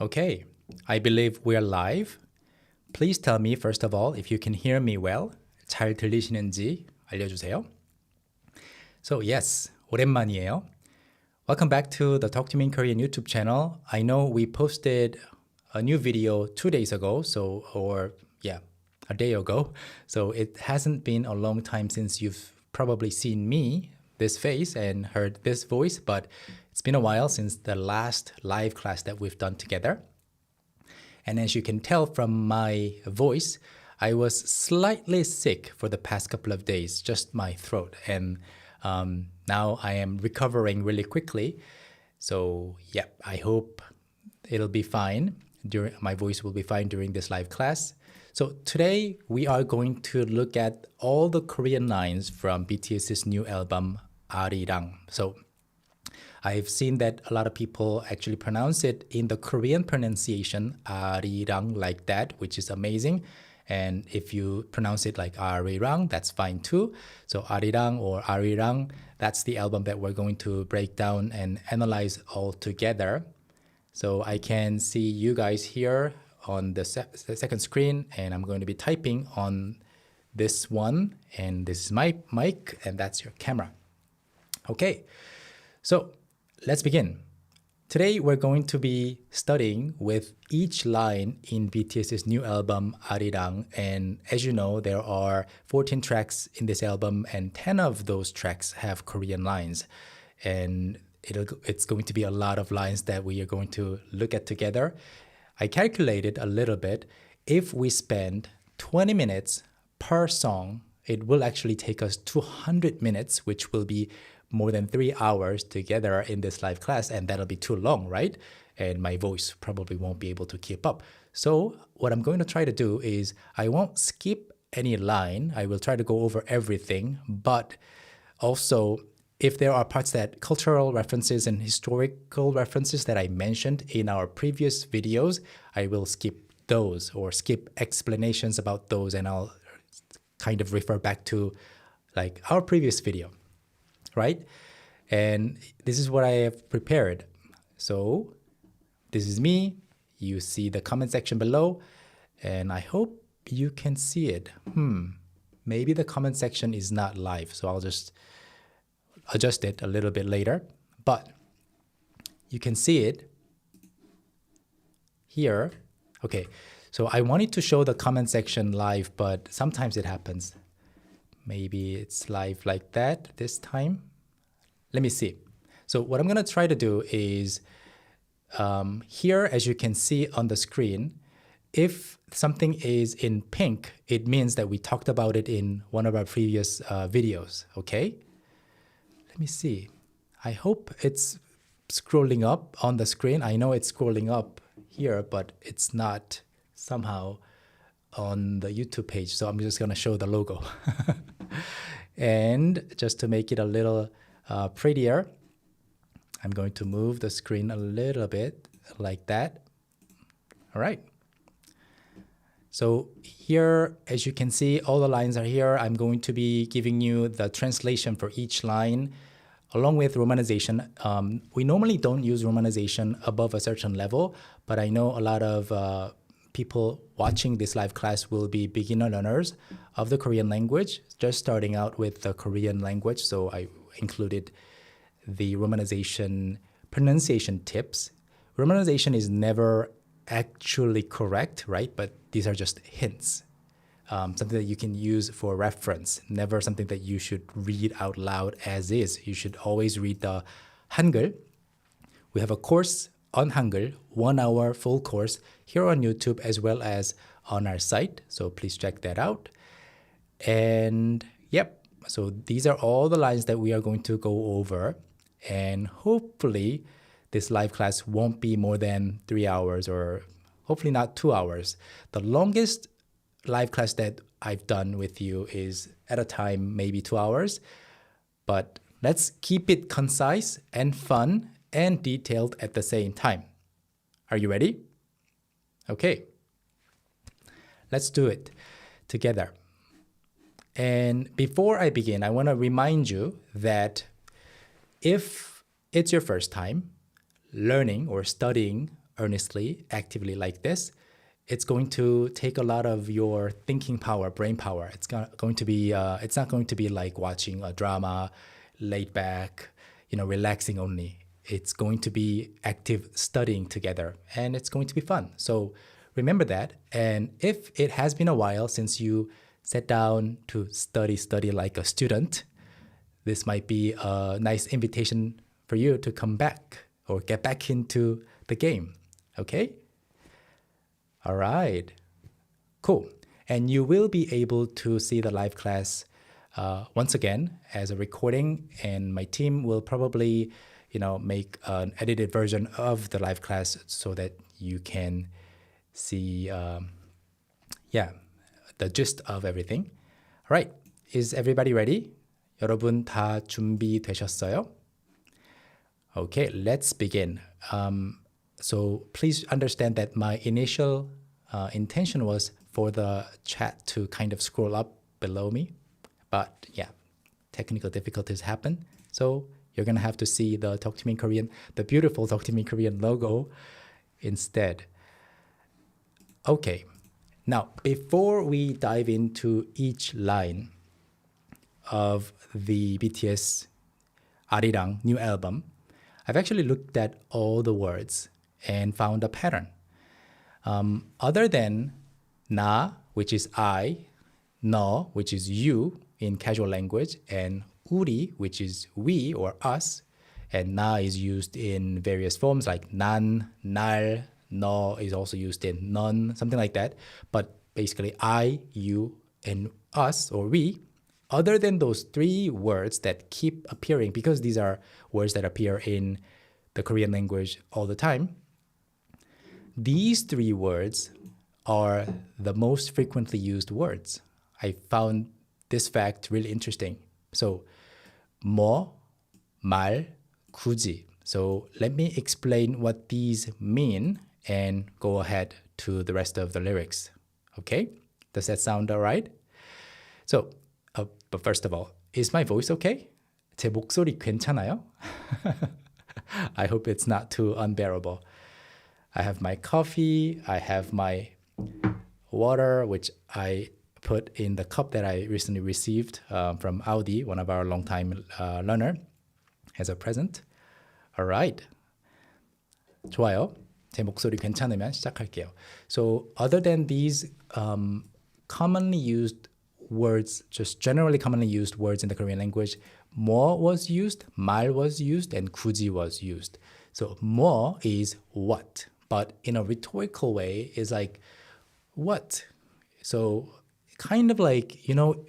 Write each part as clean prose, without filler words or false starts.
Okay, I believe we're live. Please tell me first of all if you can hear me well. 잘 들리시는지 알려주세요. So yes, 오랜만이에요. Welcome back to the Talk to Me in Korean YouTube channel. I know we posted a new video 2 days ago, a day ago. So it hasn't been a long time since you've probably seen me, this face, and heard this voice, but it's been a while since the last live class that we've done together. And as you can tell from my voice, I was slightly sick for the past couple of days, just my throat. And now I am recovering really quickly. So yeah, I hope it'll be fine. My voice will be fine during this live class. So today we are going to look at all the Korean lines from BTS's new album, Arirang. So I've seen that a lot of people actually pronounce it in the Korean pronunciation, Arirang, like that, which is amazing. And if you pronounce it like Arirang, that's fine too. So Arirang or Arirang, that's the album that we're going to break down and analyze all together. So I can see you guys here on the second screen, and I'm going to be typing on this one, and this is my mic, and that's your camera. Okay, so let's begin. Today, we're going to be studying with each line in BTS's new album, Arirang. And as you know, there are 14 tracks in this album, and 10 of those tracks have Korean lines. And it's going to be a lot of lines that we are going to look at together. I calculated a little bit. If we spend 20 minutes per song, it will actually take us 200 minutes, which will be more than 3 hours together in this live class, and that'll be too long, right? And my voice probably won't be able to keep up. So what I'm going to try to do is I won't skip any line. I will try to go over everything, but also if there are parts that cultural references and historical references that I mentioned in our previous videos, I will skip those or skip explanations about those, and I'll kind of refer back to like our previous video. Right? And this is what I have prepared. So this is me. You see the comment section below, and I hope you can see it. Maybe the comment section is not live, so I'll just adjust it a little bit later. But you can see it here. Okay, so I wanted to show the comment section live, but sometimes it happens. Maybe it's live like that this time. Let me see. So what I'm going to try to do is here, as you can see on the screen, if something is in pink, it means that we talked about it in one of our previous videos, okay? Let me see. I hope it's scrolling up on the screen. I know it's scrolling up here, but it's not somehow on the YouTube page. So I'm just going to show the logo. And just to make it a little prettier, I'm going to move the screen a little bit like that. All right. So here, as you can see, all the lines are here. I'm going to be giving you the translation for each line along with romanization. We normally don't use romanization above a certain level, but I know a lot of people watching this live class will be beginner learners of the Korean language, just starting out with the Korean language. So I included the romanization pronunciation tips. Romanization is never actually correct, right? But these are just hints, something that you can use for reference, never something that you should read out loud as is. You should always read the Hangul. We have a course on Hangul, 1 hour full course here on YouTube as well as on our site. So please check that out. And yep, so these are all the lines that we are going to go over. And hopefully this live class won't be more than 3 hours, or hopefully not 2 hours. The longest live class that I've done with you is at a time maybe 2 hours. But let's keep it concise and fun and detailed at the same time. Are you ready? Okay. Let's do it together. And before I begin, I want to remind you that if it's your first time learning or studying earnestly, actively like this, it's going to take a lot of your thinking power, brain power. It's going to be, it's not going to be like watching a drama, laid back, relaxing only. It's going to be active studying together, and it's going to be fun. So remember that. And if it has been a while since you sat down to study like a student, this might be a nice invitation for you to come back or get back into the game. Okay? All right. Cool. And you will be able to see the live class once again as a recording, and my team will probably make an edited version of the live class so that you can see the gist of everything. All right. Is everybody ready? 여러분 다 준비되셨어요? Okay, let's begin. So please understand that my initial intention was for the chat to kind of scroll up below me. But yeah, technical difficulties happen. So you're going to have to see the Talk to Me in Korean, the beautiful Talk to Me in Korean logo instead. Okay, now before we dive into each line of the BTS Arirang new album, I've actually looked at all the words and found a pattern. Other than na, which is I, no, which is you in casual language, and 우리, which is we or us, and na is used in various forms like 난, 날, 너 is also used in 넌, something like that. But basically I, you, and us or we, other than those three words that keep appearing, because these are words that appear in the Korean language all the time, these three words are the most frequently used words. I found this fact really interesting. So, 뭐, 말, 굳이. So let me explain what these mean and go ahead to the rest of the lyrics. Okay? Does that sound all right? So, but first of all, is my voice okay? 제 목소리 괜찮아요? I hope it's not too unbearable. I have my coffee, I have my water, which I put in the cup that I recently received from Audi, one of our longtime learner, as a present. All right. 좋아요. 제 목소리 괜찮으면 시작할게요. So other than these commonly used words, just generally commonly used words in the Korean language, 뭐 was used, 말 was used, and 굳이 was used. So 뭐 is what, but in a rhetorical way is like what. So kind of like,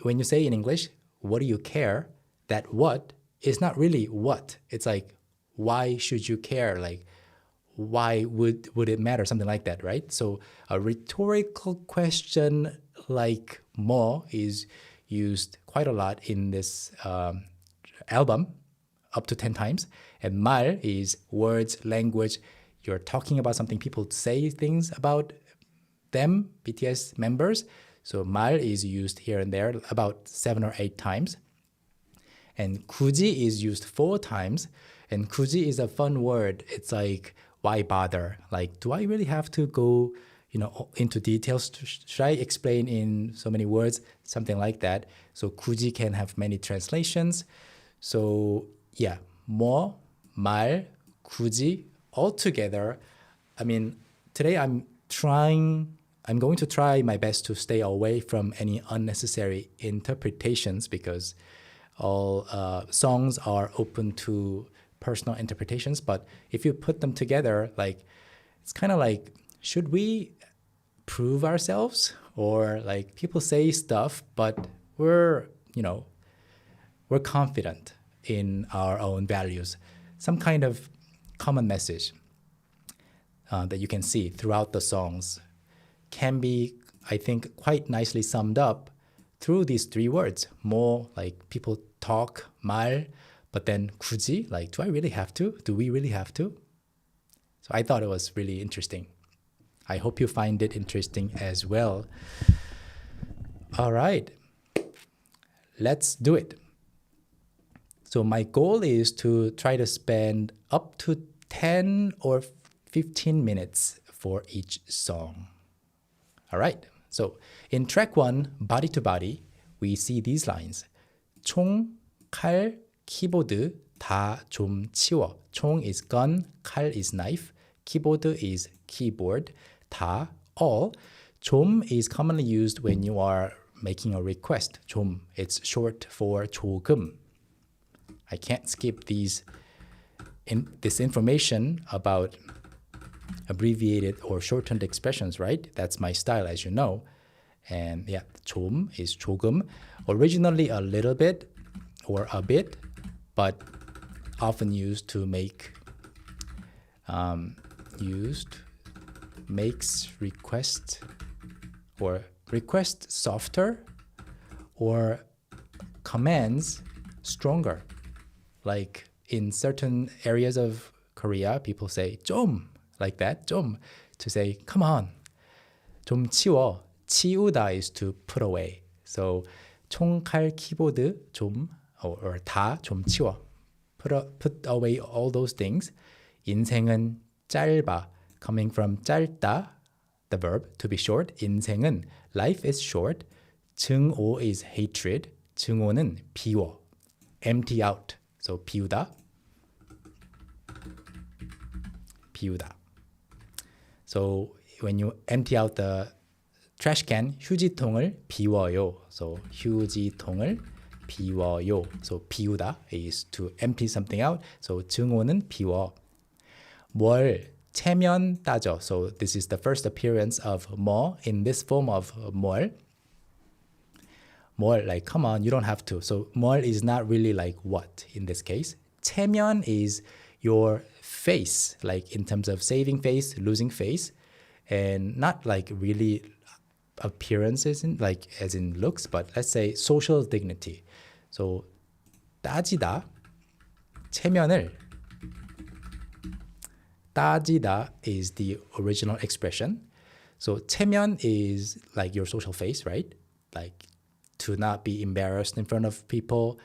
when you say in English, what do you care? That what is not really what. It's like, why should you care? Like, why would it matter? Something like that, right? So a rhetorical question like 뭐 is used quite a lot in this album, up to 10 times. And 말 is words, language. You're talking about something, people say things about them, BTS members. So 말 is used here and there about 7 or 8 times. And 굳이 is used 4 times. And 굳이 is a fun word. It's like, why bother? Like, do I really have to go, into details? Should I explain in so many words? Something like that. So 굳이 can have many translations. So yeah, 뭐, 말, 굳이, all together. I mean, today I'm going to try my best to stay away from any unnecessary interpretations, because all songs are open to personal interpretations. But if you put them together, like, it's kind of like, should we prove ourselves? Or like, people say stuff, but we're confident in our own values. Some kind of common message that you can see throughout the songs can be, I think, quite nicely summed up through these 3 words. 뭐, like people talk, 말, but then 굳이, like, do I really have to? Do we really have to? So I thought it was really interesting. I hope you find it interesting as well. All right, let's do it. So my goal is to try to spend up to 10 or 15 minutes for each song. All right. So in track 1, Body to Body, we see these lines. 총, 칼, 키보드 다 좀 치워. 총 is gun, 칼 is knife, keyboard is keyboard, 다, all. 좀 is commonly used when you are making a request. 좀, it's short for 조금. I can't skip this information about abbreviated or shortened expressions, right? That's my style, as you know. And yeah, 좀 is 조금. Originally a little bit or a bit, but often used to makes request or request softer or commands stronger. Like in certain areas of Korea, people say 좀, like that, 좀, to say come on. 좀 치워. 치우다 is to put away. So 총, 칼, 키보드 좀 or 다 좀 치워. Put away all those things. 인생은 짧아. Coming from 짧다, the verb to be short. 인생은 life is short. 증오 is hatred. 증오는 비워. Empty out. So 비우다. 비우다. So when you empty out the trash can, 휴지통을 비워요. So 휴지통을 비워요. So 비우다 is to empty something out. So 증오는 비워. 뭘 체면 따져. So this is the first appearance of 뭐 in this form of 뭘. 뭘, like come on, you don't have to. So 뭘 is not really like what in this case. 체면 is your face, like in terms of saving face, losing face, and not like really appearances in like as in looks, but let's say social dignity. So 따지다, 체면을 따지다 is the original expression. So 체면 is like your social face, right? Like to not be embarrassed in front of people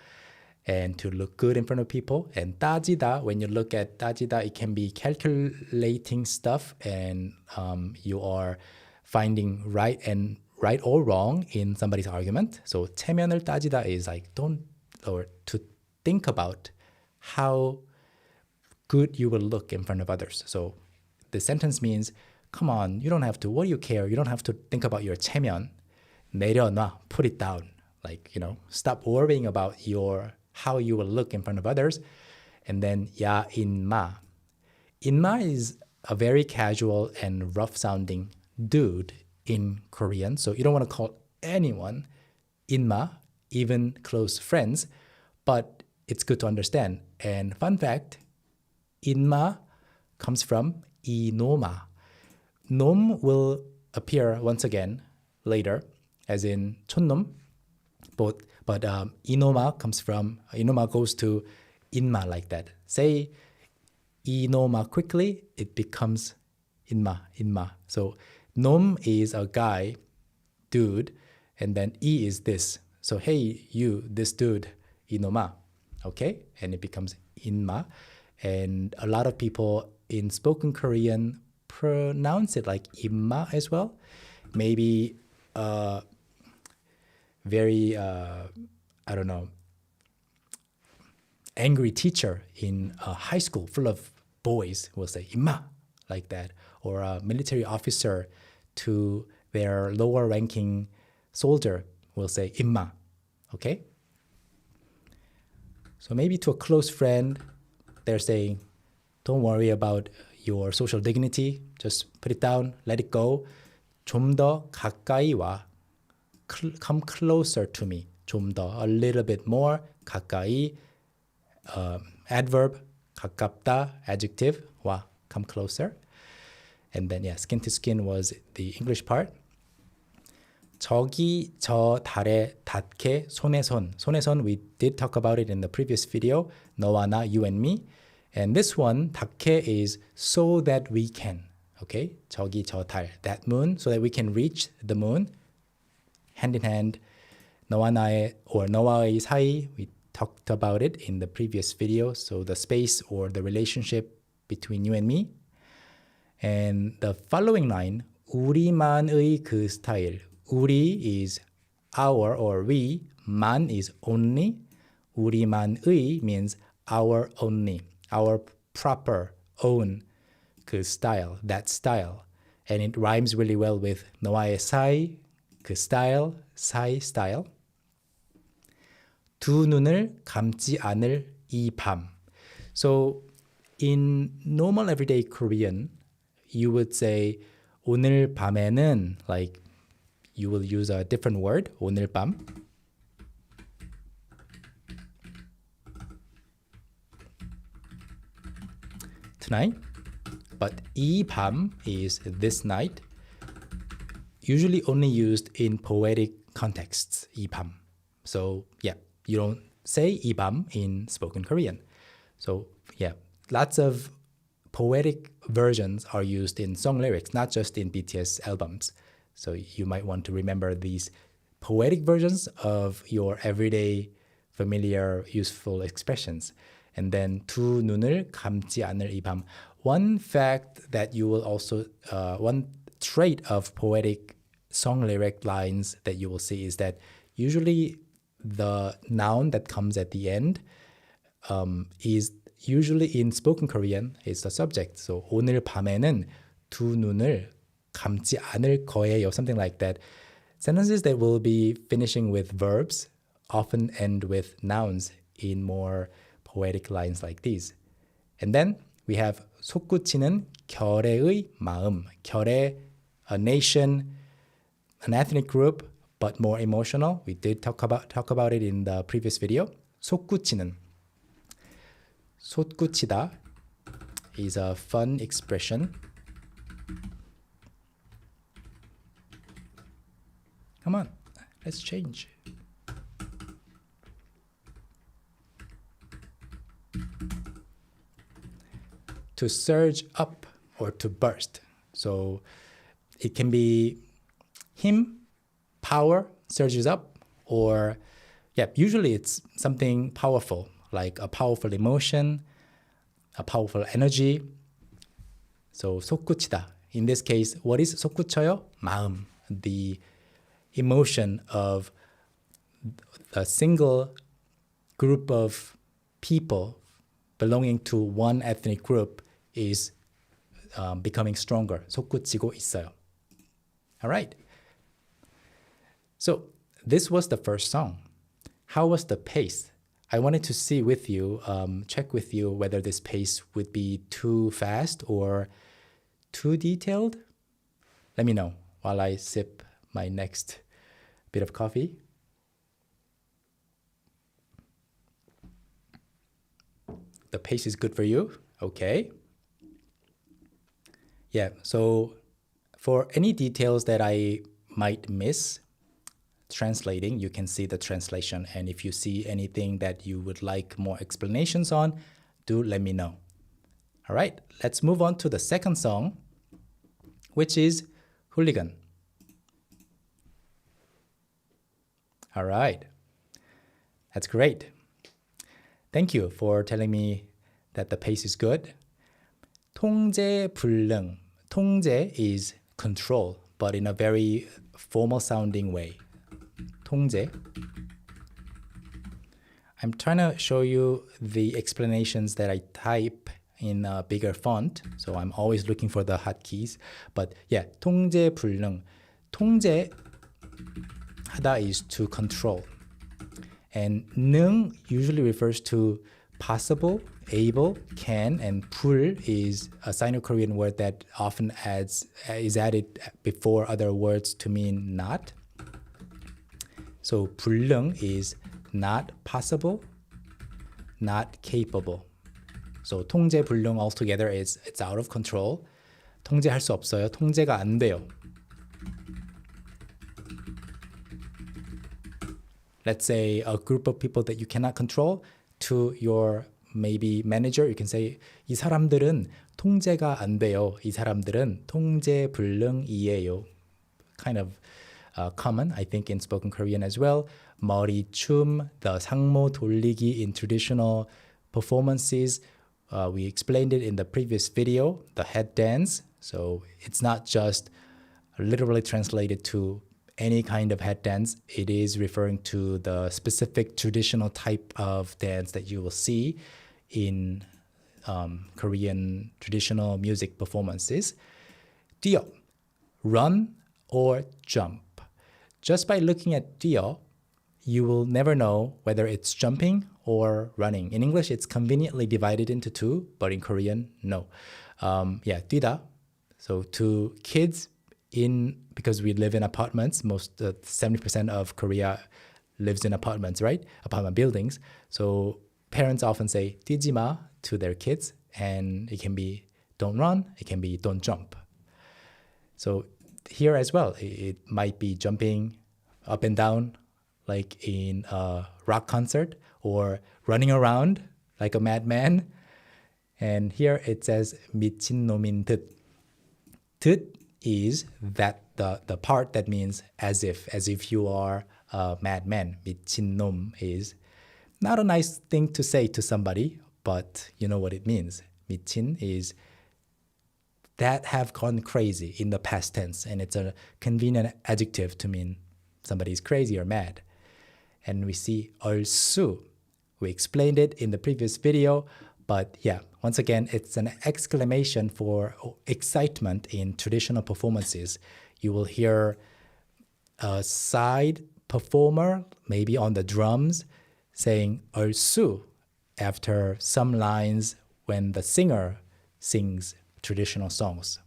and to look good in front of people. And 따지다, when you look at 따지다, it can be calculating stuff and you are finding right or wrong in somebody's argument. So 체면을 따지다 is like to think about how good you will look in front of others. So the sentence means, come on, you don't have to, what do you care? You don't have to think about your 체면. 내려놔, put it down. Like, stop worrying about how you will look in front of others. And then 야 인마. 인마 is a very casual and rough sounding dude in Korean. So you don't want to call anyone 인마, even close friends, but it's good to understand. And fun fact, 인마 comes from 이놈아. 놈 will appear once again later, as in 촌놈. But 이놈아 goes to 인마 like that. Say 이놈아 quickly, it becomes 인마. So 놈 is a guy, dude, and then 이 is this. So hey, you, this dude, 이놈아, okay? And it becomes 인마. And a lot of people in spoken Korean pronounce it like 임마 as well. Maybe very, angry teacher in a high school full of boys will say 임마, like that. Or a military officer to their lower ranking soldier will say 임마, okay? So maybe to a close friend, they're saying, don't worry about your social dignity. Just put it down, let it go. 좀 더 가까이 와. Come closer to me. 좀 더, a little bit more. 가까이, adverb. 가깝다, adjective. 와, come closer. And then, skin to skin was the English part. 저기 저 달에 닿게 손에 손. 손에 손, we did talk about it in the previous video. 너와 나, you and me. And this one, 닿게 is so that we can. Okay? 저기 저 달, that moon, so that we can reach the moon. Hand in hand. 너와 나의 or 너와의 사이, we talked about it in the previous video. So the space or the relationship between you and me. And the following line, 우리만의 그 스타일. 우리 is our or we. 만 is only. 우리만의 means our only. Our proper own 그 style, that style. And it rhymes really well with 너와의 사이, 그 style, 사이 style. 두 눈을 감지 않을 이 밤. So in normal everyday Korean, you would say 오늘 밤에는, like you will use a different word, 오늘 밤. Tonight. But 이 밤 is this night, usually only used in poetic contexts, 이 밤. So yeah, you don't say 이 밤 in spoken Korean. So yeah, lots of poetic versions are used in song lyrics, not just in BTS albums. So you might want to remember these poetic versions of your everyday familiar useful expressions. And then 두 눈을 감지 않을 이 밤. One fact that you will also, one trait of poetic song lyric lines that you will see is that usually the noun that comes at the end is usually in spoken Korean is the subject. So 오늘 밤에는 두 눈을 감지 않을 거예요, something like that. Sentences that will be finishing with verbs often end with nouns in more poetic lines like these. And then we have 솟구치는 결의의 마음. 결의, a nation, an ethnic group, but more emotional. We did talk about it in the previous video. 솟구치는. 솟구치다 is a fun expression. Come on, let's change. To surge up or to burst. So it can be him, power, surges up, or yeah, usually it's something powerful, like a powerful emotion, a powerful energy. So 솟구치다. In this case, what is 솟구쳐요? 마음, the emotion of a single group of people belonging to one ethnic group is becoming stronger. 솟구치고 있어요. All right. So this was the first song. How was the pace? I wanted to see with you, check with you whether this pace would be too fast or too detailed. Let me know while I sip my next bit of coffee. The pace is good for you? Okay. Yeah, so for any details that I might miss translating, you can see the translation. And if you see anything that you would like more explanations on, do let me know. All right, let's move on to the second song, which is Hooligan. All right, that's great. Thank you for telling me that the pace is good. 통제불능. 통제 is control, but in a very formal sounding way. 통제. I'm trying to show you the explanations that I type in a bigger font, so I'm always looking for the hotkeys. But yeah, 통제불능. 통제하다 is to control. And 능 usually refers to possible, able, can, and 불 is a Sino-Korean word that often is added before other words to mean not. So 불능 is not possible, not capable. So 통제불능 altogether is it's out of control. 통제할 수 없어요. 통제가 안 돼요. Let's say a group of people that you cannot control, to your maybe manager, you can say 이 사람들은 통제가 안 돼요. 이 사람들은 통제불능이에요. Kind of common, I think, in spoken Korean as well. 머리춤, the 상모 돌리기 in traditional performances. We explained it in the previous video, the head dance. So it's not just literally translated to any kind of head dance. It is referring to the specific traditional type of dance that you will see in Korean traditional music performances. 뛰어, run or jump. Just by looking at 뛰어, you will never know whether it's jumping or running. In English, it's conveniently divided into two, but in Korean, no. 뛰다. So to kids, because we live in apartments, 70% of Korea lives in apartments, right? Apartment buildings. So parents often say 뛰지 마 to their kids, and it can be don't run, it can be don't jump. So here as well, it might be jumping up and down like in a rock concert, or running around like a madman. And here it says 미친놈인 듯. 듯 is that the part that means as if you are a madman. 미친놈 is not a nice thing to say to somebody, but you know what it means. 미친 is that have gone crazy in the past tense, and it's a convenient adjective to mean somebody's crazy or mad. And we see 얼쑤. We explained it in the previous video, but yeah, once again, it's an exclamation for excitement in traditional performances. You will hear a side performer, maybe on the drums, saying 얼쑤 after some lines when the singer sings traditional songs.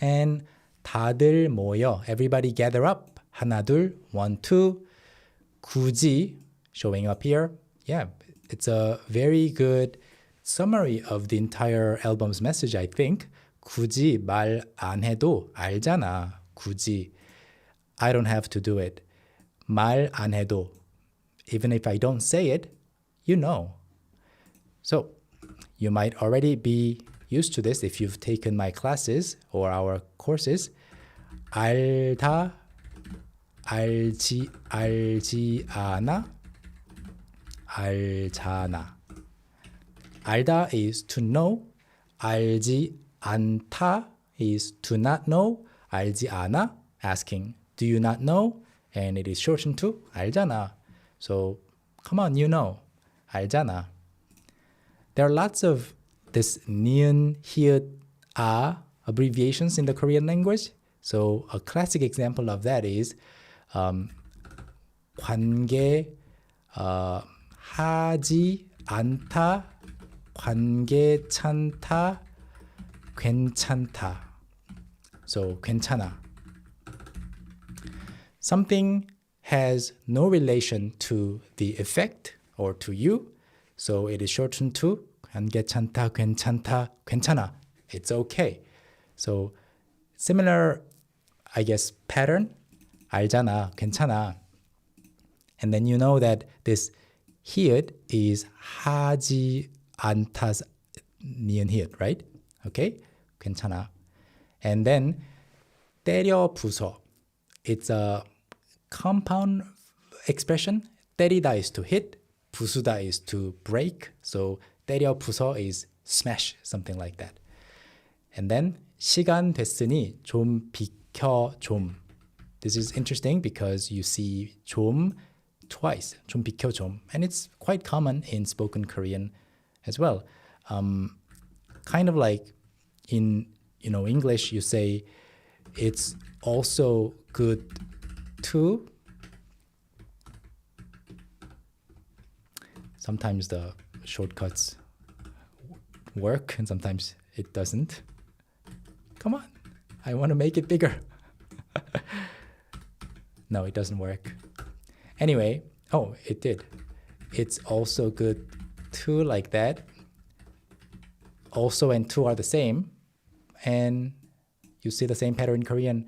And 다들 모여, everybody gather up. 하나, 둘, 1, 2. 굳이, showing up here. Yeah, it's a very good summary of the entire album's message, I think. 굳이 말 안 해도 알잖아. 굳이. I don't have to do it. 말 안 해도. Even if I don't say it, you know. So, you might already be used to this if you've taken my classes or our courses. 알다, 알지 않아, 알잖아. 알다 is to know. 알지 않다 is to not know. 알지 않아, asking, do you not know? And it is shortened to 알잖아. So, come on, you know. 알잖아. There are lots of this 니은, 히읗, 아 abbreviations in the Korean language. So a classic example of that is 관계 하지 않다, 관계찮다, 괜찮다. So 괜찮아. Something has no relation to the effect or to you, so it is shortened to 괜찮다, 괜찮다, 괜찮아. It's okay. So similar, I guess, pattern. 알잖아, 괜찮아. And then you know that this 히읗 is 하지 않다 니은 히읗, right? Okay? 괜찮아. And then 때려 부숴. It's a compound expression. 때리다 is to hit, 부수다 is to break. So 때려 부숴 is smash, something like that. And then 시간 됐으니 좀 비켜 좀. This is interesting because you see 좀 twice, 좀 비켜 좀. And it's quite common in spoken Korean as well. Kind of like in English, you say it's also good to. Sometimes the shortcuts work and sometimes it doesn't. Come on, I want to make it bigger. No, it doesn't work. Anyway, oh, it did. It's also good to, like that. Also and to are the same. And you see the same pattern in Korean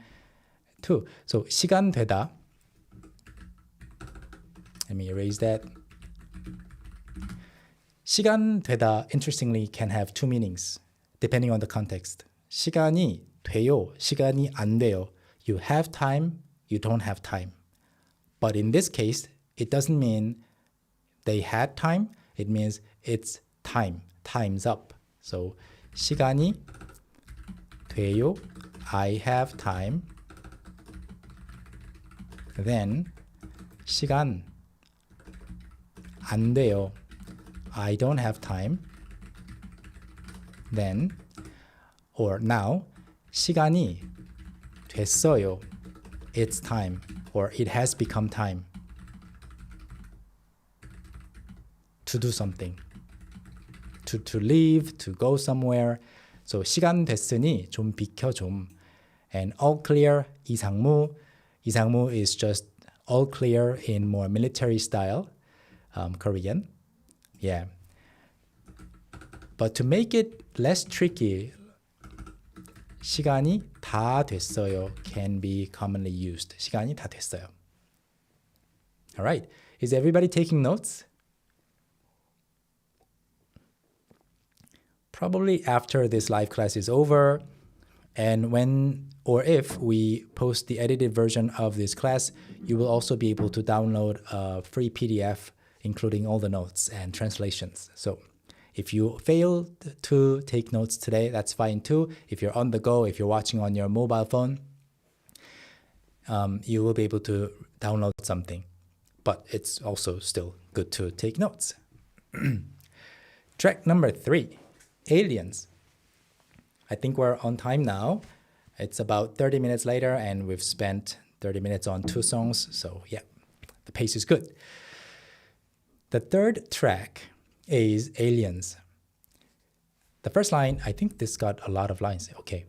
too. So 시간 되다. Let me erase that. 시간 되다, interestingly, can have two meanings depending on the context. 시간이 돼요, 시간이 안 돼요. You have time, you don't have time. But in this case, it doesn't mean they had time. It means it's time. Time's up. So 시간이 돼요. I have time. Then 시간 안 돼요. I don't have time. Then or now 시간이 됐어요. It's time or it has become time to do something. To leave, to go somewhere. So 시간 됐으니 좀 비켜 좀. And all clear 이상무. 이상무 is just all clear in more military style Korean. Yeah. But to make it less tricky, 시간이 다 됐어요 can be commonly used. 시간이 다 됐어요. All right. Is everybody taking notes? Probably after this live class is over, and when or if we post the edited version of this class, you will also be able to download a free PDF including all the notes and translations. So if you failed to take notes today, that's fine too. If you're on the go, if you're watching on your mobile phone, you will be able to download something. But it's also still good to take notes. Track number 3. Aliens. I think we're on time now. It's about 30 minutes later and we've spent 30 minutes on 2 songs. So yeah, the pace is good. The third track is Aliens. The first line, I think this got a lot of lines. Okay.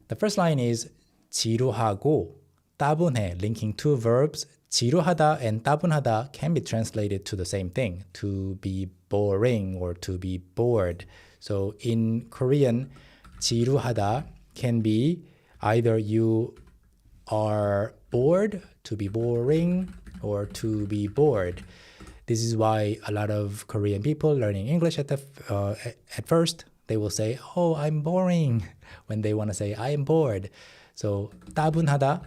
The first line is 지루하고 따분해, linking 2 verbs. 지루하다 and 따분하다 can be translated to the same thing, to be boring or to be bored. So in Korean, 지루하다 can be either you are bored, to be boring, or to be bored. This is why a lot of Korean people learning English at first, they will say, oh, I'm boring, when they want to say, I am bored. So 따분하다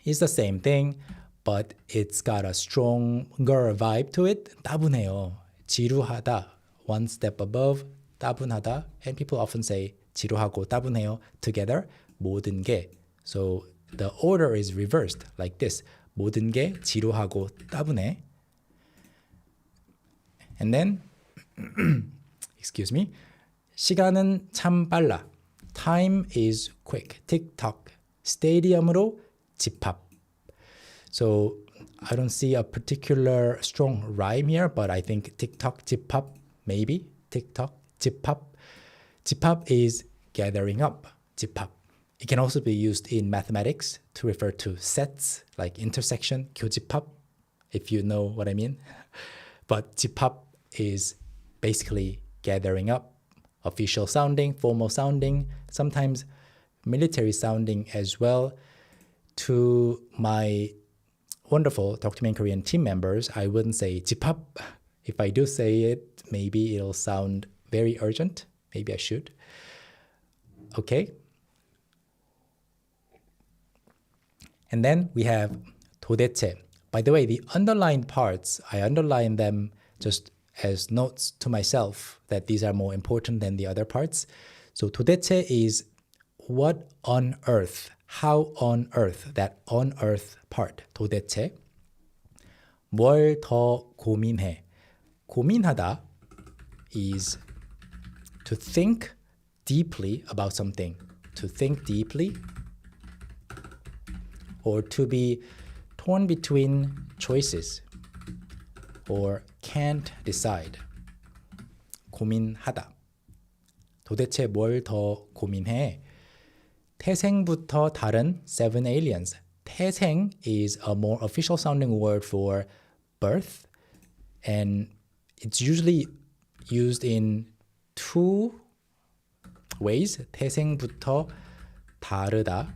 is the same thing, but it's got a stronger vibe to it. 따분해요. 지루하다, one step above, 따분하다. And people often say 지루하고 따분해요 together, 모든 게. So the order is reversed like this. 모든 게 지루하고 따분해. And then, excuse me, 시간은 참 빨라. Time is quick. 틱톡. 스테디움으로 집합. So I don't see a particular strong rhyme here, but I think 틱톡 집합, maybe. 틱톡 집합. 집합 is gathering up. 집합. It can also be used in mathematics to refer to sets, like intersection, 교집합, if you know what I mean. But 집합 is basically gathering up, official sounding, formal sounding, sometimes military sounding as well. To my wonderful Talk to Me in Korean team members, I wouldn't say 집합. If I do say it, maybe it'll sound very urgent. Maybe I should. Okay. And then we have 도대체. By the way, the underlined parts, I underline them just as notes to myself that these are more important than the other parts. So 도대체 is what on earth, how on earth, that on earth part, 도대체. 뭘 더 고민해. 고민하다 is to think deeply about something, to think deeply, or to be torn between choices, or can't decide. 고민하다. 도대체 뭘 더 고민해? 태생부터 다른 7 aliens. 태생 is a more official sounding word for birth, and it's usually used in 2 ways. 태생부터 다르다.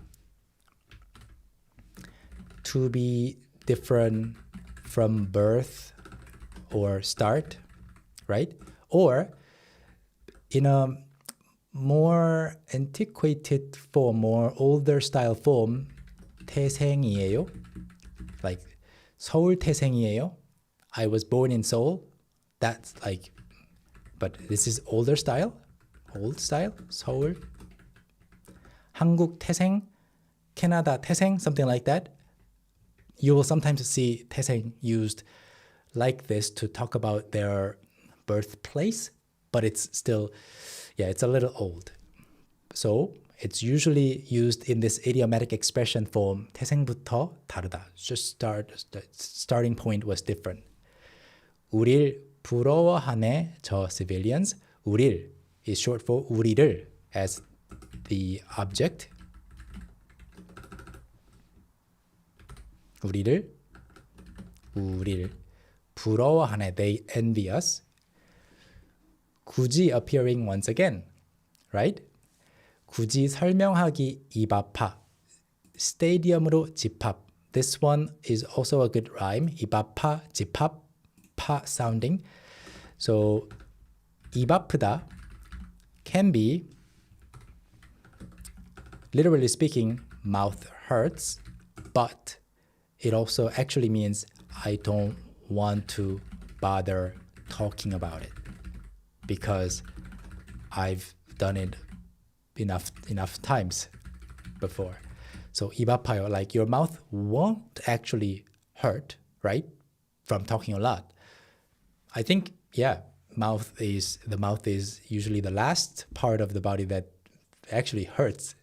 To be different from birth or start, right? Or in a more antiquated form, more older style form, 태생이에요. Like 서울 태생이에요. I was born in Seoul. That's like, but this is older style, old style, 서울. 한국 태생, Canada 태생, something like that. You will sometimes see 태생 used like this to talk about their birthplace, but it's still, it's a little old. So it's usually used in this idiomatic expression form 태생부터 다르다. Just the starting point was different. 우릴 부러워하네 저 civilians. 우릴 is short for 우리를 as the object. 우리를 부러워하네. They envy us. 굳이 appearing once again, right? 굳이 설명하기 입 아파. 스테디움으로 집합. This one is also a good rhyme. 입 아파, 집합, 파 sounding. So 입 아프다 can be, literally speaking, mouth hurts, but it also actually means I don't want to bother talking about it because I've done it enough times before. So 입 아파요, like your mouth won't actually hurt, right? From talking a lot. I think, the mouth is usually the last part of the body that actually hurts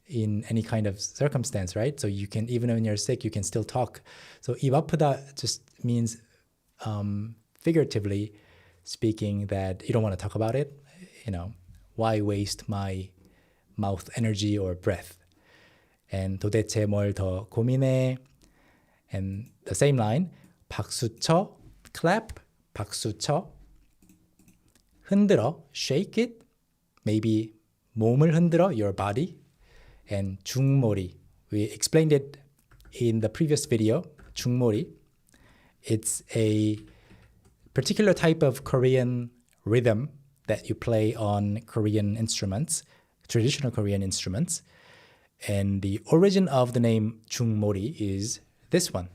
in any kind of circumstance, right? So you can, even when you're sick, you can still talk. So 입 아프다 just means figuratively speaking that you don't want to talk about it. Why waste my mouth energy or breath? And 도대체 뭘 더 고민해? And the same line, 박수쳐, clap, 박수쳐. 흔들어, shake it. Maybe 몸을 흔들어, your body. And 중머리, we explained it in the previous video. 중머리, it's a particular type of Korean rhythm that you play on Korean instruments, traditional Korean instruments. And the origin of the name 중머리 is this one.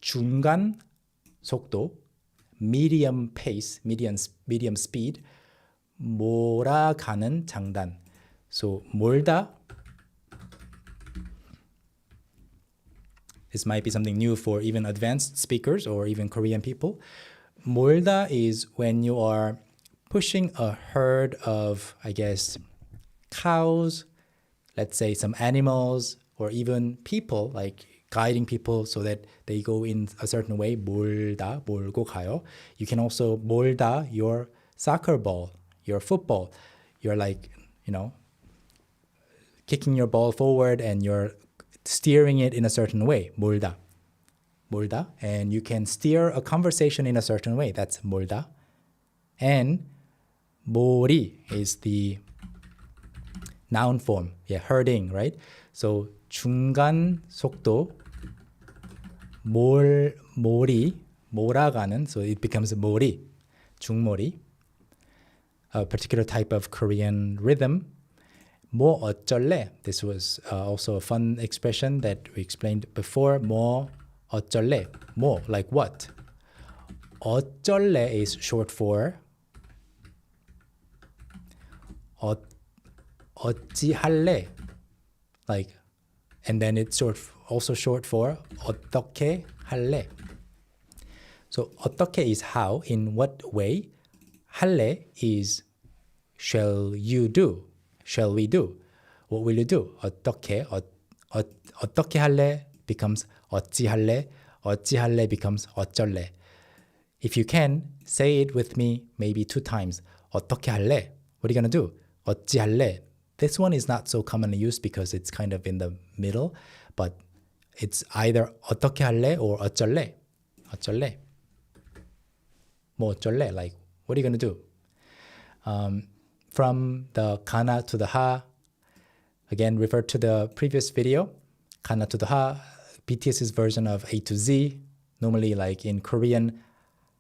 중간 속도, medium pace, medium speed, 몰아가는 장단. So 몰다, this might be something new for even advanced speakers or even Korean people. 몰다 is when you are pushing a herd of, I guess, cows, let's say some animals, or even people, like guiding people so that they go in a certain way. 몰다, 몰고 가요. You can also 몰다 your soccer ball, your football. You're like, kicking your ball forward and you're steering it in a certain way. 몰다. 몰다. And you can steer a conversation in a certain way. That's 몰다. And 몰이 is the noun form. Herding, right? So 중간 속도, 몰이, 몰아가는, so it becomes 몰이, 중몰이, a particular type of Korean rhythm. 뭐 어쩔래? This was also a fun expression that we explained before. 뭐 어쩔래? 뭐, like what? 어쩔래 is short for 어찌할래? Like, and then it's also short for 어떻게 할래? So 어떻게 is how, in what way. 할래 is shall you do? Shall we do? What will you do? 어떻게 할래 becomes 어찌할래. 어찌할래 becomes 어쩔래. If you can, say it with me maybe 2 times. 어떻게 할래? What are you going to do? 어찌할래? This one is not so commonly used because it's kind of in the middle, but it's either 어떻게 할래 or 어쩔래. 어쩔래. 뭐 어쩔래? Like, what are you going to do? From the kana to the ha, again, refer to the previous video. Kana to the ha, BTS's version of A to Z. Normally, like in Korean,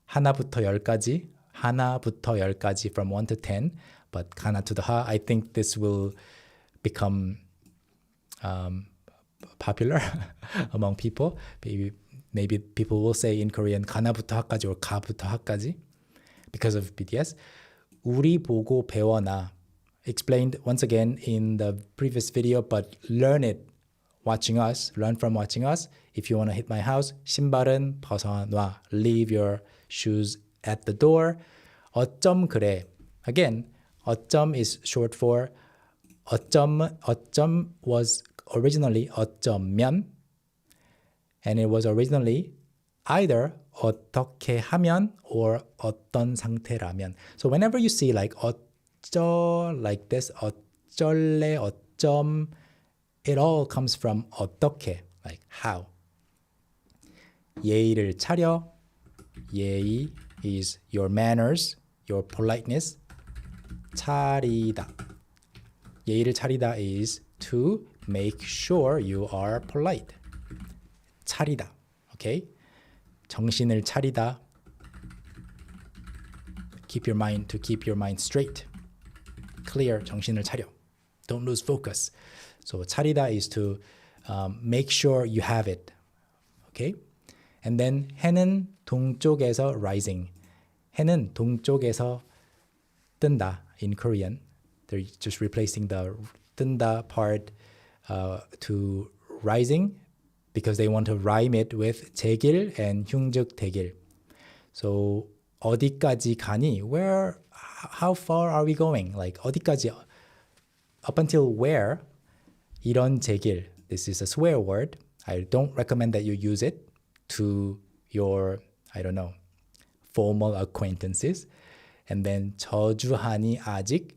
하나부터 열까지, 하나부터 열까지 from 1 to 10. But kana to the ha, I think this will become popular among people. Maybe people will say in Korean, 가나부터 하까지 or 가부터 하까지 because of BTS. 우리 보고 배워나 explained once again in the previous video, but learn it watching us, learn from watching us. If you want to hit my house, 신발은 벗어놔. Leave your shoes at the door. 어쩜 그래. Again, 어쩜 is short for 어쩜 was originally 어쩌면, and it was originally either 어떻게 하면 or 어떤 상태라면. So whenever you see like 어쩌 like this, 어쩔래, 어쩜, it all comes from 어떻게, like how. 예의를 차려. 예의 is your manners, your politeness. 차리다. 예의를 차리다 is to make sure you are polite. 차리다. Okay? 정신을 차리다. keep your mind straight. clear. 정신을 차려. Don't lose focus. So 차리다 is to make sure you have it. Okay? And then 해는 동쪽에서 rising. 해는 동쪽에서 뜬다 in Korean. They're just replacing the 뜬다 part to rising because they want to rhyme it with 제길 and 흉즉대길. So 어디까지 가니? Where? How far are we going? Like 어디까지? Up until where? 이런 제길. This is a swear word. I don't recommend that you use it to your, I don't know, formal acquaintances. And then 저주하니 아직.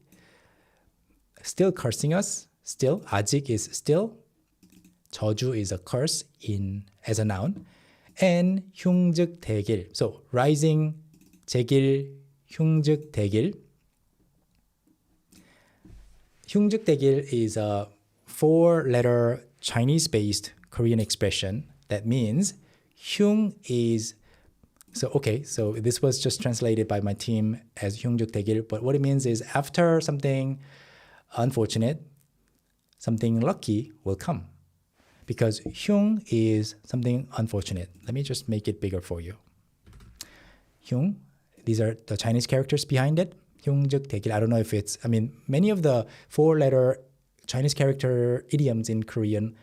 Still cursing us. Still. 아직 is still. 저주 is a curse as a noun. And 흉즉대길. So rising, 제길, 흉즉대길. 흉즉대길 is a 4-letter Chinese-based Korean expression that means 흉 is so this was just translated by my team as 흉즉대길, but what it means is after something unfortunate, something lucky will come. Because 흉 is something unfortunate. Let me just make it bigger for you. 흉, these are the Chinese characters behind it. 흉즉대길. I don't know if it's, many of the 4-letter Chinese character idioms in Korean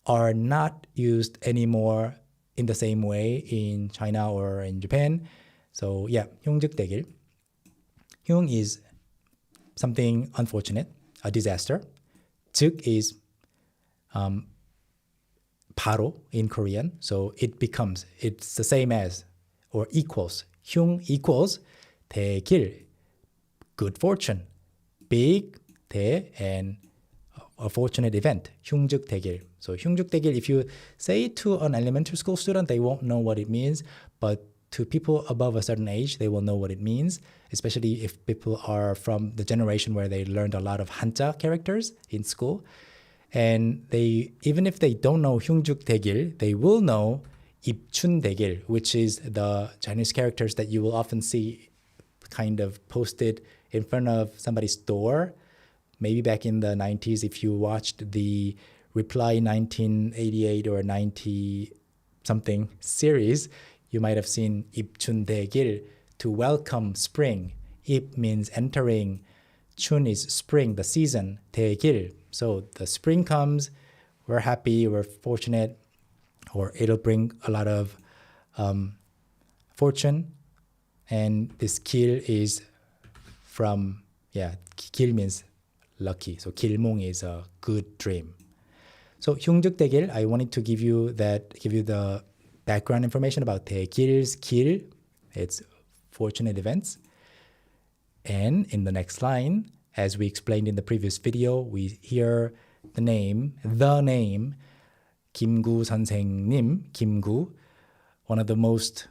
are not used anymore in the same way in China or in Japan. So yeah, 흉즉대길. 흉 is something unfortunate, a disaster. 즉 is 바로 in Korean. So it's the same as or equals. 흉 equals 대길, good fortune. big, 대, and a fortunate event. 흉즉대길. So 흉즉대길, if you say it to an elementary school student, they won't know what it means. But to people above a certain age, they will know what it means, especially if people are from the generation where they learned a lot of 한자 characters in school. And even if they don't know 흉즉대길, they will know 입춘대길, which is the Chinese characters that you will often see kind of posted in front of somebody's door. Maybe back in the 90s, if you watched the Reply 1988 or 90-something series, you might have seen 입춘대길, to welcome spring. 입 means entering. 춘 is spring, the season. 대길. So the spring comes, we're happy, we're fortunate, or it'll bring a lot of fortune. And this 길 is from, 길 means lucky. So 길몽 is a good dream. So 흉즉대길, I wanted to give you the background information about 대길's 길. It's fortunate events. And in the next line, as we explained in the previous video, we hear the name 김구 선생님, 김구, one of the most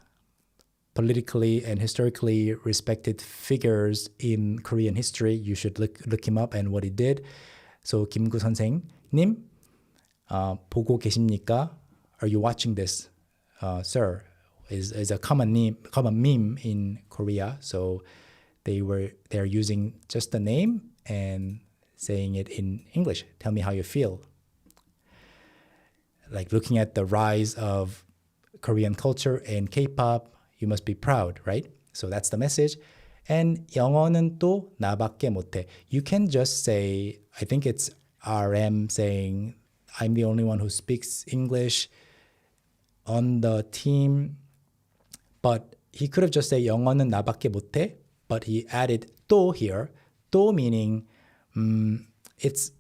politically and historically respected figures in Korean history. You should look him up and what he did. So 김구 선생님, 보고 계십니까? Are you watching this, sir? Is a common meme in Korea. So they're using just the name and saying it in English. Tell me how you feel. Like looking at the rise of Korean culture and K-pop, you must be proud, right? So that's the message. And 영어는 또 나밖에 못해. You can just say, I think it's RM saying, I'm the only one who speaks English on the team. But he could have just said 영어는 나밖에 못해. But he added 또 here. 또 meaning it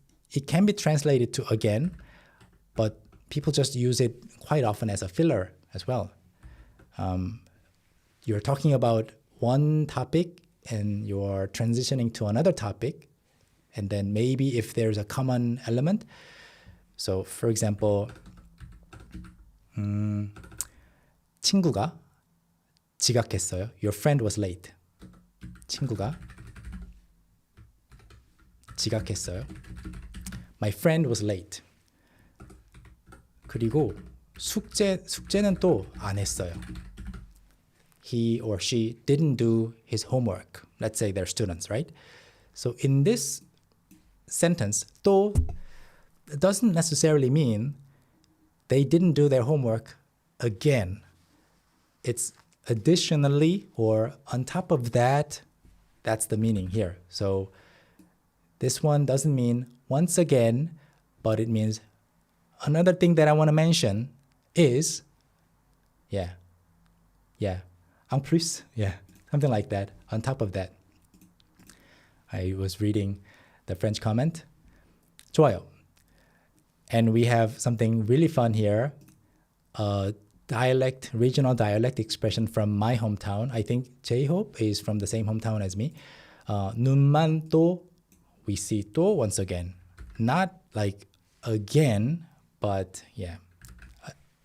can be translated to again, but people just use it quite often as a filler as well. You're talking about one topic and you're transitioning to another topic, and then maybe if there's a common element. So for example, 친구가 지각했어요. Your friend was late. 친구가 지각했어요. My friend was late. 그리고 숙제는 또 안 했어요. He or she didn't do his homework. Let's say they're students, right? So in this sentence, 또 doesn't necessarily mean they didn't do their homework again. It's additionally or on top of that. That's the meaning here. So this one doesn't mean once again, but it means another thing that I want to mention is, en plus, something like that, on top of that. I was reading the French comment. 좋아요. And we have something really fun here, regional dialect expression from my hometown. I think J-Hope is from the same hometown as me. 눈만 또, we see 또 once again. Not like again, but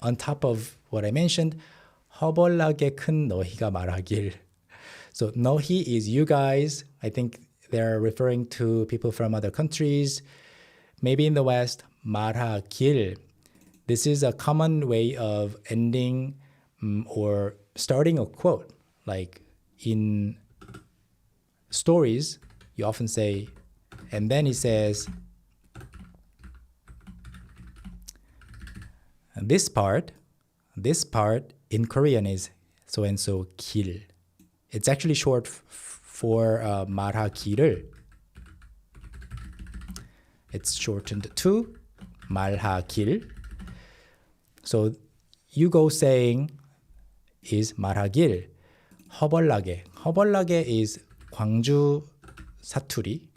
on top of what I mentioned, 허벌나게 큰 너희가 말하길. So 너희 is you guys. I think they're referring to people from other countries, maybe in the West. 말하길. This is a common way of ending or starting a quote. Like in stories, you often say, and then he says, this part in Korean is so and so 길. It's actually short for 말하기를. It's shortened to 말하길. So you go saying is 말하길. 허벌나게. 허벌나게 is 광주 사투리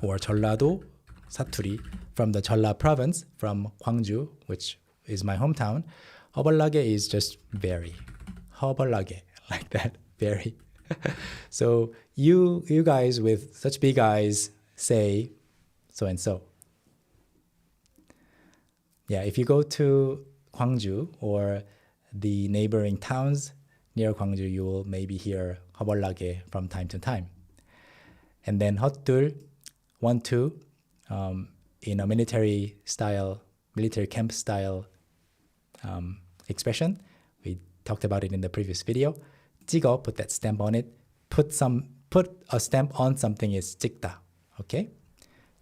or 전라도 사투리 from the Jeolla province, from Gwangju, which is my hometown. 허벌나게 is just very. 허벌나게, like that, very. So you guys with such big eyes say so and so. Yeah, if you go to Gwangju or the neighboring towns near Gwangju, you will maybe hear 허벌나게 from time to time. And then 헛둘, 1, 2, in a military camp style expression. We talked about it in the previous video. 찍어, put that stamp on it. Put a stamp on something is 찍다. Okay?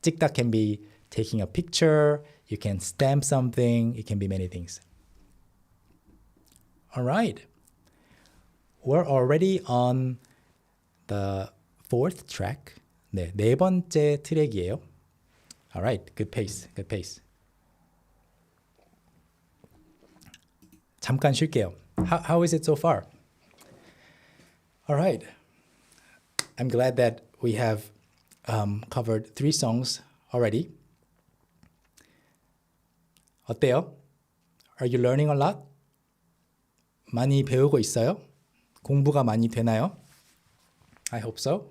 찍다 can be taking a picture. You can stamp something. It can be many things. All right. We're already on the 4th track. 네 번째 트랙이에요. All right, good pace. 잠깐 쉴게요. How is it so far? All right. I'm glad that we have covered 3 songs already. 어때요? Are you learning a lot? 많이 배우고 있어요? 공부가 많이 되나요? I hope so.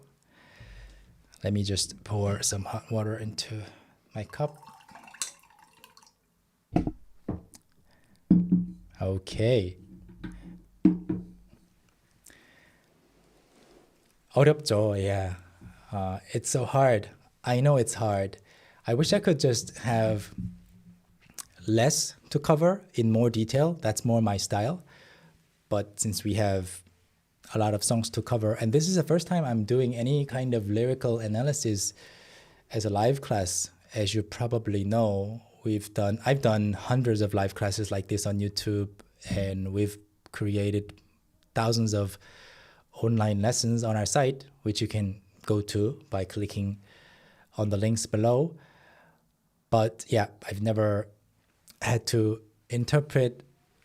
Let me just pour some hot water into my cup. Okay. 어렵죠, yeah. It's so hard. I know it's hard. I wish I could just have less to cover in more detail. That's more my style. But since we have a lot of songs to cover, and this is the first time I'm doing any kind of lyrical analysis as a live class. As you probably know, I've done hundreds of live classes like this on YouTube, and we've created thousands of online lessons on our site, which you can go to by clicking on the links below. But yeah, I've never had to interpret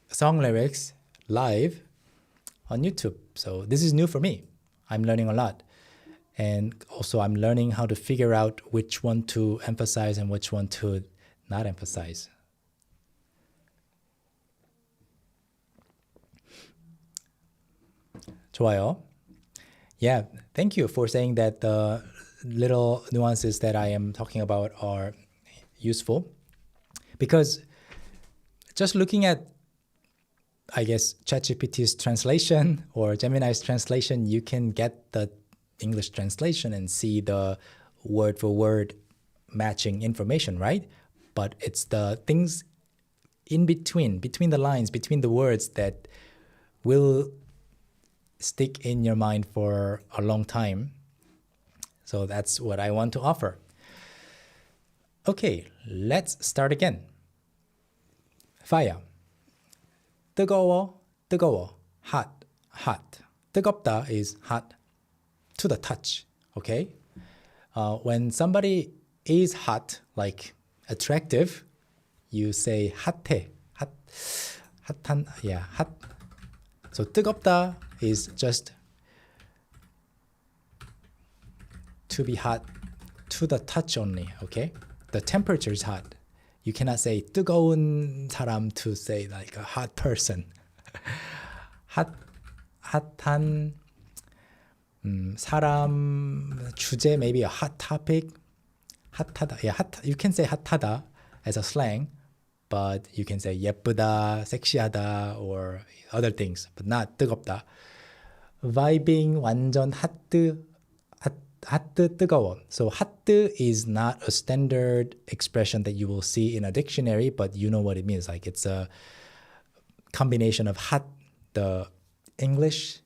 song lyrics live on YouTube. So this is new for me. I'm learning a lot. And also I'm learning how to figure out which one to emphasize and which one to not emphasize. 좋아요. Yeah, thank you for saying that the little nuances that I am talking about are useful. Because just looking at, I guess, ChatGPT's translation or Gemini's translation, you can get the English translation and see the word for word matching information, right? But it's the things in between the lines, between the words that will stick in your mind for a long time. So that's what I want to offer. Okay, let's start again. Fire. 뜨거워, 뜨거워. Hot, hot. 뜨겁다 is hot to the touch, okay? When somebody is hot, like attractive, you say 핫해. 핫한, yeah, hot. So 뜨겁다 is just to be hot to the touch only, okay? The temperature is hot. You cannot say 뜨거운 사람 to say like a hot person. 핫한 사람 주제, maybe a hot topic. 핫하다. Yeah, you can say 핫하다 as a slang, but you can say 예쁘다, 섹시하다, or other things, but not 뜨겁다. Vibing, 완전 핫뜨, 뜨거워. So 핫뜨 is not a standard expression that you will see in a dictionary, but you know what it means. Like it's a combination of hot, the English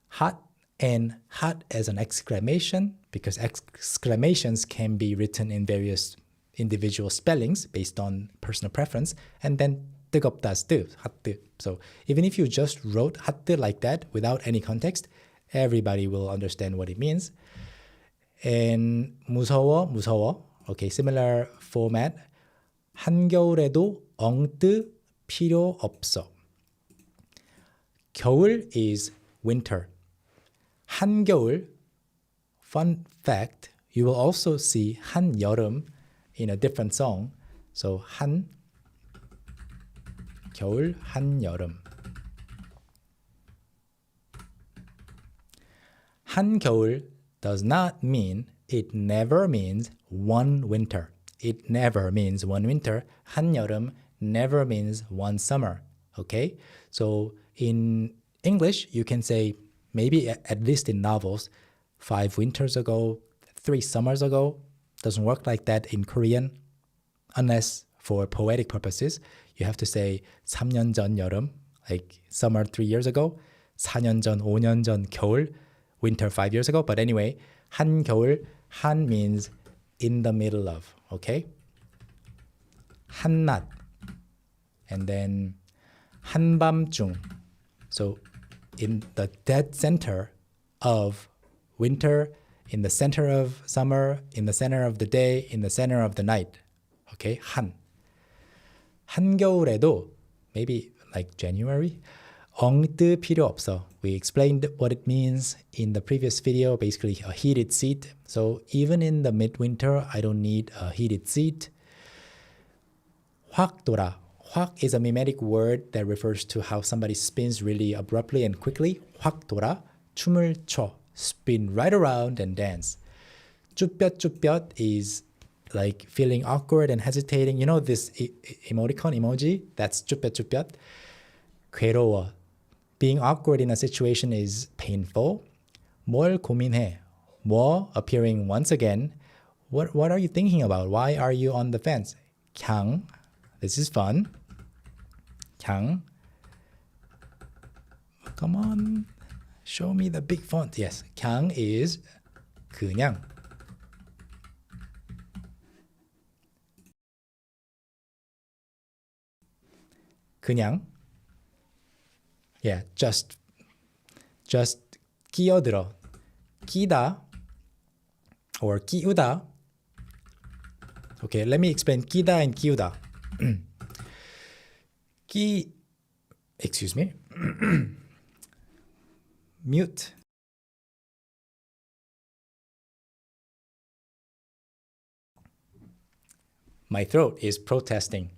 hot, and hot as an exclamation, because exclamations can be written in various individual spellings based on personal preference, and then 뜨겁다 is 뜨, 핫뜨. So even if you just wrote 핫뜨 like that without any context, everybody will understand what it means. And 무서워, 무서워. Okay, similar format. 한겨울에도 엉뜨 필요 없어. 겨울 is winter. 한겨울, fun fact, you will also see 한여름 in a different song. So 겨울, 한여름. 한겨울 does not mean, it never means one winter. It never means one winter. 한여름 never means one summer. Okay? So in English, you can say, maybe at least in novels, 5 winters ago, 3 summers ago. Doesn't work like that in Korean, unless for poetic purposes. You have to say 3년 전 여름, like summer 3 years ago, 4년 전, 5년 전 겨울, winter 5 years ago. But anyway, 한겨울, 한 means in the middle of, okay? 한낮, and then 한밤중. So in the dead center of winter, in the center of summer, in the center of the day, in the center of the night. Okay, 한겨울에도, maybe like January. 엉뜨 필요 없어. We explained what it means in the previous video, basically a heated seat. So even in the midwinter, I don't need a heated seat. 확 돌아. 확 is a mimetic word that refers to how somebody spins really abruptly and quickly. 확 돌아. 춤을 춰. Spin right around and dance. 쭈뼛쭈뼛 is like feeling awkward and hesitating. You know this emoji? That's 쭈뼛쭈뼛. 괴로워. Being awkward in a situation is painful. 뭘 고민해? 뭐 appearing once again. What are you thinking about? Why are you on the fence? 그냥. This is fun. 그냥. Come on. Show me the big font. Yes. 그냥 is 그냥. 그냥. Yeah, just 끼어들어. 끼다 or 끼우다. Okay, let me explain 끼다 and 끼우다. Excuse me. Mute. My throat is protesting.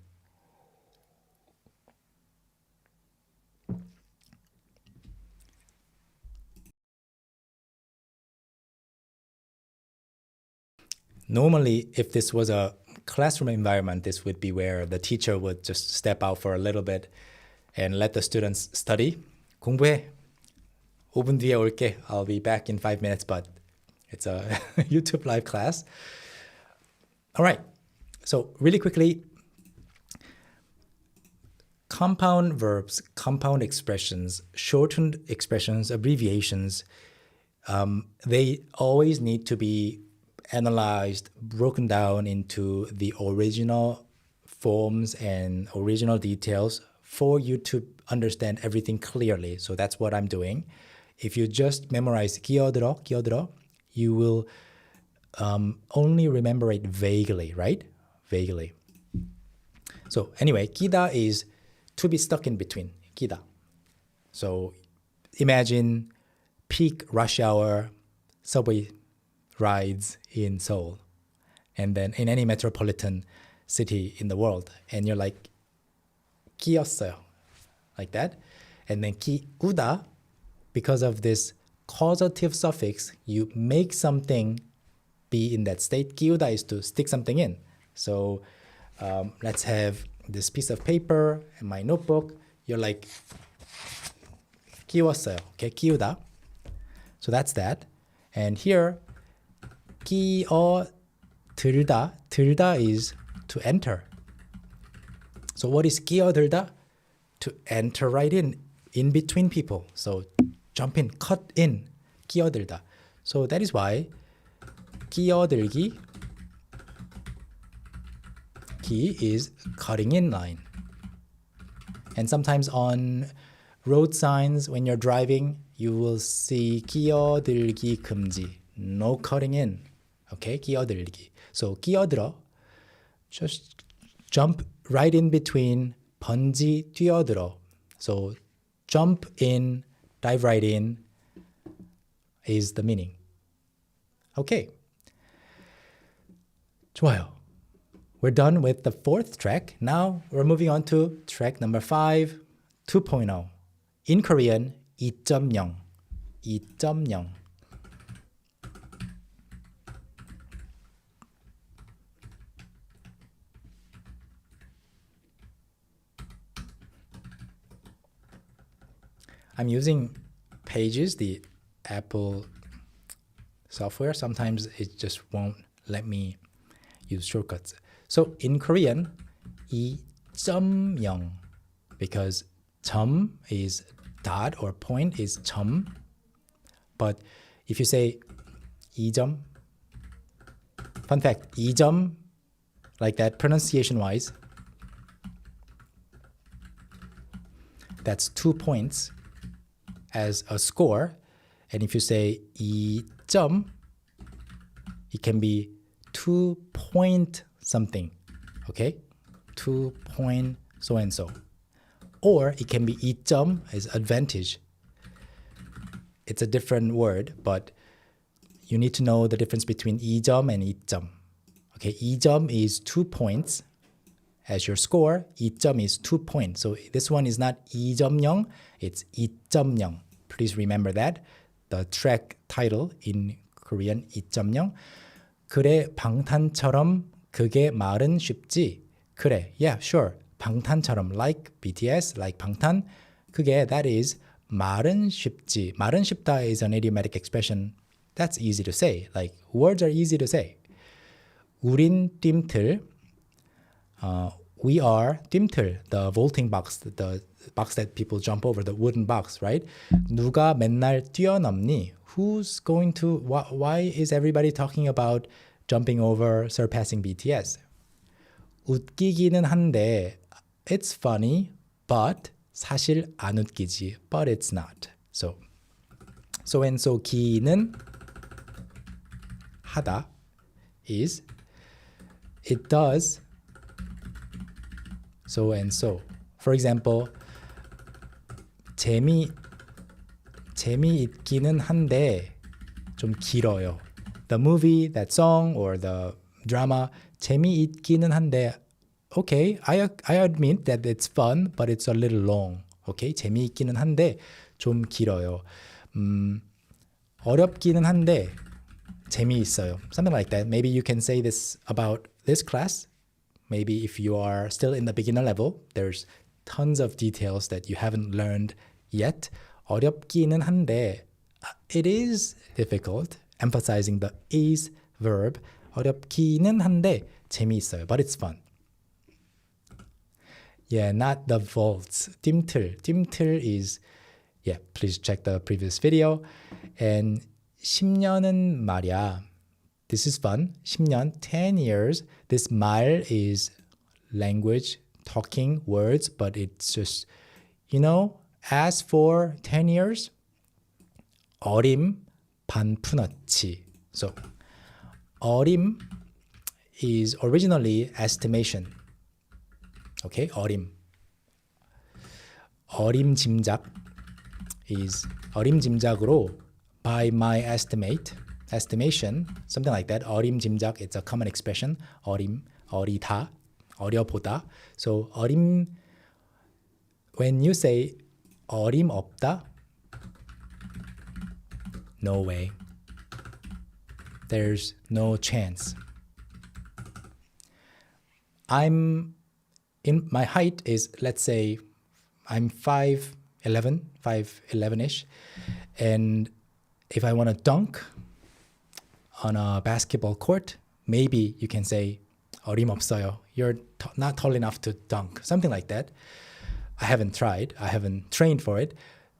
Normally, if this was a classroom environment, this would be where the teacher would just step out for a little bit and let the students study. 공부해. 5분 뒤에 올게. I'll be back in 5 minutes, but it's a YouTube live class. All right. So really quickly, compound verbs, compound expressions, shortened expressions, abbreviations, they always need to be analyzed, broken down into the original forms and original details for you to understand everything clearly. So that's what I'm doing. If you just memorize 끼어들어, you will only remember it vaguely, right? Vaguely. So anyway, 끼다 is to be stuck in between, 끼다. So imagine peak rush hour subway rides in Seoul and then in any metropolitan city in the world, and you're like 끼었어요, like that. And then 끼우다, because of this causative suffix, you make something be in that state. 끼우다 is to stick something in. So let's have this piece of paper and my notebook. You're like 끼웠어요, okay, 끼우다. So that's that. And here 끼어들다, 들다 is to enter. So what is 끼어들다? To enter right in between people. So jump in, cut in, 끼어들다. So that is why 끼어들기, 끼 is cutting in line. And sometimes on road signs when you're driving, you will see 끼어들기 금지, no cutting in. Okay, 끼어들기. So 끼어들어, just jump right in between. 번지, 뛰어들어. So jump in, dive right in is the meaning. Okay. 좋아요. We're done with the fourth track. Now we're moving on to track number 5, 2.0. In Korean, 2.0. 2.0. I'm using Pages, the Apple software. Sometimes it just won't let me use shortcuts. So in Korean, 2.0, because 점 is dot or point is 점. But if you say 2점, fun fact, 2점, like that pronunciation-wise, that's 2 points as a score. And if you say 2점, it can be 2 point something, okay? 2 point so and so. Or it can be 2점 as advantage. It's a different word, but you need to know the difference between 2점 and 2점. Okay, 2점 is 2 points as your score. 2점 is 2 points. So this one is not 2.0, it's 2.0. Please remember that. The track title in Korean, 2.0. 그래, 방탄처럼 그게 말은 쉽지. 그래, yeah, sure. 방탄처럼, like BTS, like 방탄. 그게, that is, 말은 쉽지. 말은 쉽다 is an idiomatic expression. That's easy to say. Like, words are easy to say. 우린 뜀틀. We are 뜀틀, the vaulting box, the box that people jump over, the wooden box, right? 누가 맨날 뛰어넘니? Who's going to, why is everybody talking about jumping over, surpassing BTS? 웃기기는 한데, it's funny, but 사실 안 웃기지, but it's not. So so and so 기는 하다 is it does so and so. For example, 재미있기는 한데 좀 길어요. The movie, that song, or the drama 재미있기는 한데 okay, I admit that it's fun, but it's a little long. Okay, 재미있기는 한데 좀 길어요. 어렵기는 한데 재미있어요. Something like that. Maybe you can say this about this class. Maybe if you are still in the beginner level, there's tons of details that you haven't learned yet. 어렵기는 한데 it is difficult, emphasizing the is verb. 어렵기는 한데 재미있어요, but it's fun. Yeah, not the vaults. 뜀틀 is, yeah, please check the previous video. And 10년은 말이야. This is fun. 10년, 10 years. This 말 is language, talking, words, but it's just, as for 10 years, 어림 반푼어치. So, 어림 is originally estimation. Okay, 어림짐작 is 어림짐작으로 by my estimation, something like that. 어림짐작, it's a common expression. 어리다, 어려보다. So when you say 어림없다, no way. There's no chance. My height is, let's say, I'm 5'11ish, and if I want to dunk on a basketball court, maybe you can say 어림없어요. You're not tall enough to dunk, something like that. I haven't tried. I haven't trained for it.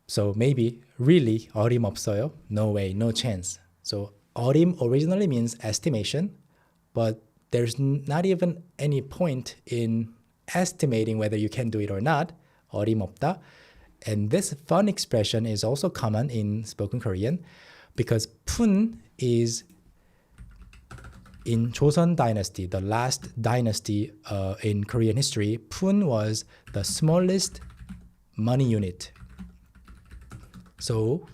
So maybe really 어림없어요. No way, no chance. So 어림 originally means estimation, but there's not even any point in estimating whether you can do it or not. 어림없다. And this fun expression is also common in spoken Korean because 푼 is in Joseon dynasty, the last dynasty in Korean history. 푼 was the smallest money unit. So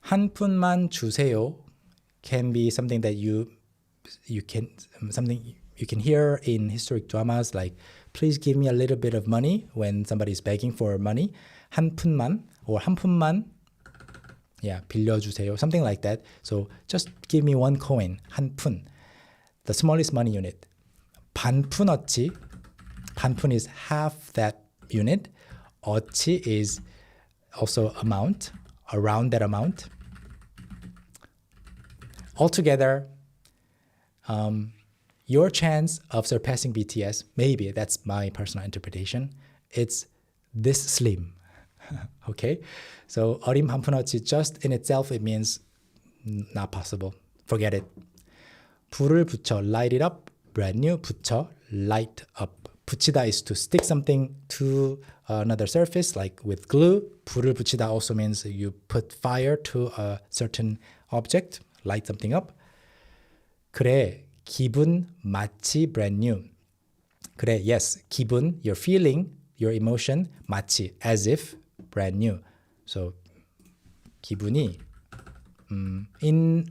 한 푼만 주세요 can be something that you can hear in historic dramas, like please give me a little bit of money when somebody is begging for money. 한 푼만 or 한 푼만, yeah, 빌려주세요, something like that. So just give me one coin, 한 푼, the smallest money unit. 반푼어치, 반푼 is half that unit. 어치 is also amount, around that amount. Altogether, your chance of surpassing BTS, maybe that's my personal interpretation, it's this slim. Okay? So 어림 반푼어치, just in itself, it means not possible. Forget it. 불을 붙여, light it up. Brand new, 붙여, light up. 붙이다 is to stick something to another surface, like with glue. 불을 붙이다 also means you put fire to a certain object, light something up. 그래, 기분 마치 brand new. 그래, yes, 기분, your feeling, your emotion, 마치, as if, brand new. So, 기분이, in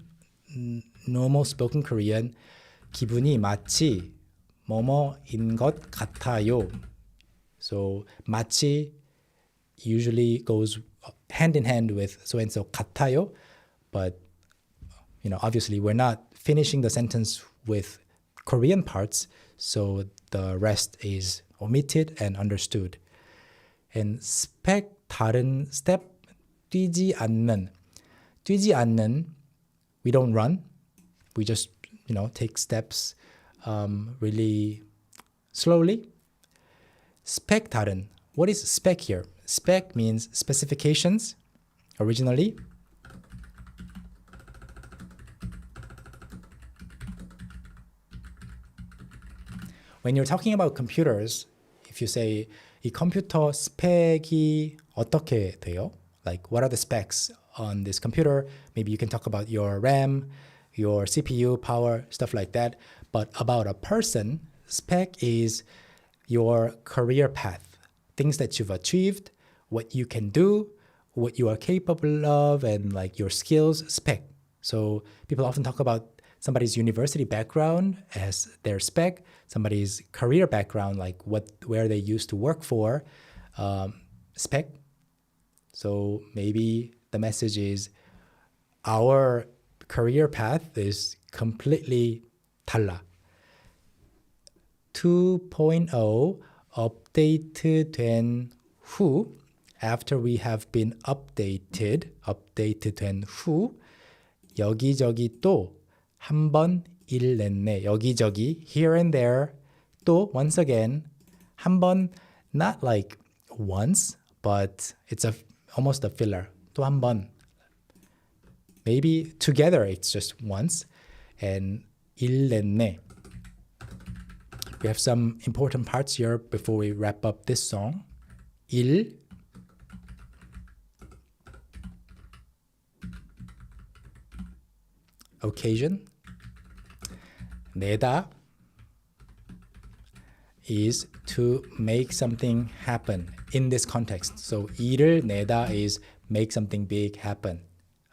normal spoken Korean, 기분이 마치 뭐뭐인 것 같아요. So, 마치 usually goes hand in hand with so and so 같아요, but obviously we're not finishing the sentence with Korean parts, so the rest is omitted and understood. And spec 다른 step, 뛰지 않는. 뛰지 않는, we don't run. We just, take steps really slowly. spec 다른. What is spec here? Spec means specifications originally. When you're talking about computers, if you say 이 컴퓨터 스펙이 어떻게 돼요? Like, what are the specs on this computer? Maybe you can talk about your RAM, your CPU power, stuff like that. But about a person, spec is your career path, things that you've achieved, what you can do, what you are capable of, and like your skills, spec. So people often talk about somebody's university background as their spec, somebody's career background, like where they used to work for, spec. So maybe the message is our career path is completely 달라. 2.0 업데이트된 후, after we have been updated 된 후, 여기저기 또 한 번 일 냈네. 여기저기, here and there, 또 once again, 한 번, not like once, but it's almost a filler. 또 한 번. Maybe together it's just once. And 일 냈네. We have some important parts here before we wrap up this song. 일, occasion. 내다 is to make something happen in this context. So 일을 내다 is make something big happen.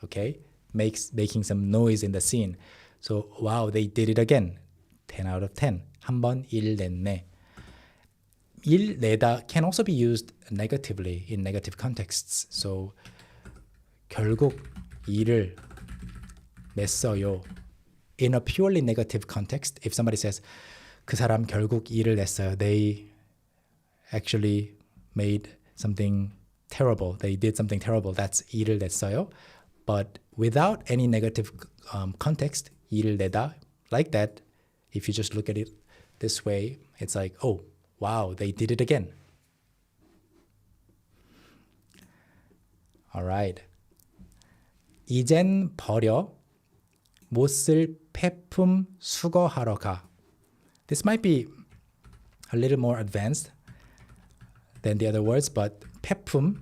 Okay? Making some noise in the scene. So wow, they did it again. 10 out of 10. 한 번 일 냈네. 일 내다 can also be used negatively in negative contexts. So 결국 일을 냈어요. In a purely negative context, if somebody says 그 사람 결국 일을 냈어요, they actually made something terrible. They did something terrible. That's 일을 냈어요. But without any negative context, 일을 내다, like that, if you just look at it this way, it's like, oh, wow, they did it again. All right. 이젠 버려. 못 쓸 폐품 수거하러 가. This might be a little more advanced than the other words, but 폐품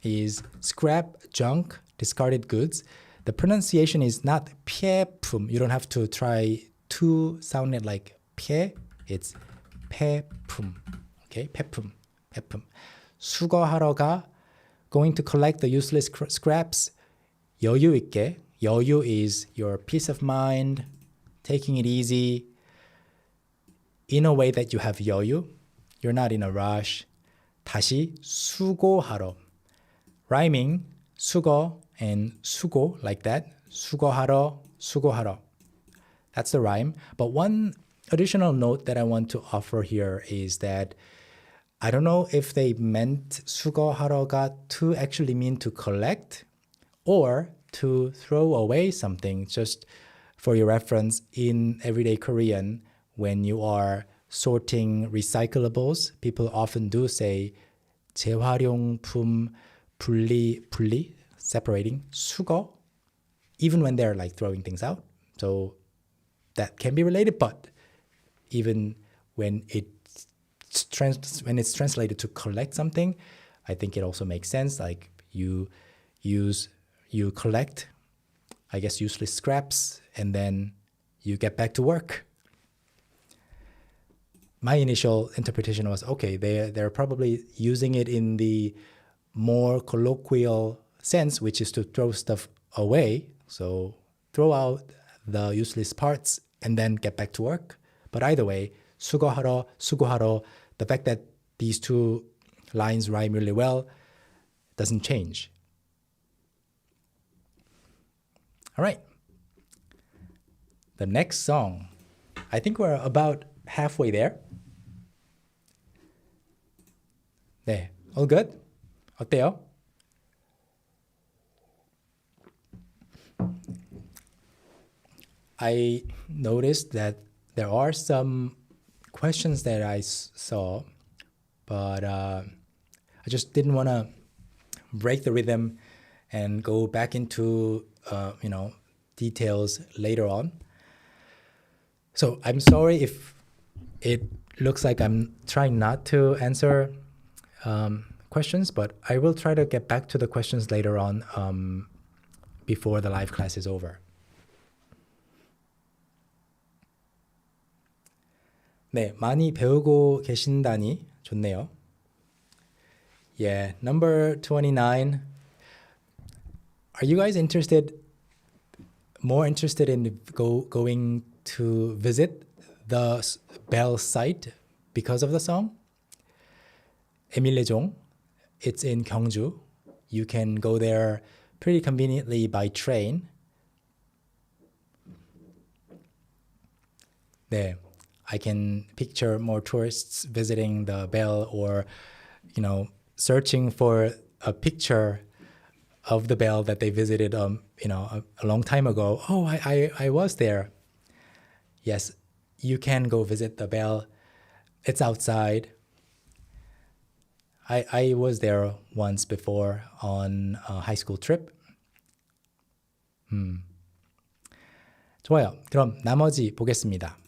is scrap, junk, discarded goods. The pronunciation is not 폐품. You don't have to try to sound it like 폐. It's 폐품. Okay, 폐품. 수거하러 가. Going to collect the useless scraps. 여유 있게. 여유 is your peace of mind, taking it easy, in a way that you have 여유. You're not in a rush. 다시 수고하러. Rhyming, 수거 and 수고, like that. 수거하러, 수고하러. That's the rhyme. But one additional note that I want to offer here is that I don't know if they meant 수거하러가 to actually mean to collect or to throw away something. Just for your reference, in everyday Korean, when you are sorting recyclables, people often do say 재활용품 분리, separating, 수거, even when they're like throwing things out. So that can be related, but even when it's translated to collect something, I think it also makes sense. Like you collect, I guess, useless scraps, and then you get back to work. My initial interpretation was, okay, they're probably using it in the more colloquial sense, which is to throw stuff away. So throw out the useless parts and then get back to work. But either way, 수거하러, 수고하러, the fact that these two lines rhyme really well doesn't change. All right. The next song, I think we're about halfway there. 네, all good? 어때요? I noticed that there are some questions that I saw, but I just didn't want to break the rhythm and go back into details later on. So I'm sorry if it looks like I'm trying not to answer questions, but I will try to get back to the questions later on before the live class is over. 네, 많이 배우고 계신다니 좋네요. Yeah, number 29. Are you guys more interested in going to visit the Bell site because of the song? 에밀레종. It's in Gyeongju. You can go there pretty conveniently by train. 네. I can picture more tourists visiting the Bell or, searching for a picture of the Bell that they visited, a long time ago. Oh, I was there. Yes, you can go visit the Bell. It's outside. I was there once before on a high school trip. 좋아요. 그럼 나머지 보겠습니다.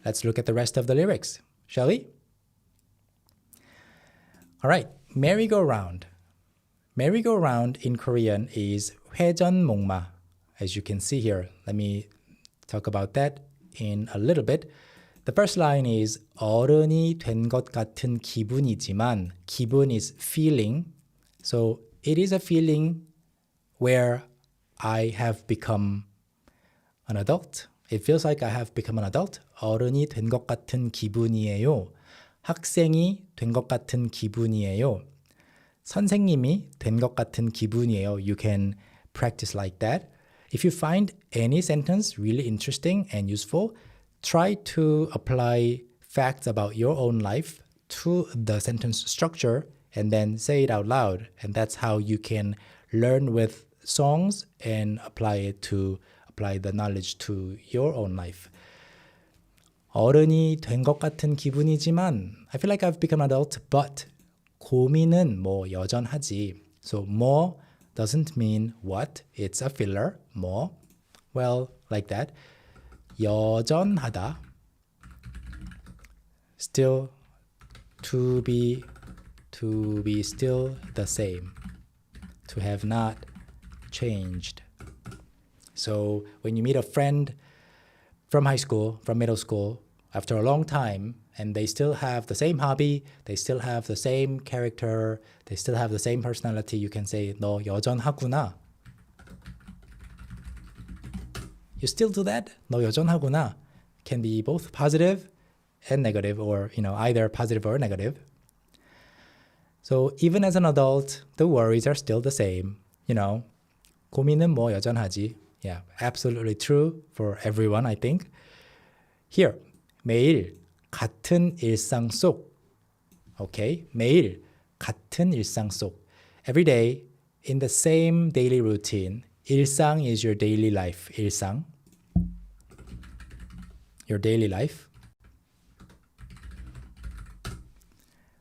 Let's look at the rest of the lyrics, shall we? All right, merry-go-round. Merry-go-round in Korean is 회전목마, as you can see here. Let me talk about that in a little bit. The first line is 어른이 된 것 같은 기분이지만, 기분 is feeling. So it is a feeling where I have become an adult. It feels like I have become an adult. 어른이 된 것 같은 기분이에요. 학생이 된 것 같은 기분이에요. 선생님이 된 것 같은 기분이에요. You can practice like that. If you find any sentence really interesting and useful, try to apply facts about your own life to the sentence structure and then say it out loud. And that's how you can learn with songs and apply the knowledge to your own life. 어른이 된 것 같은 기분이지만 I feel like I've become an adult, but 고민은 뭐 여전하지. So more doesn't mean what, it's a filler. more, well, like that. 여전하다, still, to be still the same, to have not changed. So when you meet a friend from high school, from middle school, after a long time, and they still have the same hobby, they still have the same character, they still have the same personality, you can say, 너 여전하구나. You still do that? 너 여전하구나. Can be both positive and negative, or either positive or negative. So even as an adult, the worries are still the same. 고민은 뭐 여전하지. Yeah, absolutely true for everyone, I think. Here, 매일 같은 일상 속. Okay, 매일 같은 일상 속. Every day, in the same daily routine. 일상 is your daily life. 일상. Your daily life.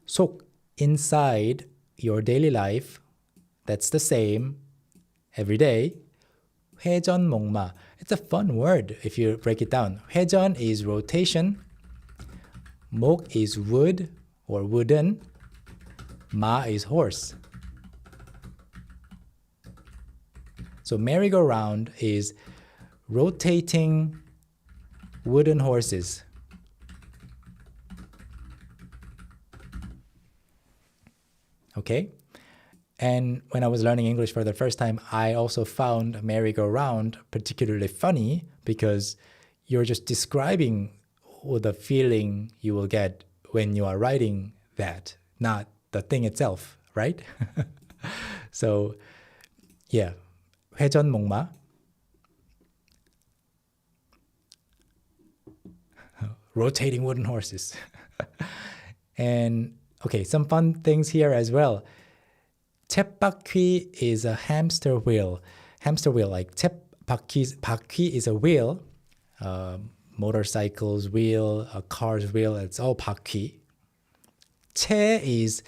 속, inside your daily life. That's the same. Every day. 회전목마. It's a fun word if you break it down. 회전 is rotation. 목 is wood or wooden. 마 is horse. So merry-go-round is rotating wooden horses. Okay? And when I was learning English for the first time, I also found merry-go-round particularly funny because you're just describing the feeling you will get when you are writing that, not the thing itself, right? So, yeah, 회전목마. Rotating wooden horses. And, okay, some fun things here as well. 쳇바퀴 is a hamster wheel. Hamster wheel, like 바퀴 is a wheel. Motorcycle's wheel, a car's wheel, it's all 바퀴. 채 is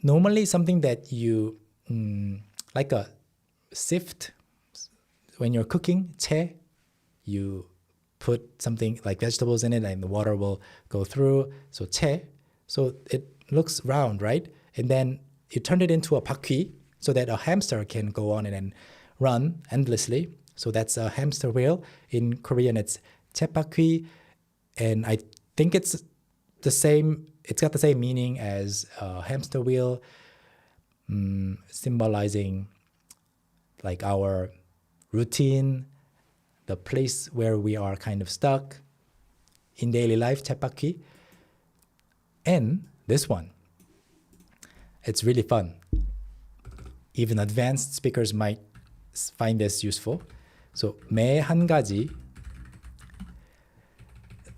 normally something that you, like a sift. When you're cooking, 채, you put something like vegetables in it and the water will go through. So 채. So it looks round, right? And then you turned it into a 바퀴 so that a hamster can go on and run endlessly. So that's a hamster wheel. In Korean, it's 쳇바퀴, and I think it's the same. It's got the same meaning as hamster wheel, symbolizing like our routine, the place where we are kind of stuck in daily life, 쳇바퀴. And this one, it's really fun. Even advanced speakers might find this useful. So 매 한 가지,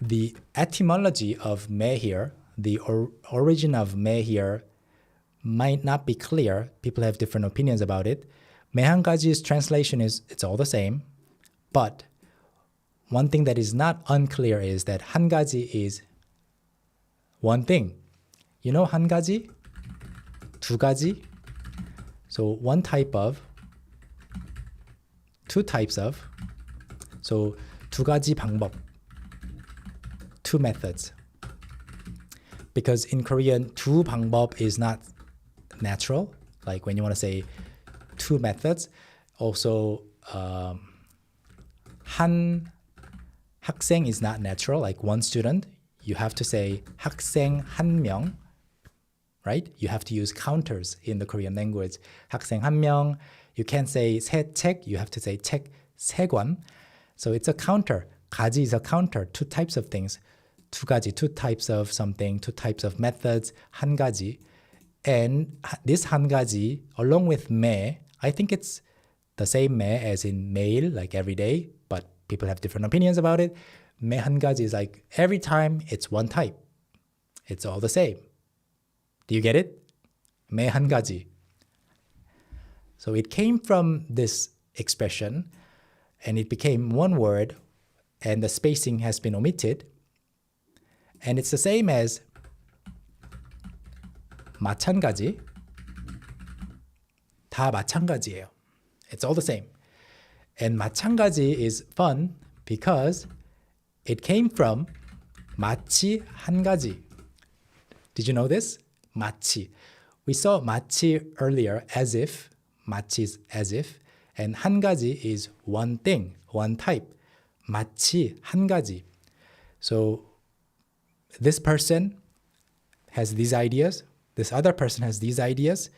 the etymology of 매 here, the origin of 매 here might not be clear. People have different opinions about it. 매 한 가지's translation is it's all the same. But one thing that is not unclear is that 한 가지 is one thing. You know 한 가지? 두 가지? So one type of, two types of. So 두 가지 방법, two methods. Because in Korean, 두 방법 is not natural. Like when you want to say two methods. Also, 한 학생 is not natural. Like one student, you have to say 학생 한 명. Right? You have to use counters in the Korean language. 학생 한 명. You can't say 새 책. You have to say 책 세 권. So it's a counter. 가지 is a counter. Two types of things. 두 가지, two types of something, two types of methods. 한 가지. And this 한 가지, along with 매, I think it's the same 매 as in 매일, like every day, but people have different opinions about it. 매 한 가지 is like every time it's one type. It's all the same. Do you get it? 매 한 가지. So it came from this expression and it became one word and the spacing has been omitted. And it's the same as 마찬가지. 다 마찬가지예요. It's all the same. And 마찬가지 is fun because it came from 마치 한 가지. Did you know this? 마치. We saw 마치 earlier, as if. 마치 is as if. And 한 가지 is one thing, one type. 마치 한 가지. So this person has these ideas. This other person has these ideas.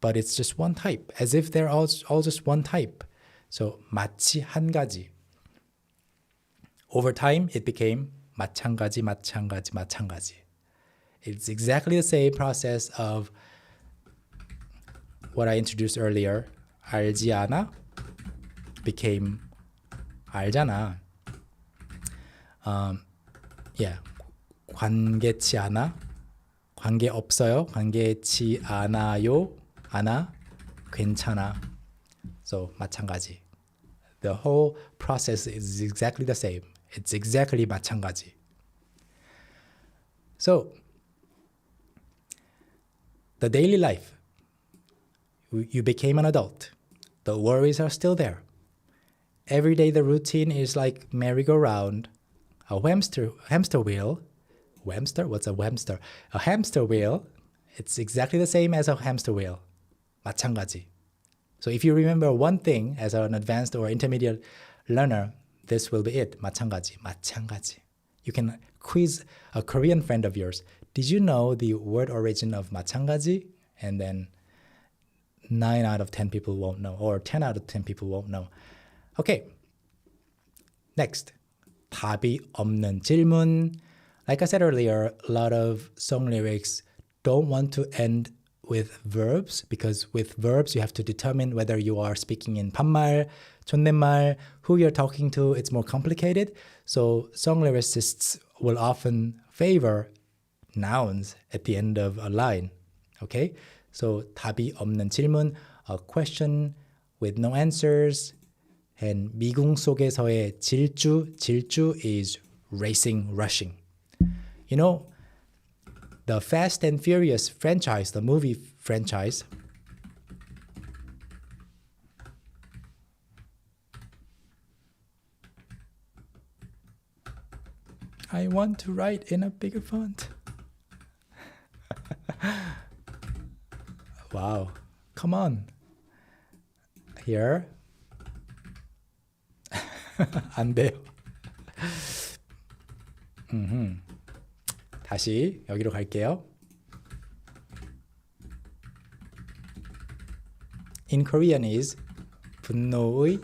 But it's just one type. As if they're all just one type. So 마치 한 가지. Over time, it became 마찬가지, 마찬가지, 마찬가지. It's exactly the same process of what I introduced earlier. 알지 않아 became 알잖아. Yeah. 관계치 않아. 관계 없어요. 관계치 않아요. 않아. 괜찮아. So 마찬가지. The whole process is exactly the same. It's exactly 마찬가지. So the daily life, you became an adult. The worries are still there. Every day the routine is like merry-go-round, a hamster wheel. Hamster? What's a hamster? A hamster wheel. It's exactly the same as a hamster wheel. 마찬가지. So if you remember one thing as an advanced or intermediate learner, this will be it. 마찬가지. 마찬가지. You can quiz a Korean friend of yours. Did you know the word origin of 마찬가지? And then 9 out of 10 people won't know, or 10 out of 10 people won't know. Okay. Next. 답이 없는 질문. Like I said earlier, a lot of song lyrics don't want to end with verbs because with verbs you have to determine whether you are speaking in 반말, 존댓말, who you're talking to. It's more complicated. So song lyricists will often favor nouns at the end of a line. Okay? So 답이 없는 질문, a question with no answers. And 미궁 속에서의 질주 is racing, rushing. You know, the Fast and Furious franchise, the movie franchise, I want to write in a bigger font. Wow. Come on. Here. 안 돼요. 다시 여기로 갈게요. In Korean is 분노의.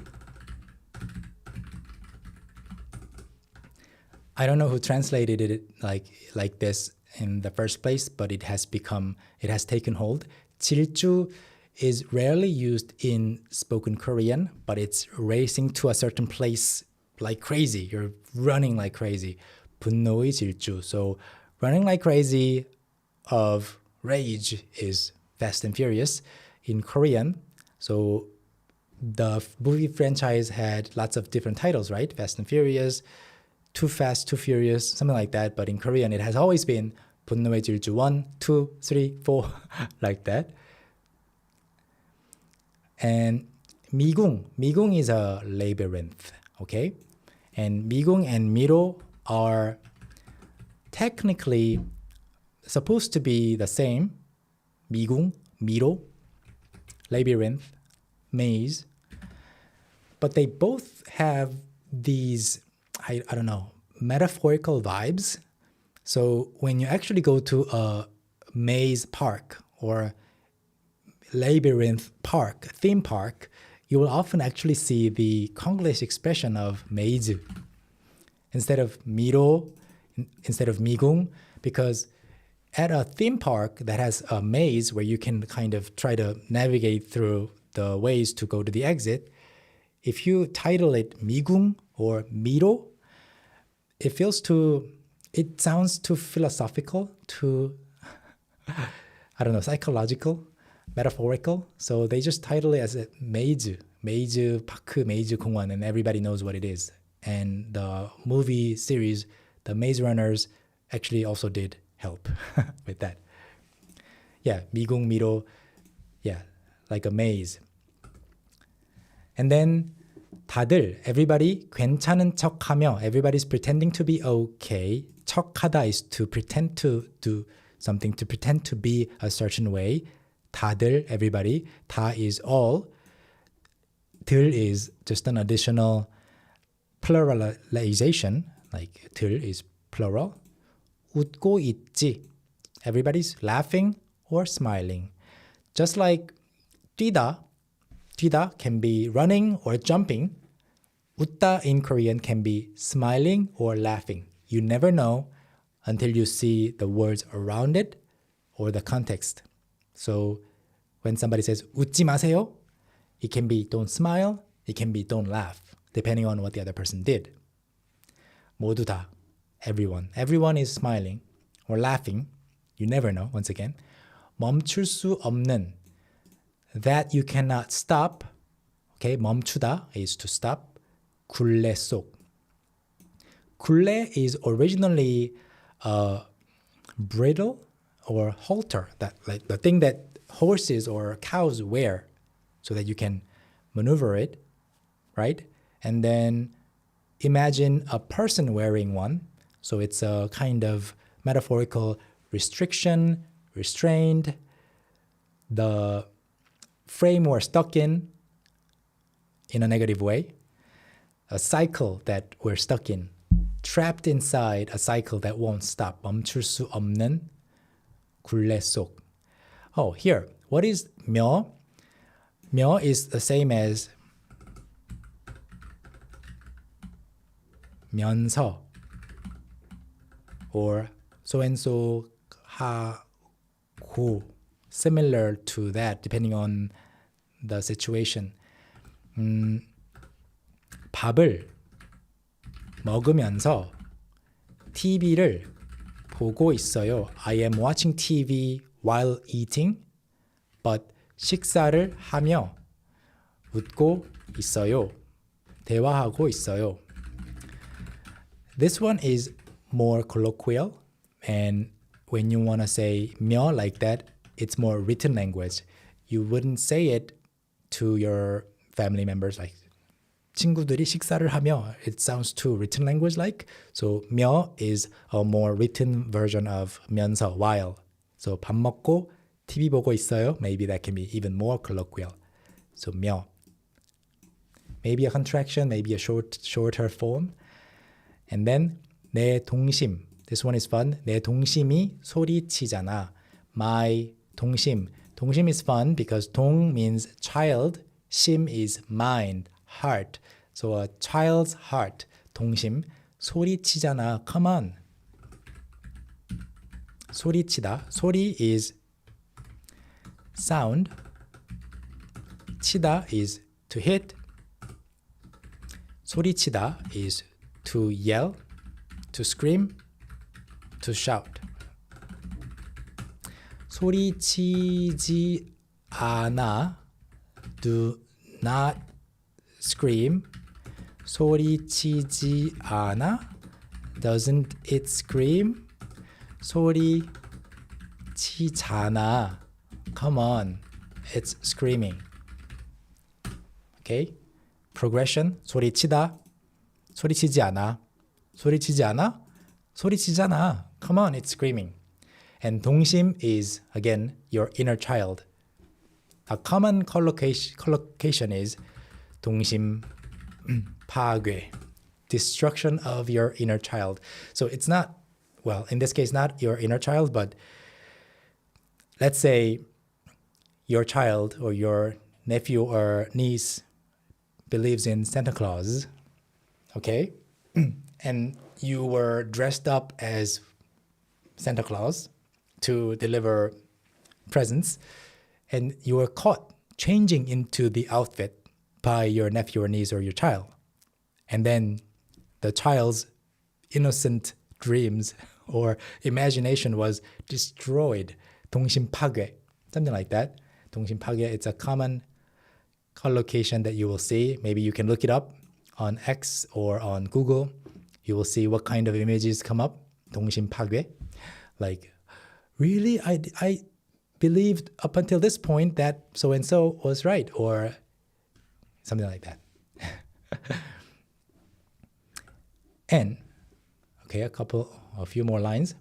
I don't know who translated it like this in the first place, but it has taken hold. 질주 is rarely used in spoken Korean, but it's racing to a certain place like crazy. You're running like crazy. 분노의 질주. So running like crazy of rage is Fast and Furious in Korean. So the movie franchise had lots of different titles, right? Fast and Furious, Too Fast, Too Furious, something like that. But in Korean, it has always been 분노의 질주 1, 2, 3, 4, like that. And 미궁 is a labyrinth, okay? And 미궁 and 미로 are technically supposed to be the same. 미궁, 미로, labyrinth, maze. But they both have these, I don't know, metaphorical vibes. So when you actually go to a maze park or labyrinth park, theme park, you will often actually see the Konglish expression of maze instead of 미로, instead of 미궁, because at a theme park that has a maze where you can kind of try to navigate through the ways to go to the exit, if you title it 미궁 or 미로, it sounds too philosophical, too, I don't know, psychological, metaphorical. So they just title it as a maze park, maze 공원, and everybody knows what it is. And the movie series, the Maze Runners, actually also did help with that. Yeah, 미궁, 미로, yeah, like a maze. And then 다들, everybody, 괜찮은 척하며, everybody's pretending to be okay. 척하다 is to pretend to do something, to pretend to be a certain way. 다들, everybody. 다 is all. 들 is just an additional pluralization, like 들 is plural. 웃고 있지. Everybody's laughing or smiling. Just like 뛰다 can be running or jumping. 웃다 in Korean can be smiling or laughing. You never know until you see the words around it or the context. So when somebody says 웃지 마세요, it can be don't smile, it can be don't laugh, depending on what the other person did. 모두 다, everyone. Everyone is smiling or laughing. You never know, once again. 멈출 수 없는, that you cannot stop. Okay, 멈추다 is to stop. 굴레 속. 굴레 is originally a bridle or halter, that like the thing that horses or cows wear so that you can maneuver it, right? And then imagine a person wearing one. So it's a kind of metaphorical restriction, restrained, the frame we're stuck in a negative way, a cycle that we're stuck in, trapped inside a cycle that won't stop. 멈출 수 없는 굴레 속. Oh, here, what is 며? 며 is the same as 면서 or so-and-so 하고, similar to that depending on the situation. 밥을 먹으면서 TV를 보고 있어요. I am watching TV while eating, but 식사를 하며 웃고 있어요. 대화하고 있어요. This one is more colloquial, and when you want to say 며 like that, it's more written language. You wouldn't say it to your family members like 친구들이 식사를 하며. It sounds too written language like. So 며 is a more written version of 면서, while. So 밥 먹고 TV 보고 있어요. Maybe that can be even more colloquial. So 며. Maybe a contraction, maybe a shorter form. And then 내 동심. This one is fun. 내 동심이 소리치잖아. My 동심. 동심 is fun because 동 means child. 심 is mind, heart. So a child's heart. 동심. 소리치잖아. Come on. 소리치다. 소리 is sound. 치다 is to hit. 소리치다 is to yell, to scream, to shout. 소리치지 않아. Do not scream. 소리치지 않아. Doesn't it scream? 소리치잖아. Come on, it's screaming. Okay? Progression. 소리치다. 소리치지 않아. 소리치지 않아? 소리치잖아. Come on, it's screaming. And 동심 is, again, your inner child. A common collocation is 동심 파괴. Destruction of your inner child. So it's not, well, in this case, not your inner child, but let's say your child or your nephew or niece believes in Santa Claus, okay? And you were dressed up as Santa Claus to deliver presents, and you were caught changing into the outfit by your nephew or niece or your child. And then the child's innocent dreams or imagination was destroyed. 동심 파괴, something like that. 동심 파괴, it's a common collocation that you will see. Maybe you can look it up on X or on Google. You will see what kind of images come up. 동심 파괴. Like, really? I believed up until this point that so-and-so was right, or something like that. And, okay, a few more lines.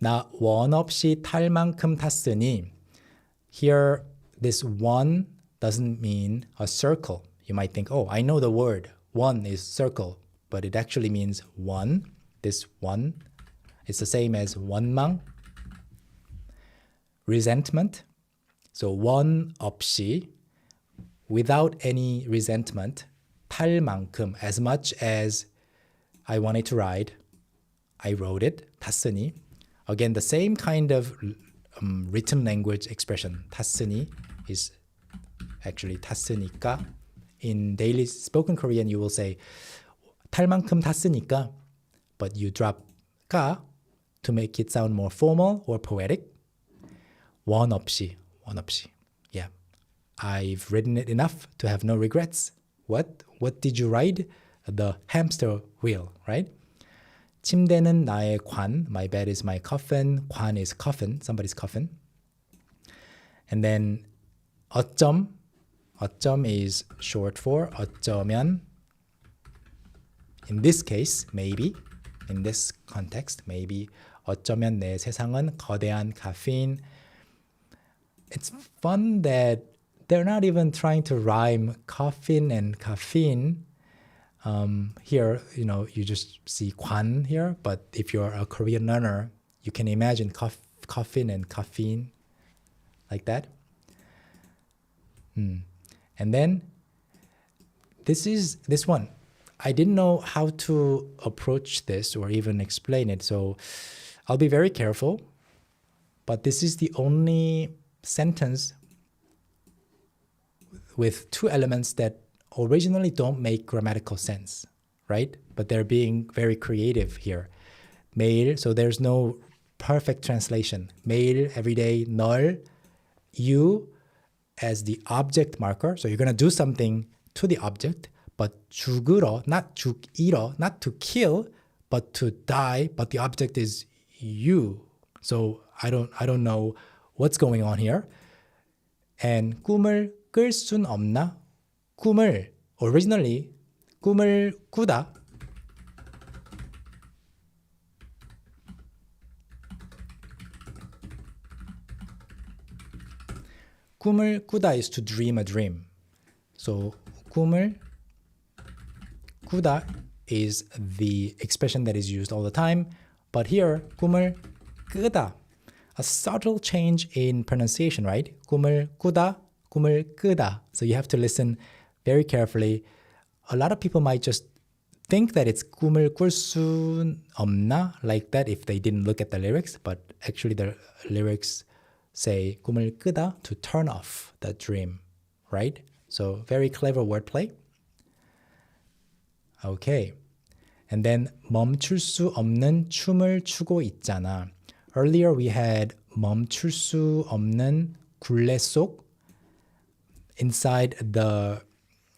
나 원 없이 탈 만큼 탔으니. Here, this one doesn't mean a circle. You might think, oh, I know the word. One is circle, but it actually means one. This one, it's the same as 원망. Resentment. So 원 없이, without any resentment, 탈 만큼, as much as I wanted to ride, I rode it. 탔으니. Again, the same kind of written language expression. 탔으니 is actually 탔으니까. In daily spoken Korean, you will say 탈 만큼 탔으니까, but you drop 까 to make it sound more formal or poetic. 원 없이, 원 없이. Yeah, I've ridden it enough to have no regrets. What did you ride? The hamster wheel, right? 침대는 나의 관. My bed is my coffin. 관 is coffin, somebody's coffin. And then 어쩜. 어쩜 is short for 어쩌면. In this case, maybe. In this context, maybe. 어쩌면 내 세상은 거대한 caffeine. It's fun that they're not even trying to rhyme coffin and caffeine. Here, you just see 관 here, but if you're a Korean learner, you can imagine coffin and caffeine like that. And then this one. I didn't know how to approach this or even explain it, so I'll be very careful. But this is the only sentence with two elements that originally don't make grammatical sense, right? But they're being very creative here. 매일, so there's no perfect translation. 매일, every day, 널, you as the object marker. So you're going to do something to the object, but 죽으러, not 죽이러, not to kill, but to die, but the object is you. So I don't know what's going on here. And 꿈을 끌 순 없나? 꿈을, originally, 꿈을 꾸다. 꿈을 꾸다 is to dream a dream. So 꿈을 꾸다 is the expression that is used all the time. But here, 꿈을 끄다. A subtle change in pronunciation, right? 꿈을 꾸다, 꿈을 끄다. So you have to listen very carefully. A lot of people might just think that it's 꿈을 꿀 수 없나 like that if they didn't look at the lyrics, but actually the lyrics say 꿈을 끄다 to turn off the dream, right? So very clever wordplay. Okay. And then 멈출 수 없는 춤을 추고 있잖아. Earlier we had 멈출 수 없는 굴레 속 inside the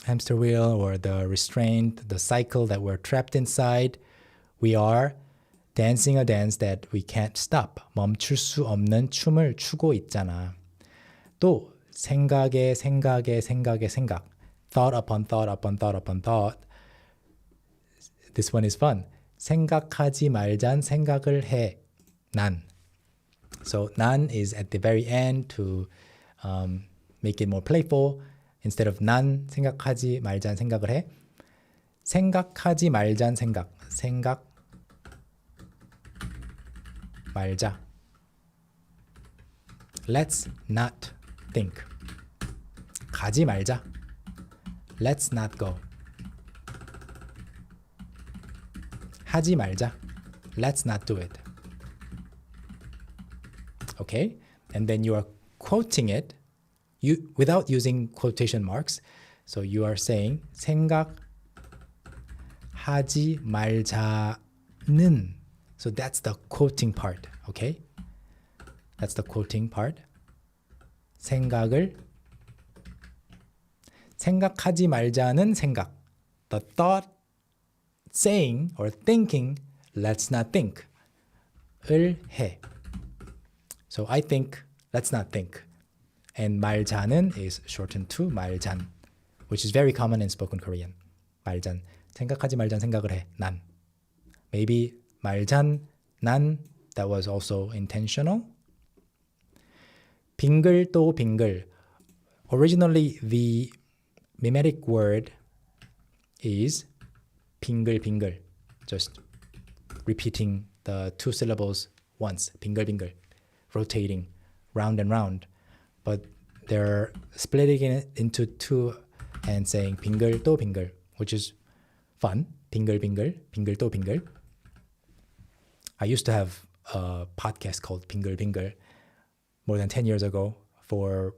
hamster wheel or the restraint, the cycle that we're trapped inside. We are dancing a dance that we can't stop. 멈출 수 없는 춤을 추고 있잖아. 또 생각에 생각. Thought upon thought upon thought upon thought. This one is fun. 생각하지 말잔 생각을 해. 난. So 난 is at the very end to make it more playful. Instead of 난 생각하지 말잔 생각을 해. 생각하지 말잔 생각. 생각 말자. Let's not think. 가지 말자. Let's not go. 하지 말자. Let's not do it. Okay? And then you are quoting it without using quotation marks. So you are saying 생각하지 말자는. So that's the quoting part. Okay? That's the quoting part. 생각하지 말자는 생각. The thought saying or thinking, let's not think. 을 해. So I think, let's not think. And 말자는 is shortened to 말잔, which is very common in spoken Korean. 말잔. 생각하지 말잔 생각을 해. 난. Maybe 말잔, 난, that was also intentional. 빙글 또 빙글. Originally, the mimetic word is 빙글빙글, just repeating the two syllables once, 빙글빙글, rotating round and round. But they're splitting it into two and saying 빙글 또 빙글, which is fun. 빙글빙글, 빙글 또 빙글. I used to have a podcast called 빙글빙글 more than 10 years ago for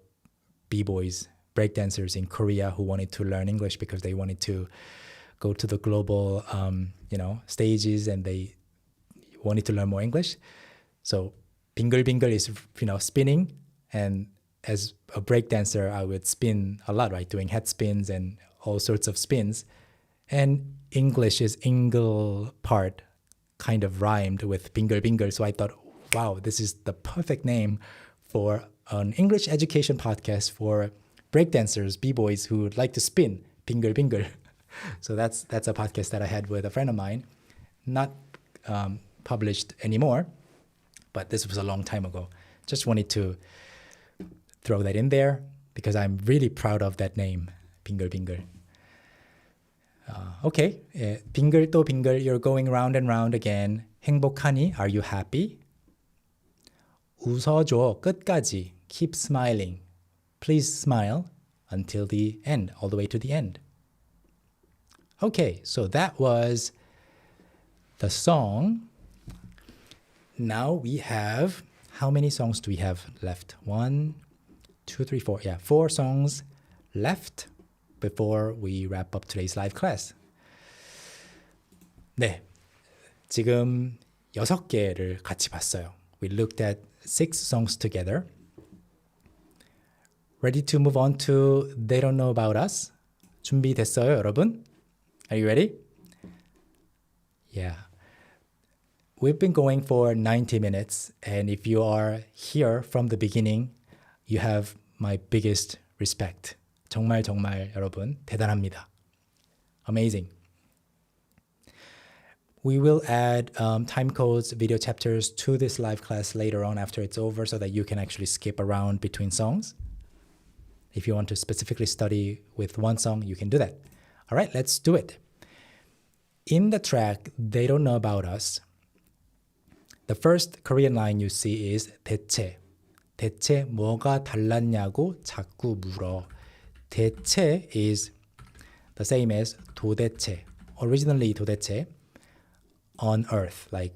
b-boys, breakdancers in Korea who wanted to learn English because they wanted to go to the global, stages and they wanted to learn more English. So 빙글빙글 is, spinning. And as a breakdancer, I would spin a lot, right? Doing head spins and all sorts of spins. And English is ingle part kind of rhymed with 빙글빙글. So I thought, wow, this is the perfect name for an English education podcast for breakdancers, b-boys who would like to spin, 빙글빙글. So that's a podcast that I had with a friend of mine, not published anymore, but this was a long time ago. Just wanted to throw that in there because I'm really proud of that name, 빙글빙글. Okay, 빙글 또 빙글, you're going round and round again. 행복하니, are you happy? 웃어줘 끝까지, keep smiling. Please smile until the end, all the way to the end. Okay, so that was the song. Now we have, how many songs do we have left? 1, 2, 3, 4. Yeah, 4 songs left before we wrap up today's live class. 네, 지금 6개를 같이 봤어요. We looked at 6 songs together. Ready to move on to They Don't Know About Us? 준비됐어요, 여러분? Are you ready? Yeah. We've been going for 90 minutes, and if you are here from the beginning, you have my biggest respect. 정말 여러분 대단합니다. Amazing. We will add time codes, video chapters to this live class later on after it's over so that you can actually skip around between songs. If you want to specifically study with one song, you can do that. All right, let's do it. In the track, They Don't Know About Us, the first Korean line you see is 대체. 대체 뭐가 달랐냐고 자꾸 물어. 대체 is the same as 도대체. Originally 도대체 on earth, like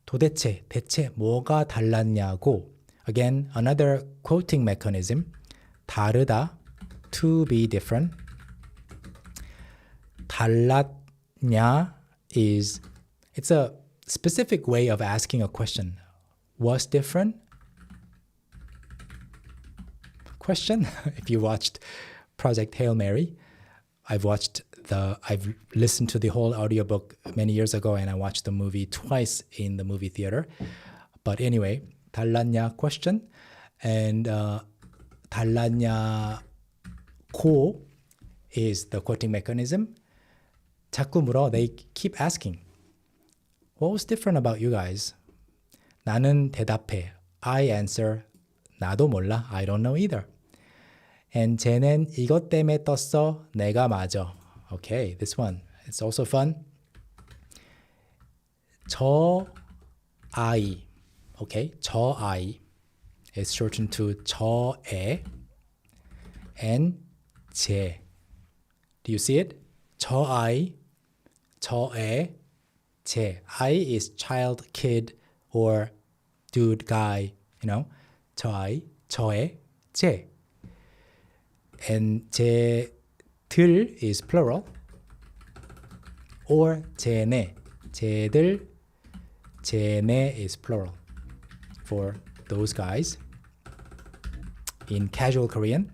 도대체, 대체 뭐가 달랐냐고. Again, another quoting mechanism. 다르다, to be different. 달랐냐 is, it's a specific way of asking a question. What's different? Question. If you watched Project Hail Mary, I've listened to the whole audiobook many years ago, and I watched the movie twice in the movie theater. But anyway, 달랐냐 question, and 달랐냐고 is the quoting mechanism. 자꾸 물어, they keep asking. What was different about you guys? 나는 대답해. I answer. 나도 몰라. I don't know either. And 쟤는 이것 때문에 떴어. 내가 맞아. Okay, this one. It's also fun. 저 아이. Okay, 저 아이 is shortened to 저애. And 쟤. Do you see it? 저 아이, 저애, 쟤. I is child, kid, or dude, guy, you know. 저 아이, 저애, 쟤. And 쟤들 is plural. Or 쟤네, 쟤들, 쟤네 is plural for those guys. In casual Korean,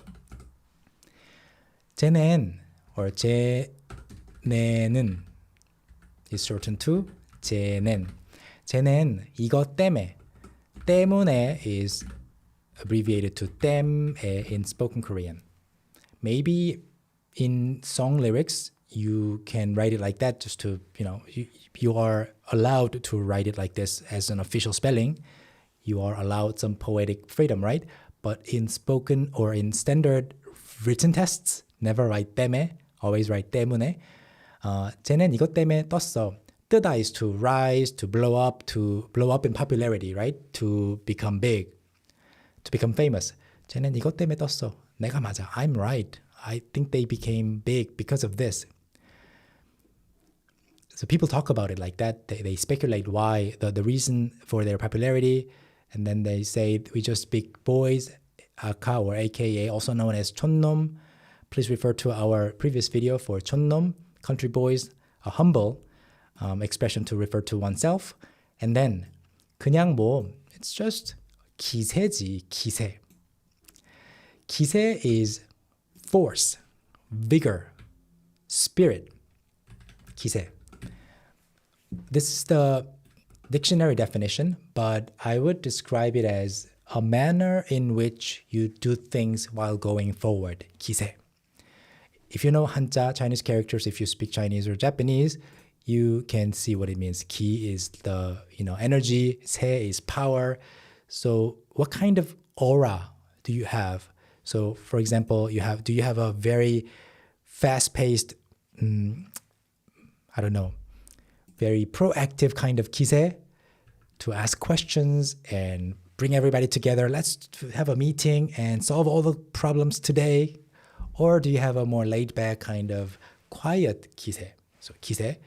쟤넨 or 쟤네는 is shortened to 쟤넨. 쟤넨 이것 때문에 is abbreviated to 땜에 in spoken Korean. Maybe in song lyrics you can write it like that, just to, you are allowed to write it like this as an official spelling. You are allowed some poetic freedom, right? But in spoken or in standard written tests, never write 때문에, always write 때문에. 쟤는 이것 때문에 떴어. 뜨다 is to rise, to blow up in popularity, right? To become big, to become famous. 쟤는 이것 때문에 떴어. 내가 맞아. I'm right. I think they became big because of this. So people talk about it like that. They speculate why, the reason for their popularity. And then they say, we just speak boys, aka or aka, also known as 촌놈. Please refer to our previous video for 촌놈, country boys, a humble expression to refer to oneself. And then 그냥 뭐, it's just 기세지, 기세. 기세 is force, vigor, spirit. 기세. This is the dictionary definition, but I would describe it as a manner in which you do things while going forward. 기세. If you know Hanja, Chinese characters, if you speak Chinese or Japanese, you can see what it means. Ki is the energy, se is power. So what kind of aura do you have? So for example, do you have a very fast-paced, very proactive kind of 기세 to ask questions and bring everybody together? Let's have a meeting and solve all the problems today. Or do you have a more laid-back kind of quiet 기세? So 기세.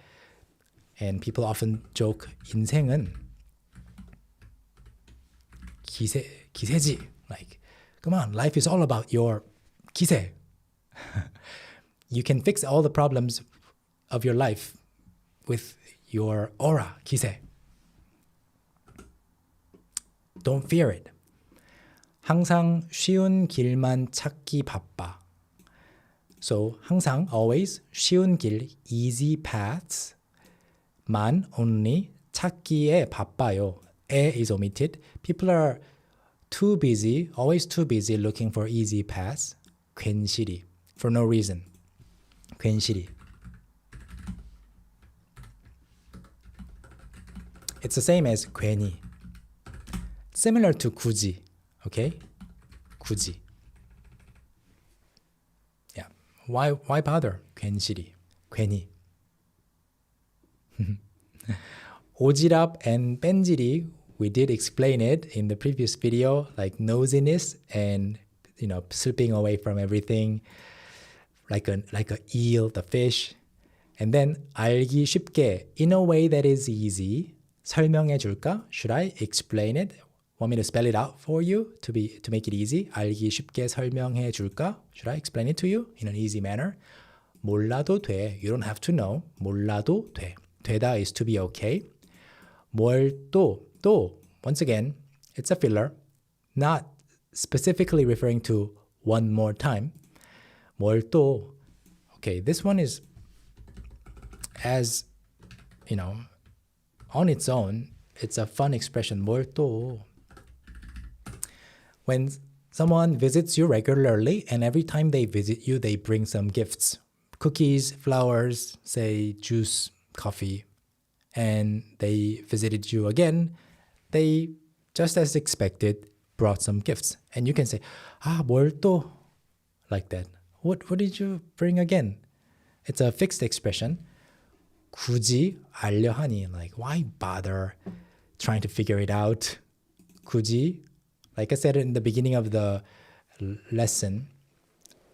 And people often joke, 인생은 기세지. Like, come on, life is all about your 기세. You can fix all the problems of your life with your aura, 기세. Don't fear it. 항상 쉬운 길만 찾기 바빠. So 항상, always, 쉬운 길, easy paths, 만, only, 찾기에 바빠요. 에 is omitted. People are too busy, always too busy looking for easy paths. 괜시리, for no reason. 괜시리. It's the same as 괜히. Similar to 굳이, okay? 굳이. Why bother? 괜시리. 괜히. 오지랖 and 뺀질이, we did explain it in the previous video, like nosiness and slipping away from everything, like a eel, the fish. And then 알기 쉽게, in a way that is easy. 설명해 줄까? Should I explain it? Want me to spell it out for you to make it easy? 알기 쉽게 설명해 줄까? Should I explain it to you in an easy manner? 몰라도 돼. You don't have to know. 몰라도 돼. 되다 is to be okay. 뭘 또, once again, it's a filler, not specifically referring to one more time. 뭘 또, okay, this one is, as, on its own, it's a fun expression. 뭘 또. When someone visits you regularly and every time they visit you, they bring some gifts. Cookies, flowers, say juice, coffee. And they visited you again, they, just as expected, brought some gifts. And you can say, 뭘 또? Like that. What did you bring again? It's a fixed expression. 굳이 알려 하니, like why bother trying to figure it out? 굳이, like I said in the beginning of the lesson,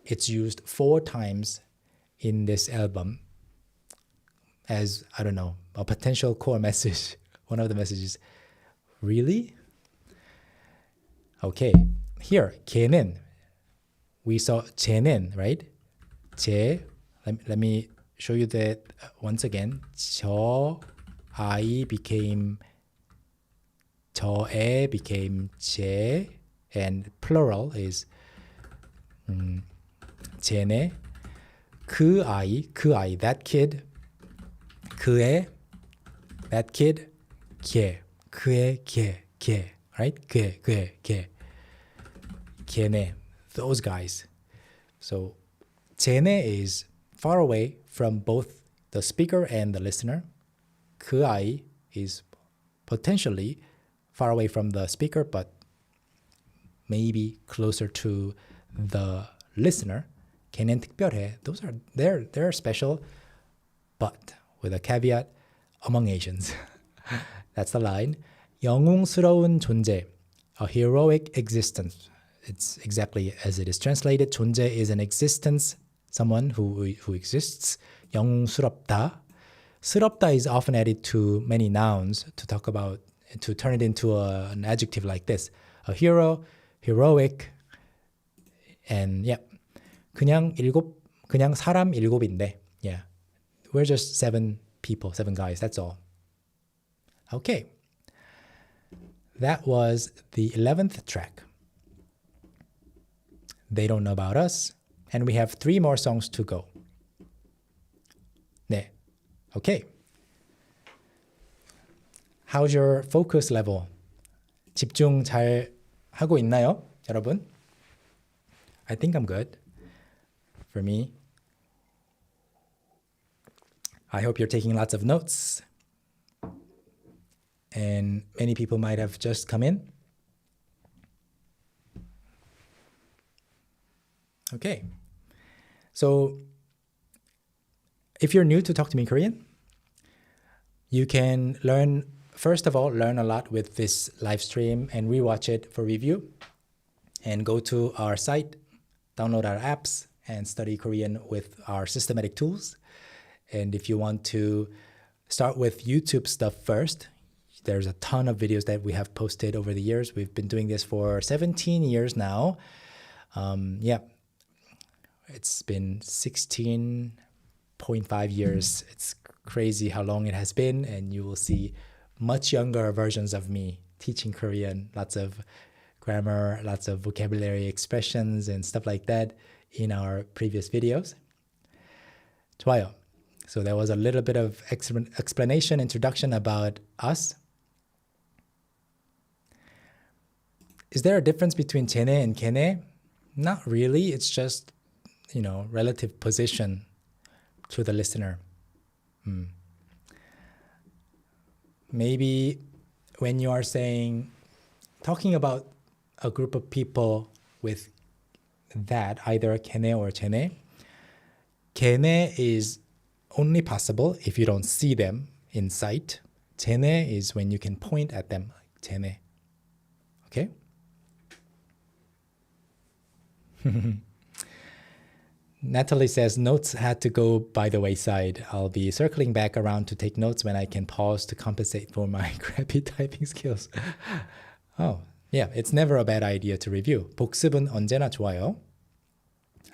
it's used 4 times in this album as, I don't know, a potential core message. One of the messages. Really? Okay. Here, 걔는. We saw 쟤는, right? 쟤. Let me show you that once again. 저 아이 became 저 애 became 쟤, and plural is 쟤네. 그 아이, that kid. 그의, that kid, 걔, 그의 걔, right? 걔, 걔네, those guys. So, 쟤네 is far away from both the speaker and the listener. 그 아이 is potentially far away from the speaker, but maybe closer to the listener. 걔는 특별해. Those are, they're special, but with a caveat, among Asians. That's the line. 영웅스러운 존재, a heroic existence. It's exactly as it is translated. 존재 is an existence, someone who exists. 영웅스럽다. 스럽다 is often added to many nouns to turn it into an adjective like this. A hero, heroic, and yeah. 그냥 사람 7인데, yeah. We're just 7 people, 7 guys, that's all. Okay. That was the 11th track. They Don't Know About Us. And we have 3 more songs to go. 네. Okay. How's your focus level? 집중 잘 하고 있나요, 여러분? I think I'm good. For me, I hope you're taking lots of notes. And many people might have just come in. Okay. So if you're new to Talk to Me Korean, you can first of all, learn a lot with this live stream and rewatch it for review. And go to our site, download our apps, and study Korean with our systematic tools. And if you want to start with YouTube stuff first, there's a ton of videos that we have posted over the years. We've been doing this for 17 years now. It's been 16.5 years. It's crazy how long it has been, and you will see much younger versions of me teaching Korean, lots of grammar, lots of vocabulary expressions and stuff like that in our previous videos. 좋아요. So there was a little bit of explanation, introduction about us. Is there a difference between 쟤네 and 걔네? Not really. It's just, relative position to the listener. Maybe when you are talking about a group of people with that, either 걔네 or 쟤네, 걔네 is only possible if you don't see them in sight. 쟤네 is when you can point at them. 쟤네. Okay? Natalie says, notes had to go by the wayside. I'll be circling back around to take notes when I can pause to compensate for my crappy typing skills. Oh, yeah, it's never a bad idea to review. 복습은 언제나 좋아요.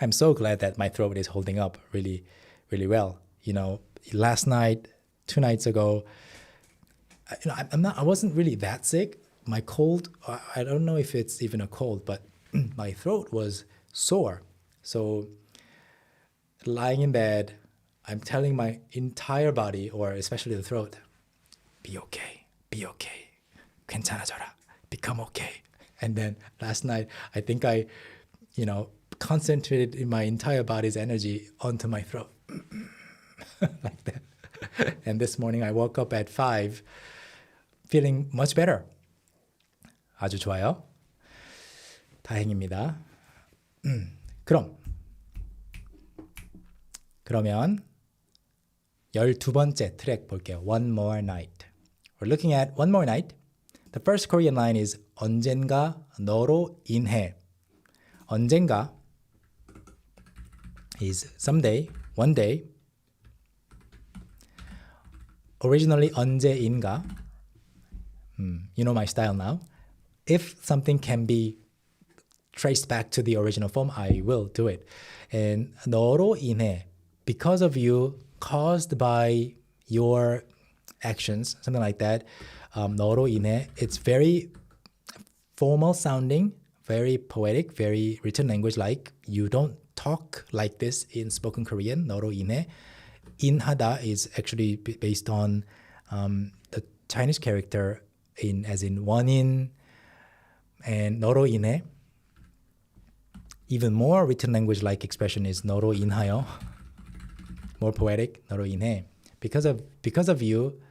I'm so glad that my throat is holding up really, really well. You know, last night, 2 nights ago, I wasn't really that sick. My cold, I don't know if it's even a cold, but my throat was sore. So lying in bed, I'm telling my entire body, or especially the throat, be okay, 괜찮아져라, become okay. And then last night, I think I, concentrated in my entire body's energy onto my throat. Like that. And this morning I woke up at 5 feeling much better. 아주 좋아요. 다행입니다. 그러면 12번째 트랙 볼게요. One More Night. We're looking at One More Night. The first Korean line is 언젠가 너로 인해. 언젠가 is someday, one day. Originally 언제인가. You know my style now. If something can be traced back to the original form, I will do it. And 너로 인해, because of you, caused by your actions, something like that. 너로 인해, it's very formal sounding, very poetic, very written language like. You don't talk like this in spoken Korean. 너로 인해. 인하다 is actually based on the Chinese character as in 원인, and 너로 인해. Even more written language like expression is 너로 인하여. More poetic, 너로 인해. Because of you,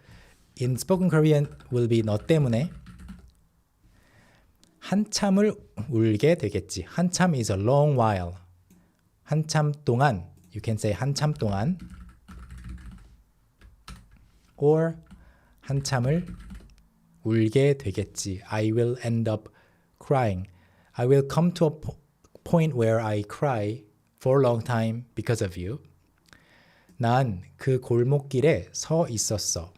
in spoken Korean will be 너 때문에. 한참을 울게 되겠지. 한참 is a long while. 한참 동안, you can say 한참 동안. Or 한참을 울게 되겠지. I will end up crying. I will come to a point where I cry for a long time because of you. 난 그 골목길에 서 있었어.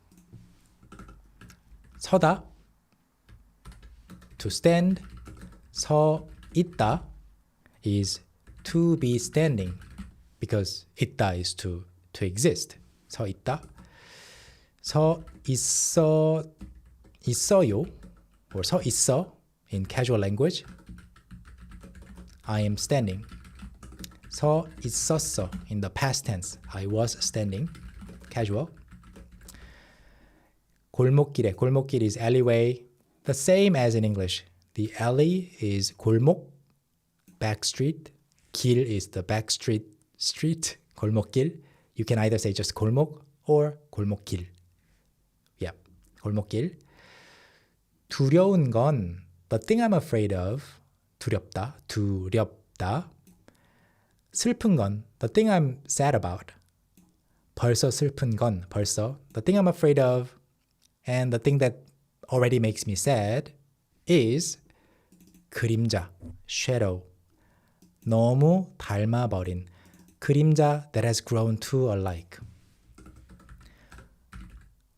서다, to stand. 서 있다 is to be standing because 있다 is to exist. 서 있다. 서 있어요 or 서 있어 in casual language. I am standing. 서 있었어 in the past tense. I was standing. Casual. 골목길에. 골목길 is alleyway. The same as in English. The alley is 골목, back street. 길 is the back street. 골목길. You can either say just 골목 or 골목길. Yeah, 골목길. 두려운 건 the thing I'm afraid of. 두렵다. 슬픈 건 the thing I'm sad about. 벌써 슬픈 건 벌써 the thing I'm afraid of, and the thing that already makes me sad is 그림자, shadow. 너무 닮아버린 그림자 that has grown too alike.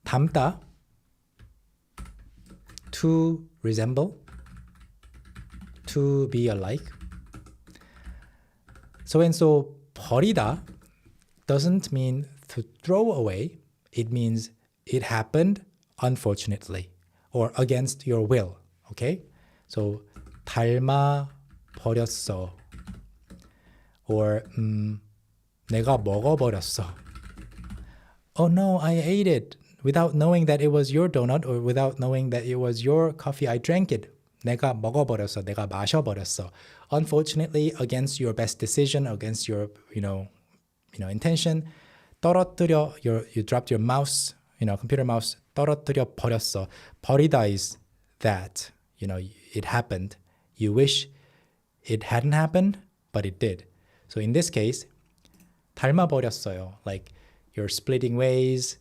닮다, to resemble, to be alike. So and so 버리다 doesn't mean to throw away. It means it happened unfortunately or against your will. Okay? So 닮아 버렸어. Or 내가 먹어버렸어. Oh no, I ate it without knowing that it was your donut or without knowing that it was your coffee. I drank it. 내가 먹어버렸어. 내가 마셔버렸어. Unfortunately, against your best decision, against your intention, 떨어뜨려. You dropped your mouse, computer mouse. 떨어뜨려 버렸어. 버리다 is that. It happened. You wish it hadn't happened, but it did. So in this case, 닮아버렸어요. Like you're splitting ways.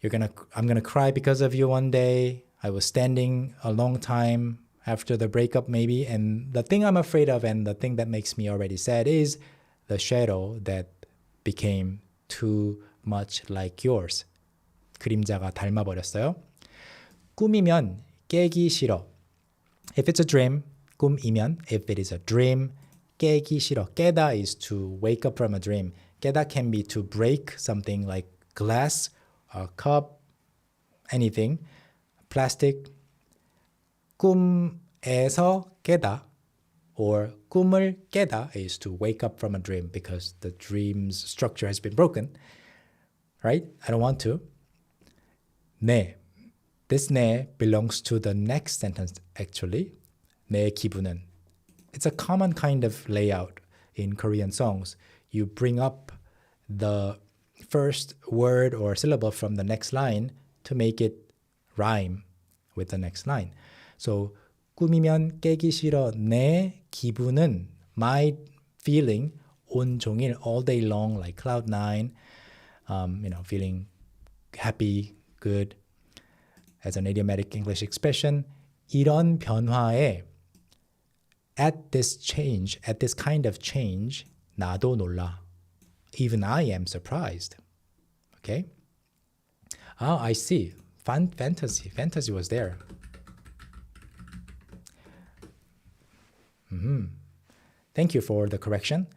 I'm gonna cry because of you one day. I was standing a long time after the breakup maybe. And the thing I'm afraid of and the thing that makes me already sad is the shadow that became too much like yours. 그림자가 닮아버렸어요. 꿈이면 깨기 싫어. If it's a dream, 꿈이면, if it is a dream, 깨기 싫어. 깨다 is to wake up from a dream. 깨다 can be to break something like glass, a cup, anything, plastic. 꿈에서 깨다 or 꿈을 깨다 is to wake up from a dream because the dream's structure has been broken. Right? I don't want to. 네. This 네 belongs to the next sentence actually. 내 기분은. It's a common kind of layout in Korean songs. You bring up the first word or syllable from the next line to make it rhyme with the next line. So 꿈이면 깨기 싫어. 내 기분은, my feeling, 온종일, all day long, like cloud nine, feeling happy, good. As an idiomatic English expression, 이런 변화에 at this kind of change, 나도 놀라. Even I am surprised. Okay? Oh, I see. Fantasy. Fantasy was there. Thank you for the correction.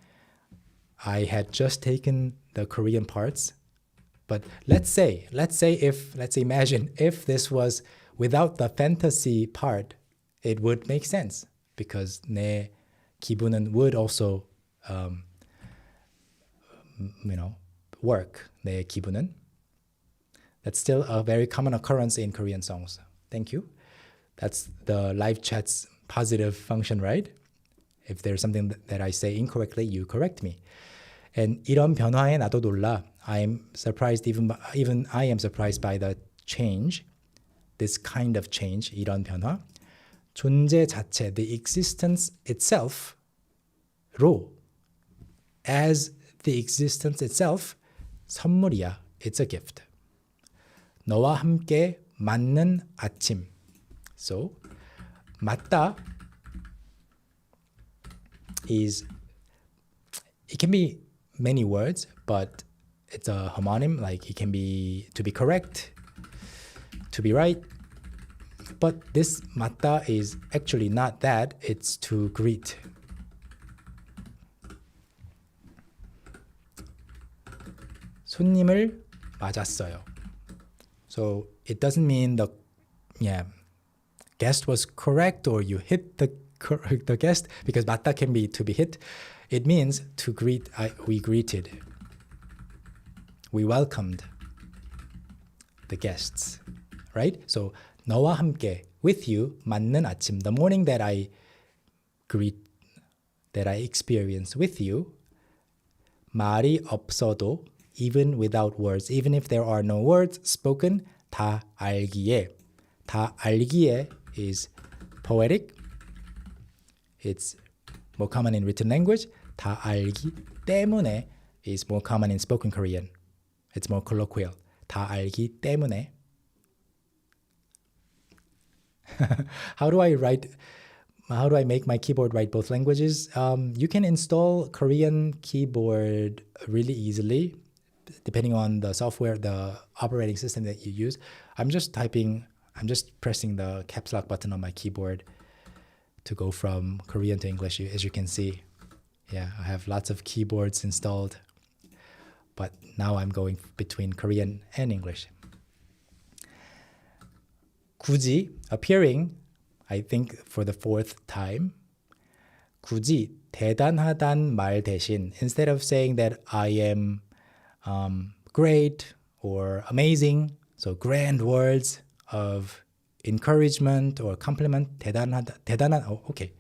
I had just taken the Korean parts. But let's imagine if this was without the fantasy part, it would make sense because 내 기분은 would also, work. 내 기분은. That's still a very common occurrence in Korean songs. Thank you. That's the live chat's positive function, right? If there's something that I say incorrectly, you correct me. And 이런 변화에 나도 놀라. I'm surprised, even I am surprised by the change, this kind of change, 이런 변화. 존재 자체, the existence itself, 로, as the existence itself, 선물이야, it's a gift. 너와 함께 맞는 아침. So, 맞다 it can be many words, but it's a homonym, like it can be to be correct, to be right. But this 맞다 is actually not that, it's to greet. 손님을 맞았어요. So it doesn't mean the guest was correct or you hit the guest, because 맞다 can be to be hit. It means to greet, we greeted. We welcomed the guests, right? So 너와 함께, with you, 맞는 아침, the morning that I experience with you, 말이 없어도, even without words, even if there are no words spoken, 다 알기에. 다 알기에 is poetic. It's more common in written language. 다 알기 때문에 is more common in spoken Korean. It's more colloquial. 다 알기 때문에. How do I make my keyboard write both languages? You can install Korean keyboard really easily, depending on the software, the operating system that you use. I'm just pressing the caps lock button on my keyboard to go from Korean to English, as you can see. Yeah, I have lots of keyboards installed, but now I'm going between Korean and English. 굳이, appearing, I think for the fourth time. 굳이 대단하단 말 대신, instead of saying that I am great or amazing, so grand words of encouragement or compliment, okay,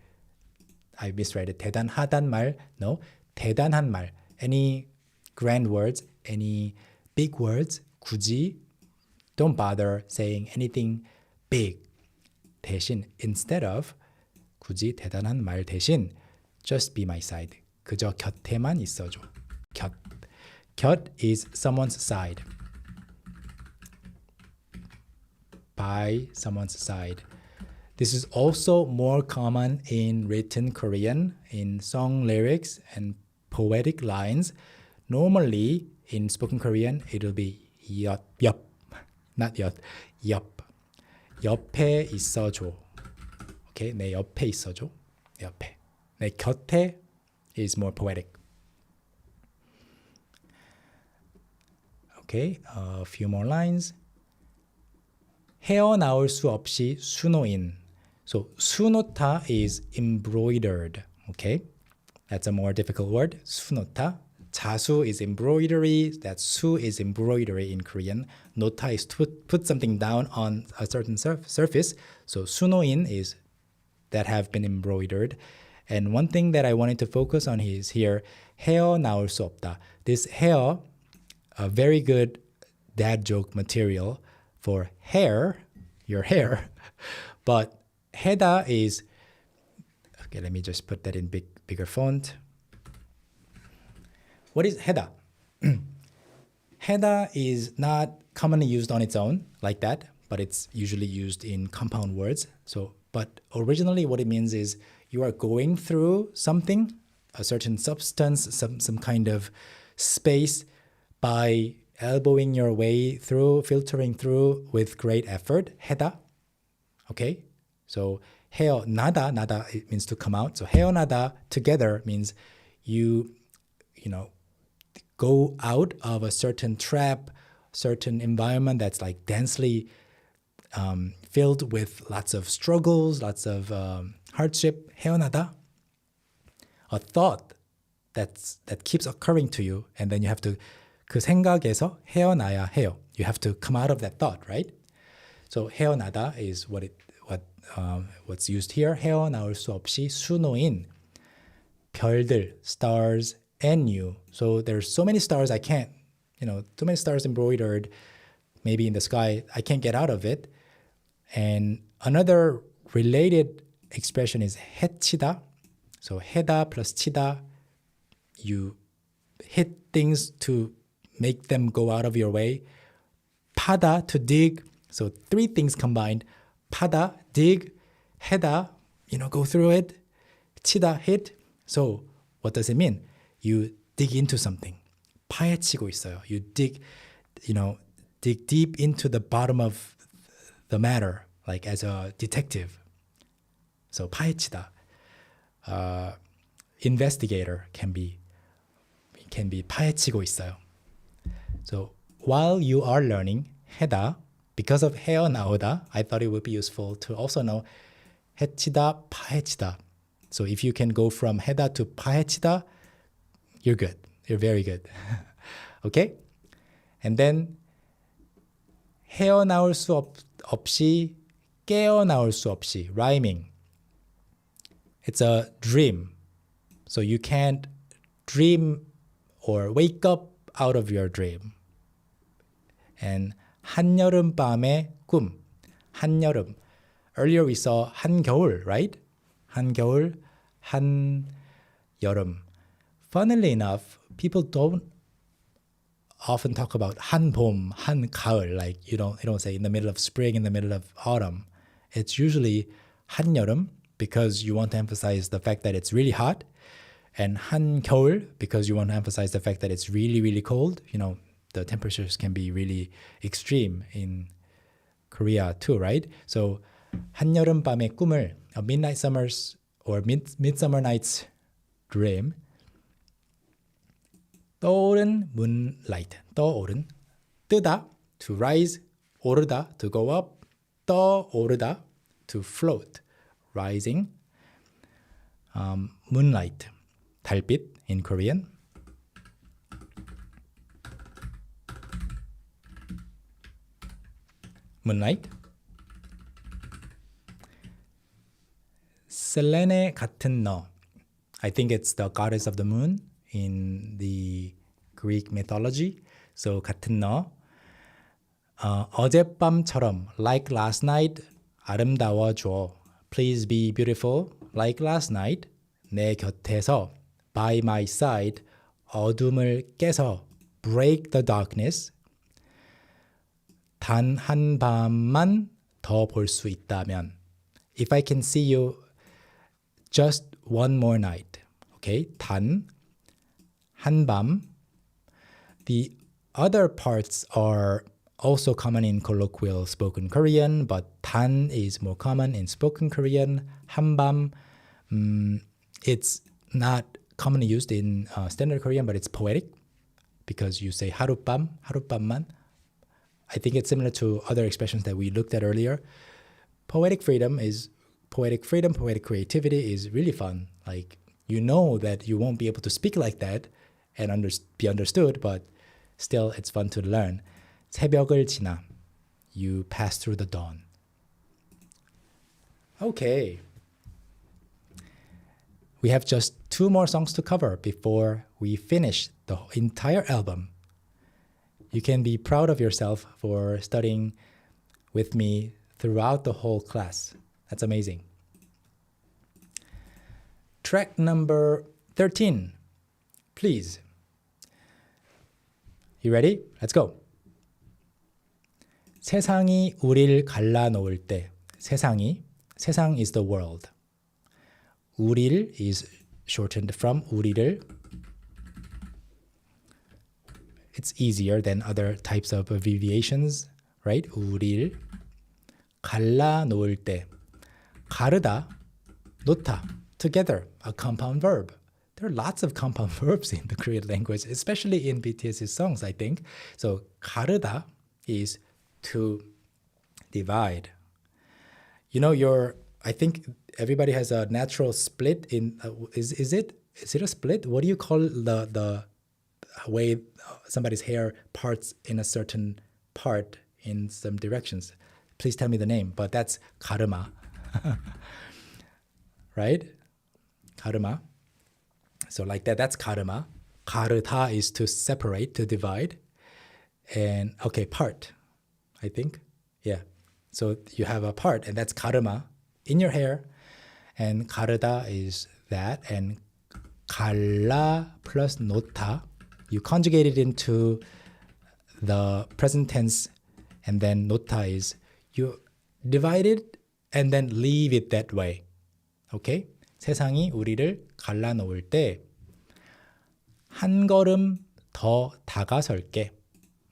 I misread it. 대단하단 말, no, 대단한 말. Any grand words, any big words, 굳이, don't bother saying anything big. 대신, instead of, 굳이 대단한 말 대신, just be my side. 그저 곁에만 있어줘. 곁. 곁 is someone's side. By someone's side. This is also more common in written Korean, in song lyrics and poetic lines. Normally, in spoken Korean, it'll be 옆, not 옆, 옆. 옆에 있어줘. Okay, 내 옆에 있어줘. 내 옆에. 내 곁에 is more poetic. Okay, a few more lines. 헤어나올 수 없이 수노인. So 수노타 is embroidered. Okay, that's a more difficult word. 수노타. 자수 is embroidery. That 수 is embroidery in Korean. 노타 is to put something down on a certain surface. So 수노인 is that have been embroidered. And one thing that I wanted to focus on is here, 헤어나올 수 없다. This hair, a very good dad joke material for hair, your hair. But 헤다 is, okay, let me just put that in bigger font. What is 헤다? 헤다 is not commonly used on its own like that, but it's usually used in compound words. So, but originally what it means is you are going through something, a certain substance, some kind of space by elbowing your way through, filtering through with great effort. 헤다. Okay? So 헤어 나다 it means to come out. So 헤어나다 together means you know, go out of a certain trap, certain environment that's like densely filled with lots of struggles, lots of hardship. 헤어나다. A thought that keeps occurring to you, and then you have to 그 생각에서 헤어나야 해요. You have to come out of that thought, right? So 헤어나다 is what's used here. 헤어나올 수 없이 수노인 별들, stars, and you. So there's so many stars I can't, too many stars embroidered maybe in the sky. I can't get out of it. And another related expression is 해치다. So 해다 plus 치다. You hit things to make them go out of your way. 파다, to dig. So three things combined. 파다, dig. 해다, go through it. 치다, hit. So what does it mean? You dig into something. 파헤치고 있어요. You dig deep into the bottom of the matter, like as a detective. So 파헤치다. Investigator can be 파헤치고 있어요. So while you are learning 해다, because of 헤어나오다, I thought it would be useful to also know 해치다, 파헤치다. So if you can go from 해다 to 파헤치다, you're good. You're very good. Okay? And then 헤어나올 수 없이 깨어나올 수 없이, rhyming. It's a dream. So you can't dream or wake up out of your dream. And 한여름 밤의 꿈. 한여름. Earlier we saw 한겨울, right? 한겨울, 한여름. Funnily enough, people don't often talk about 한봄, 한가을. Like you don't say in the middle of spring, in the middle of autumn. It's usually 한여름 because you want to emphasize the fact that it's really hot. And 한겨울 because you want to emphasize the fact that it's really, really cold. The temperatures can be really extreme in Korea too, right? So 한여름 밤의 꿈을, a midnight summer's or midsummer night's dream. 떠오른 moonlight, 떠오른, 뜨다, to rise, 오르다, to go up, 떠오르다, to float, rising, moonlight, 달빛 in Korean. moonlight. 셀레네 같은 너. I think it's the goddess of the moon in the Greek mythology. So 같은 너. 어젯밤처럼 like last night 아름다워줘. Please be beautiful like last night. 내 곁에서 by my side 어둠을 깨서 break the darkness. 단 한 밤만 더 볼 수 있다면. If I can see you just one more night. Okay? 단 한 밤. The other parts are also common in colloquial spoken Korean, but 단 is more common in spoken Korean. 한밤, it's not commonly used in standard Korean, but it's poetic because you say 하룻밤, 하룻밤만. I think it's similar to other expressions that we looked at earlier. Poetic freedom, poetic creativity is really fun. Like, you know that you won't be able to speak like that and be understood, but still it's fun to learn. 새벽을 지나. You pass through the dawn. Okay. We have just 2 more songs to cover before we finish the entire album. You can be proud of yourself for studying with me throughout the whole class. That's amazing. Track number 13. Please. You ready? Let's go. 세상이 우릴 갈라놓을 때. 세상이, 세상 is the world. 우릴 is shortened from 우리를. It's easier than other types of abbreviations, right? 우릴 갈라놓을 때. 가르다, 놓다, together, a compound verb. There are lots of compound verbs in the Korean language, especially in BTS's songs, I think. So 가르다 is to divide. You know, I think everybody has a natural split in. Is it a split? What do you call the way somebody's hair parts in a certain part in some directions? Please tell me the name. But that's 가르마, right? 가르마. So like that. That's 가르마. 가르다 is to separate, to divide, and okay, part. I think, yeah. So you have a part, and that's 가르마 in your hair, and 가르다 is that, and 갈라 plus 놓다, you conjugate it into the present tense, and then 놓다 is you divide it and then leave it that way. Okay? 세상이 우리를 갈라놓을 때 한 걸음 더 다가설게.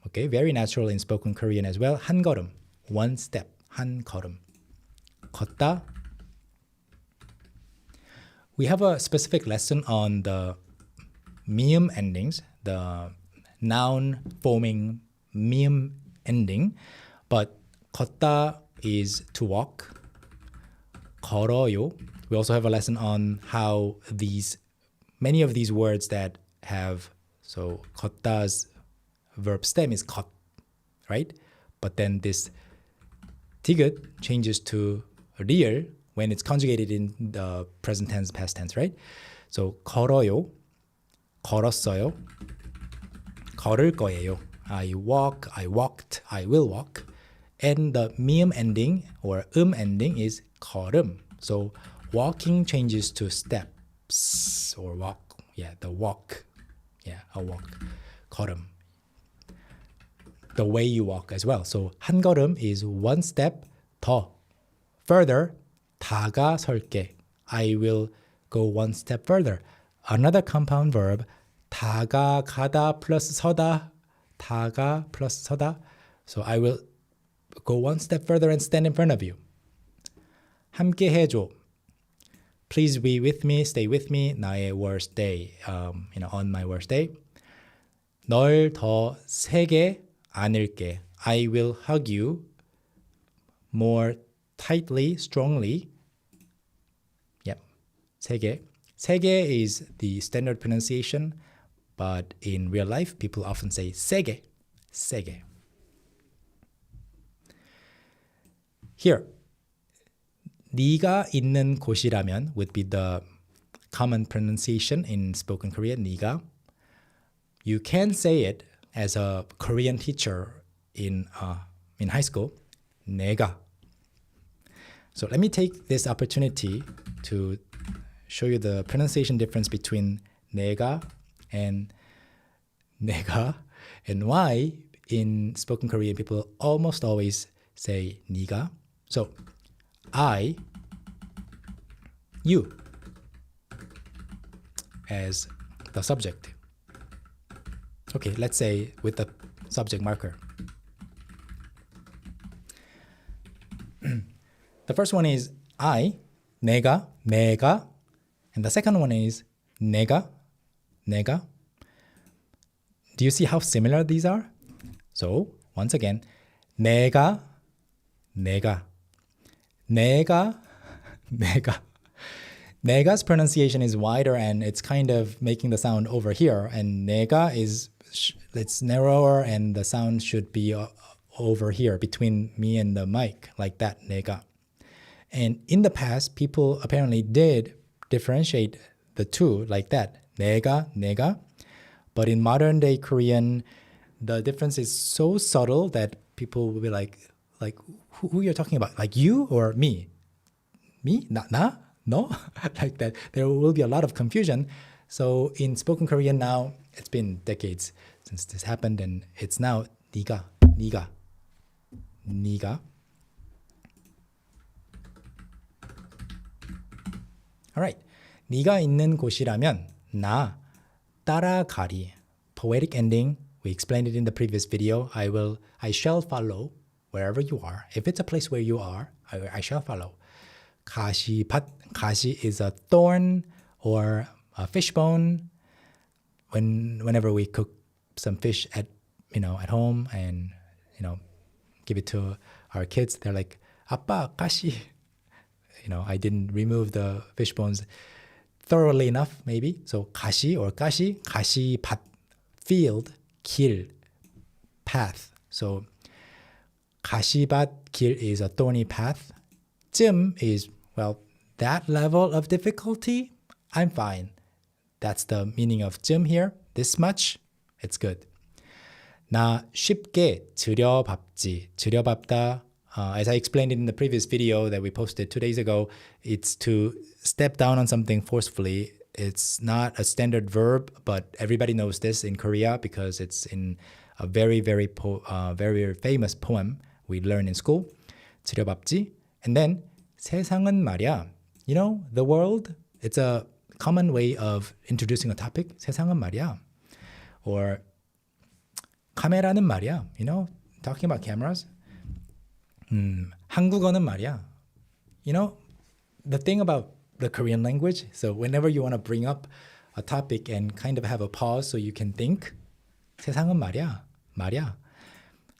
Okay, very natural in spoken Korean as well. 한 걸음, one step, 한 걸음. 걷다. We have a specific lesson on the mium endings, the noun forming mium ending. But 걷다 is to walk. 걸어요. We also have a lesson on how many of these words that have, so 걷다's verb stem is 걷, right? But then this 디귿 changes to 리을 when it's conjugated in the present tense, past tense, right? So 걸어요, 걸었어요, 걸을 거예요. I walk, I walked, I will walk. And the mium ending or ending is 걸음. So walking changes to steps or walk. Yeah, the walk. Yeah, a walk. 걸음. The way you walk as well. So 한 걸음 is one step 더. Further, 다가설게. I will go one step further. Another compound verb, 다가가다 plus 서다. 다가 plus 서다. So I will go one step further and stand in front of you. 함께 해줘. Please be with me, stay with me. 나의 worst day, on my worst day. 널 더 세게 안을게. I will hug you more tightly, strongly. Yep, 세게. 세게 is the standard pronunciation, but in real life, people often say 세게, 세게. Here, 네가 있는 곳이라면 would be the common pronunciation in spoken Korean, 네가. You can say it as a Korean teacher in high school, 내가. So let me take this opportunity to show you the pronunciation difference between 내가 and 내가. And why in spoken Korean people almost always say 네가. So I, you as the subject. Okay, let's say with the subject marker. The first one is I, 내가, and the second one is 내가. Do you see how similar these are? So, once again, 내가. Nega's pronunciation is wider and it's kind of making the sound over here, and nega it's narrower and the sound should be over here between me and the mic, like that, nega. And in the past, people apparently did differentiate the two like that, nega. But in modern day Korean, the difference is so subtle that people will be like who you're talking about? Like you or me? Me? Na? No? Like that. There will be a lot of confusion. So in spoken Korean now, it's been decades since this happened, and it's now 네가. Alright. 네가 있는 곳이라면 나 따라가리. Poetic ending. We explained it in the previous video. I shall follow wherever you are. If it's a place where you are, I shall follow. 가시밭. 가시 is a thorn or a fishbone. Whenever we cook some fish at home and give it to our kids, they're like, 아빠 가시. I didn't remove the fish bones thoroughly enough, maybe. So 가시 or 가시, 가시밭, field, 길, path. So 가시밭 길 is a thorny path. 쯤 is, well, that level of difficulty, I'm fine. That's the meaning of 쯤 here. This much, it's good. 나 쉽게 들여밟지. 들여밟다. As I explained in the previous video that we posted 2 days ago, it's to step down on something forcefully. It's not a standard verb, but everybody knows this in Korea because it's in a very famous poem we learn in school. 들여밟지. And then 세상은 말이야. The world, it's a common way of introducing a topic. 세상은 말이야. Or 카메라는 말이야. Talking about cameras. 한국어는 말이야. The thing about the Korean language, so whenever you want to bring up a topic and kind of have a pause so you can think, 세상은 말이야.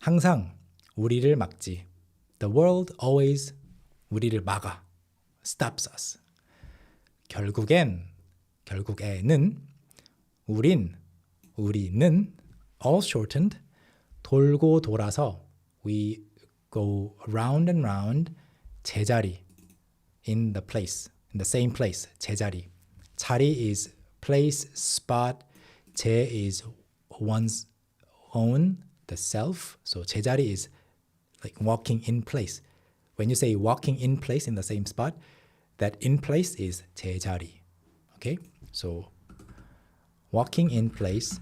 항상 우리를 막지. The world always 우리를 막아. Stops us. 결국에는, 우리는, all shortened, 돌고 돌아서, we go round and round, 제자리, in the same place, 제자리. 자리 is place, spot, 제 is one's own, the self. So 제자리 is like walking in place. When you say walking in place in the same spot, that in place is 제자리. Okay? So walking in place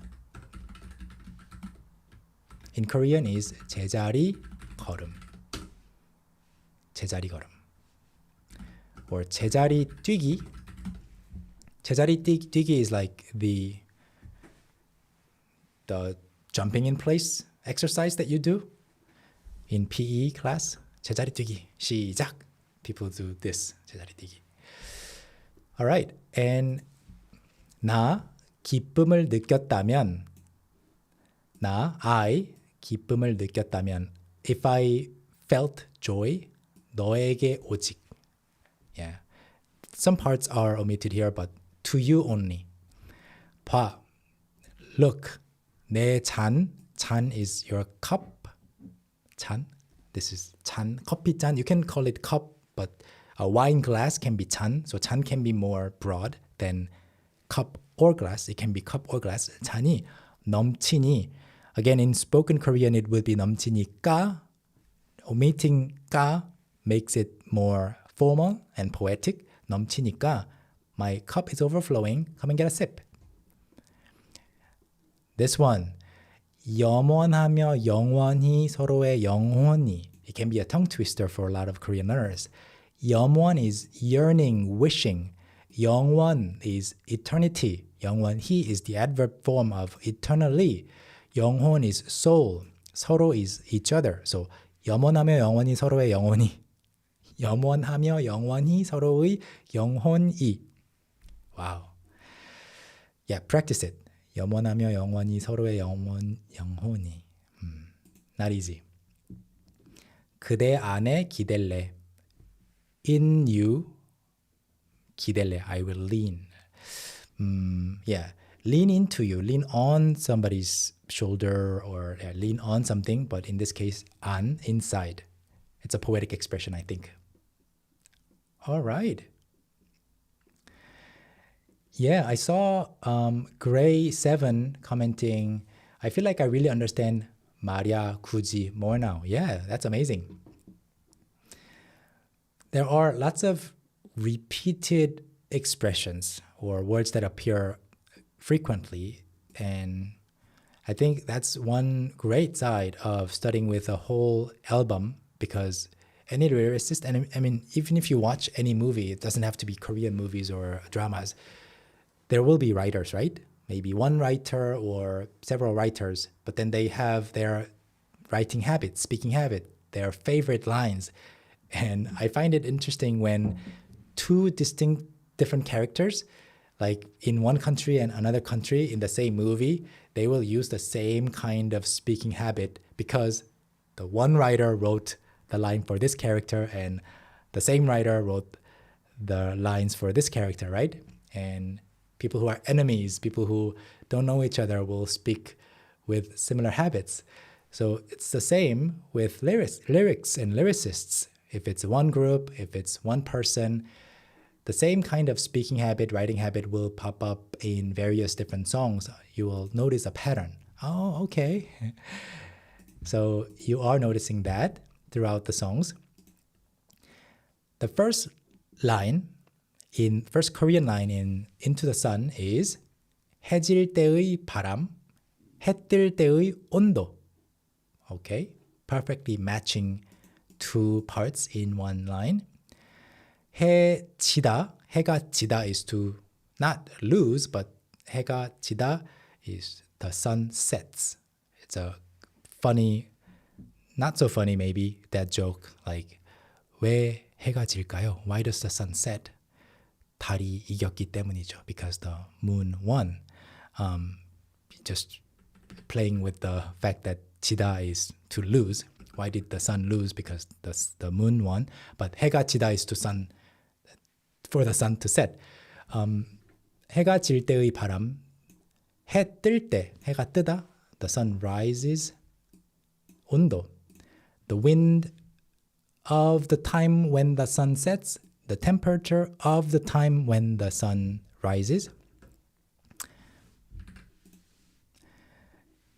in Korean is 제자리 걸음. Or 제자리 뛰기. 제자리 뛰기 is like the jumping in place exercise that you do in PE class. 제자리 뛰기. 시작. People do this. 제자리 뛰기. Alright. And 나 기쁨을 느꼈다면 I 기쁨을 느꼈다면 if I felt joy 너에게 오직. Yeah. Some parts are omitted here, but to you only. 봐. Look. 내 잔. 잔 is your cup. 잔. This is 잔. 커피 잔. You can call it cup, but a wine glass can be 잔. So 잔 can be more broad than cup or glass. It can be cup or glass. 잔이 넘치니. Again, in spoken Korean, it will be 넘치니까. Omitting 까 makes it more formal and poetic. 넘치니까 my cup is overflowing. Come and get a sip. This one. 염원하며 영원히 서로의 영혼이. It can be a tongue twister for a lot of Korean learners. 염원 is yearning, wishing. 영원 is eternity. 영원히 is the adverb form of eternally. 영혼 is soul. 서로 is each other. So 염원하며 영원히 서로의 영혼이. 염원하며 영원히 서로의 영혼이. Wow. Yeah, practice it. 염원하며 영원히 서로의 영혼이. Not easy. 그대 안에 기댈래. In you 기댈래. I will lean. Yeah, lean into you. Lean on somebody's shoulder or lean on something, but in this case, on, inside. It's a poetic expression, I think. All right. Yeah, I saw Gray7 commenting, I feel like I really understand 말야 굳이 more now. Yeah, that's amazing. There are lots of repeated expressions or words that appear frequently, and I think that's one great side of studying with a whole album, because any lyricist, and I mean, even if you watch any movie, it doesn't have to be Korean movies or dramas, there will be writers, right? Maybe one writer or several writers, but then they have their writing habit, speaking habit, their favorite lines. And I find it interesting when two distinct different characters, like in one country and another country in the same movie, they will use the same kind of speaking habit because the one writer wrote the line for this character and the same writer wrote the lines for this character, right? And people who are enemies, people who don't know each other will speak with similar habits. So it's the same with lyrics and lyricists. If it's one group, if it's one person, the same kind of speaking habit, writing habit will pop up in various different songs. You will notice a pattern. Oh, okay. So you are noticing that throughout the songs. The first Korean line in Into the Sun is 해질 때의 바람, 해뜰 때의 온도. Okay, perfectly matching two parts in one line. 해지다, 해가 지다 is to not lose, but 해가 지다 is the sun sets. It's a funny, not so funny maybe, that joke, like 왜 해가 질까요? Why does the sun set? 달이 이겼기 때문이죠. Because the moon won. Just playing with the fact that 지다 is to lose. Why did the sun lose? Because the moon won. But 해가 지다 is for the sun to set. 해가 질 때의 바람, 해 뜰 때, 해가 뜨다, the sun rises. 온도, the wind of the time when the sun sets, the temperature of the time when the sun rises.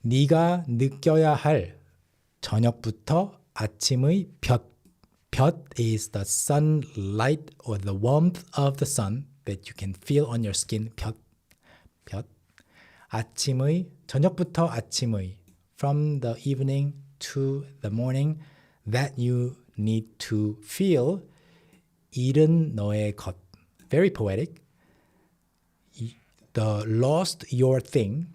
네가 느껴야 할 저녁부터 아침의 볕. 볕 is the sunlight or the warmth of the sun that you can feel on your skin. 볕. 저녁부터 아침의, from the evening to the morning, that you need to feel. 잃은 너의 것. Very poetic. The lost your thing,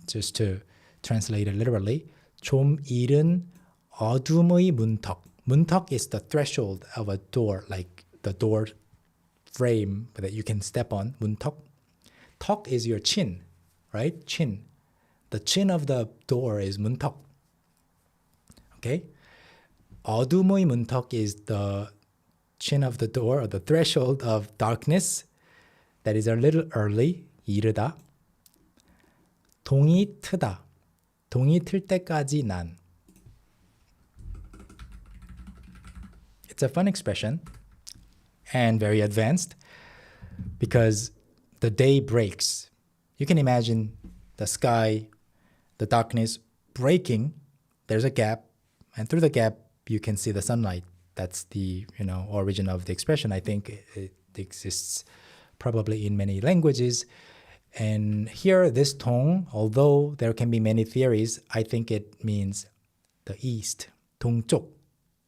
just to translate it literally, 좀 잃은 어둠의 문턱. 문턱 is the threshold of a door, like the door frame that you can step on. 문턱. 턱 is your chin, right? Chin. The chin of the door is 문턱. Okay? 어둠의 문턱 is the chin of the door or the threshold of darkness. That is a little early. 이르다. 동이 트다. 동이 틀 때까지 난. It's a fun expression and very advanced because the day breaks. You can imagine the sky, the darkness breaking. There's a gap, and through the gap you can see the sunlight. That's the origin of the expression. I think it exists probably in many languages, And here, this 동, although there can be many theories, I think it means the east, 동쪽,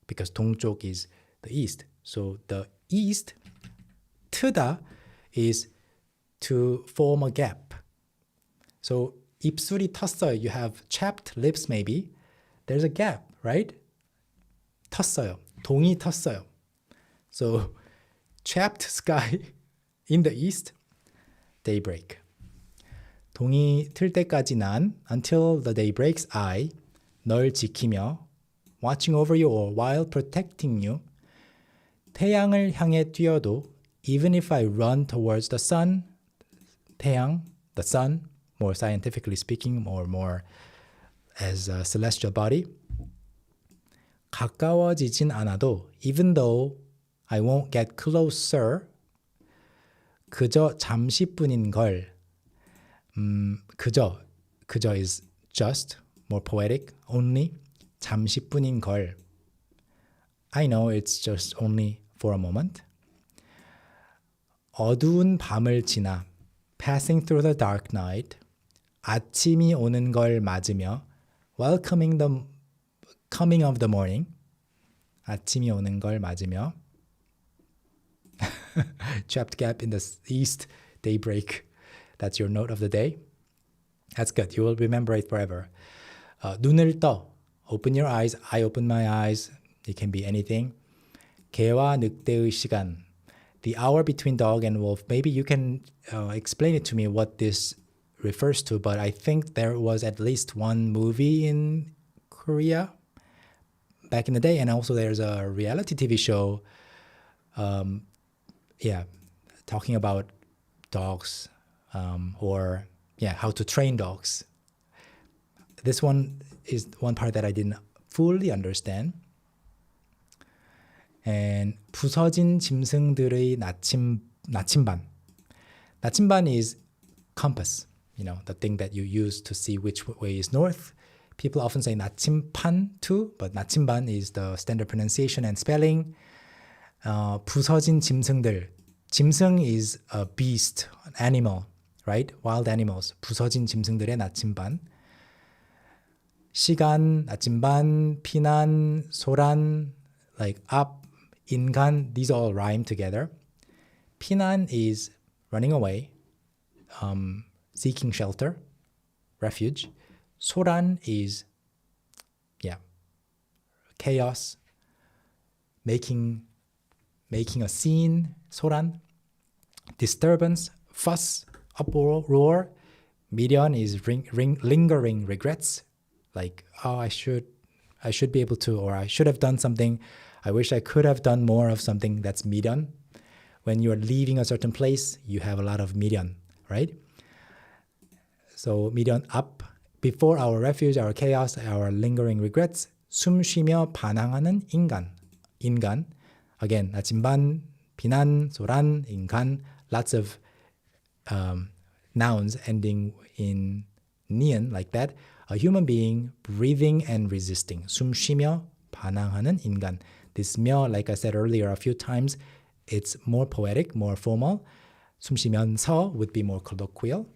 because 동쪽 is the east. So the east, 트다, is to form a gap. So 입술이 텄어요. You have chapped lips maybe. There's a gap, right? 텄어요. 동이 텄어요. So chapped sky in the east, daybreak. 동이 틀 때까지 난 until the day breaks I 널 지키며 watching over you or while protecting you 태양을 향해 뛰어도 even if I run towards the sun 태양, the sun, more scientifically speaking or more as a celestial body 가까워지진 않아도 even though I won't get closer 그저 잠시뿐인 걸 그저 is just more poetic only 잠시뿐인 걸 I know it's just only for a moment 어두운 밤을 지나 passing through the dark night 아침이 오는 걸 맞으며 welcoming the coming of the morning 아침이 오는 걸 맞으며 trapped gap in the east daybreak that's your note of the day that's good you will remember it forever 눈을 떠 open your eyes I open my eyes it can be anything 개와 늑대의 시간 the hour between dog and wolf maybe you can explain it to me what this refers to but I think there was at least one movie in Korea back in the day and also there's a reality TV show talking about dogs or how to train dogs this one is one part that I didn't fully understand and 부서진 짐승들의 나침반 나침반 is compass you know the thing that you use to see which way is north people often say 나침판 too but 나침반 is the standard pronunciation and spelling 부서진 짐승들 짐승 is a beast an animal right wild animals 부서진 짐승들의 나침반 시간 나침반 피난 소란 like up 인간 these all rhyme together 피난 is running away seeking shelter refuge 소란 is chaos making a scene 소란 disturbance fuss uproar 미련 is lingering regrets like oh I should be able to or I should have done something I wish I could have done more of something that's 미련 when you're leaving a certain place you have a lot of 미련 right so 미련 up before our refuge our chaos our lingering regrets 숨 쉬며 반항하는 인간 again 나침반 비난 소란 인간 lots of nouns ending in nian like that a human being breathing and resisting 숨 쉬며 반항하는 인간 this 며 like I said earlier a few times it's more poetic more formal 숨 쉬면서 would be more colloquial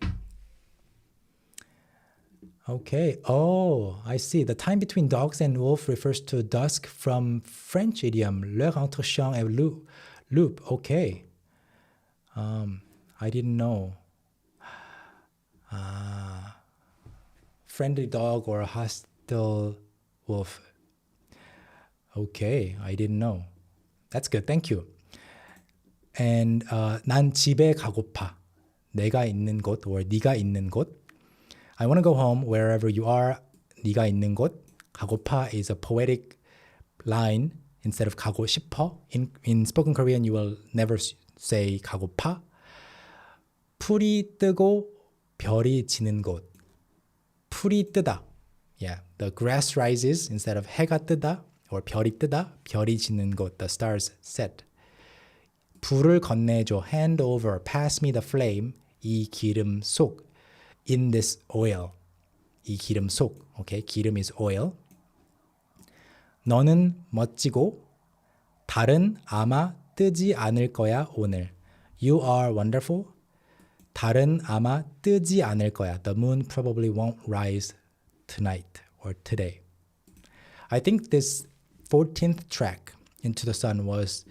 okay oh I see the time between dogs and wolf refers to dusk from French idiom l'heure entre chien et loup okay I didn't know friendly dog or a hostile wolf okay I didn't know that's good thank you and 난 집에 가고파 내가 있는 곳 or 네가 있는 곳 I want to go home wherever you are 네가 있는 곳 가고파 is a poetic line instead of 가고 싶어 in spoken Korean you will never say 가고파 풀이 뜨고 별이 지는 곳 풀이 뜨다 yeah the grass rises instead of 해가 뜨다 or 별이 뜨다 별이 지는 곳 the stars set 불을 건네줘 hand over pass me the flame 이 기름 속 in this oil 이 기름 속 okay 기름 is oil 너는 멋지고 달은 아마 뜨지 않을 거야 오늘 you are wonderful 달은 아마 뜨지 않을 거야. The moon probably won't rise tonight or today. I think this 14th track, Into the Sun, was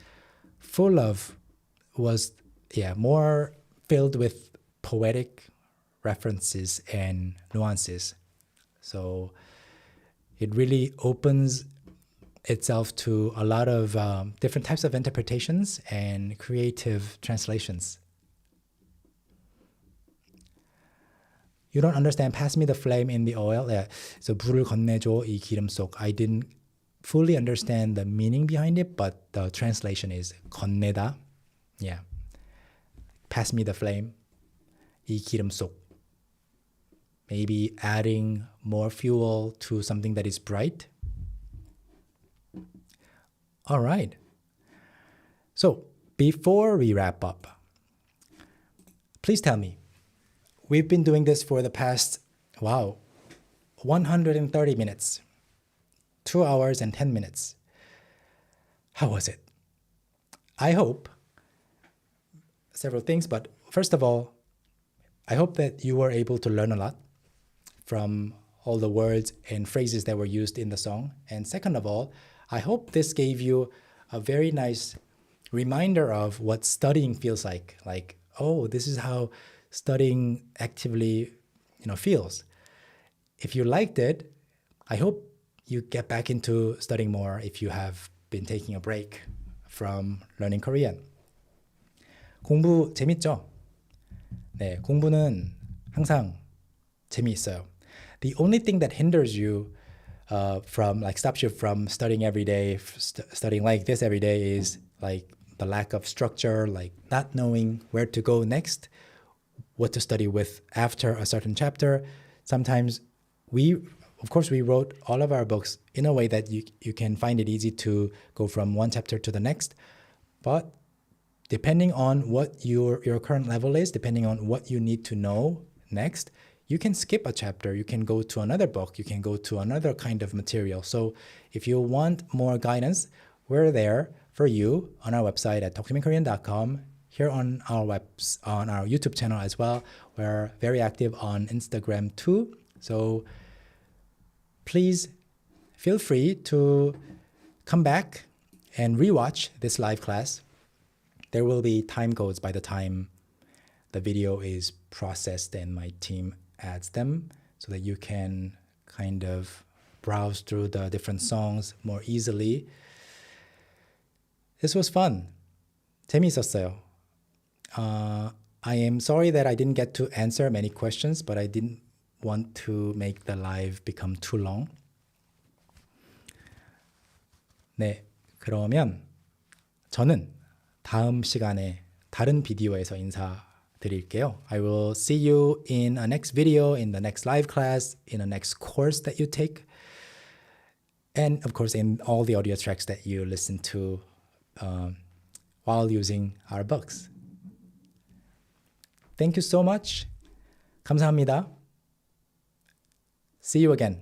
more filled with poetic references and nuances. So it really opens itself to a lot of different types of interpretations and creative translations. You don't understand pass me the flame in the oil. Yeah. So 불을 건네줘 이 기름 속. I didn't fully understand the meaning behind it, but the translation is 건네다. Yeah. Pass me the flame. 이 기름 속. Maybe adding more fuel to something that is bright. All right. So before we wrap up, please tell me, we've been doing this for the past, 130 minutes, 2 hours and 10 minutes. How was it? I hope several things, but first of all, I hope that you were able to learn a lot from all the words and phrases that were used in the song. And second of all, I hope this gave you a very nice reminder of what studying feels like. Like, oh, this is how studying actively, feels. If you liked it, I hope you get back into studying more if you have been taking a break from learning Korean. 공부 재밌죠? 네, 공부는 항상 재미있어요. The only thing that hinders you stops you from studying every day, studying like this every day is like the lack of structure, like not knowing where to go next, what to study with after a certain chapter. Sometimes we wrote all of our books in a way that you can find it easy to go from one chapter to the next. But depending on what your current level is, depending on what you need to know next, you can skip a chapter, you can go to another book, you can go to another kind of material. So if you want more guidance, we're there for you on our website at talktomeinkorean.com, here on our YouTube channel as well. We're very active on Instagram too. So please feel free to come back and rewatch this live class. There will be time codes by the time the video is processed and my team adds them so that you can kind of browse through the different songs more easily. This was fun. 재미있었어요. I am sorry that I didn't get to answer many questions, but I didn't want to make the live become too long. 네, 그러면 저는 다음 시간에 다른 비디오에서 인사드릴게요. I will see you in a next video, in the next live class, in the next course that you take, and of course in all the audio tracks that you listen to while using our books. Thank you so much. 감사합니다. See you again.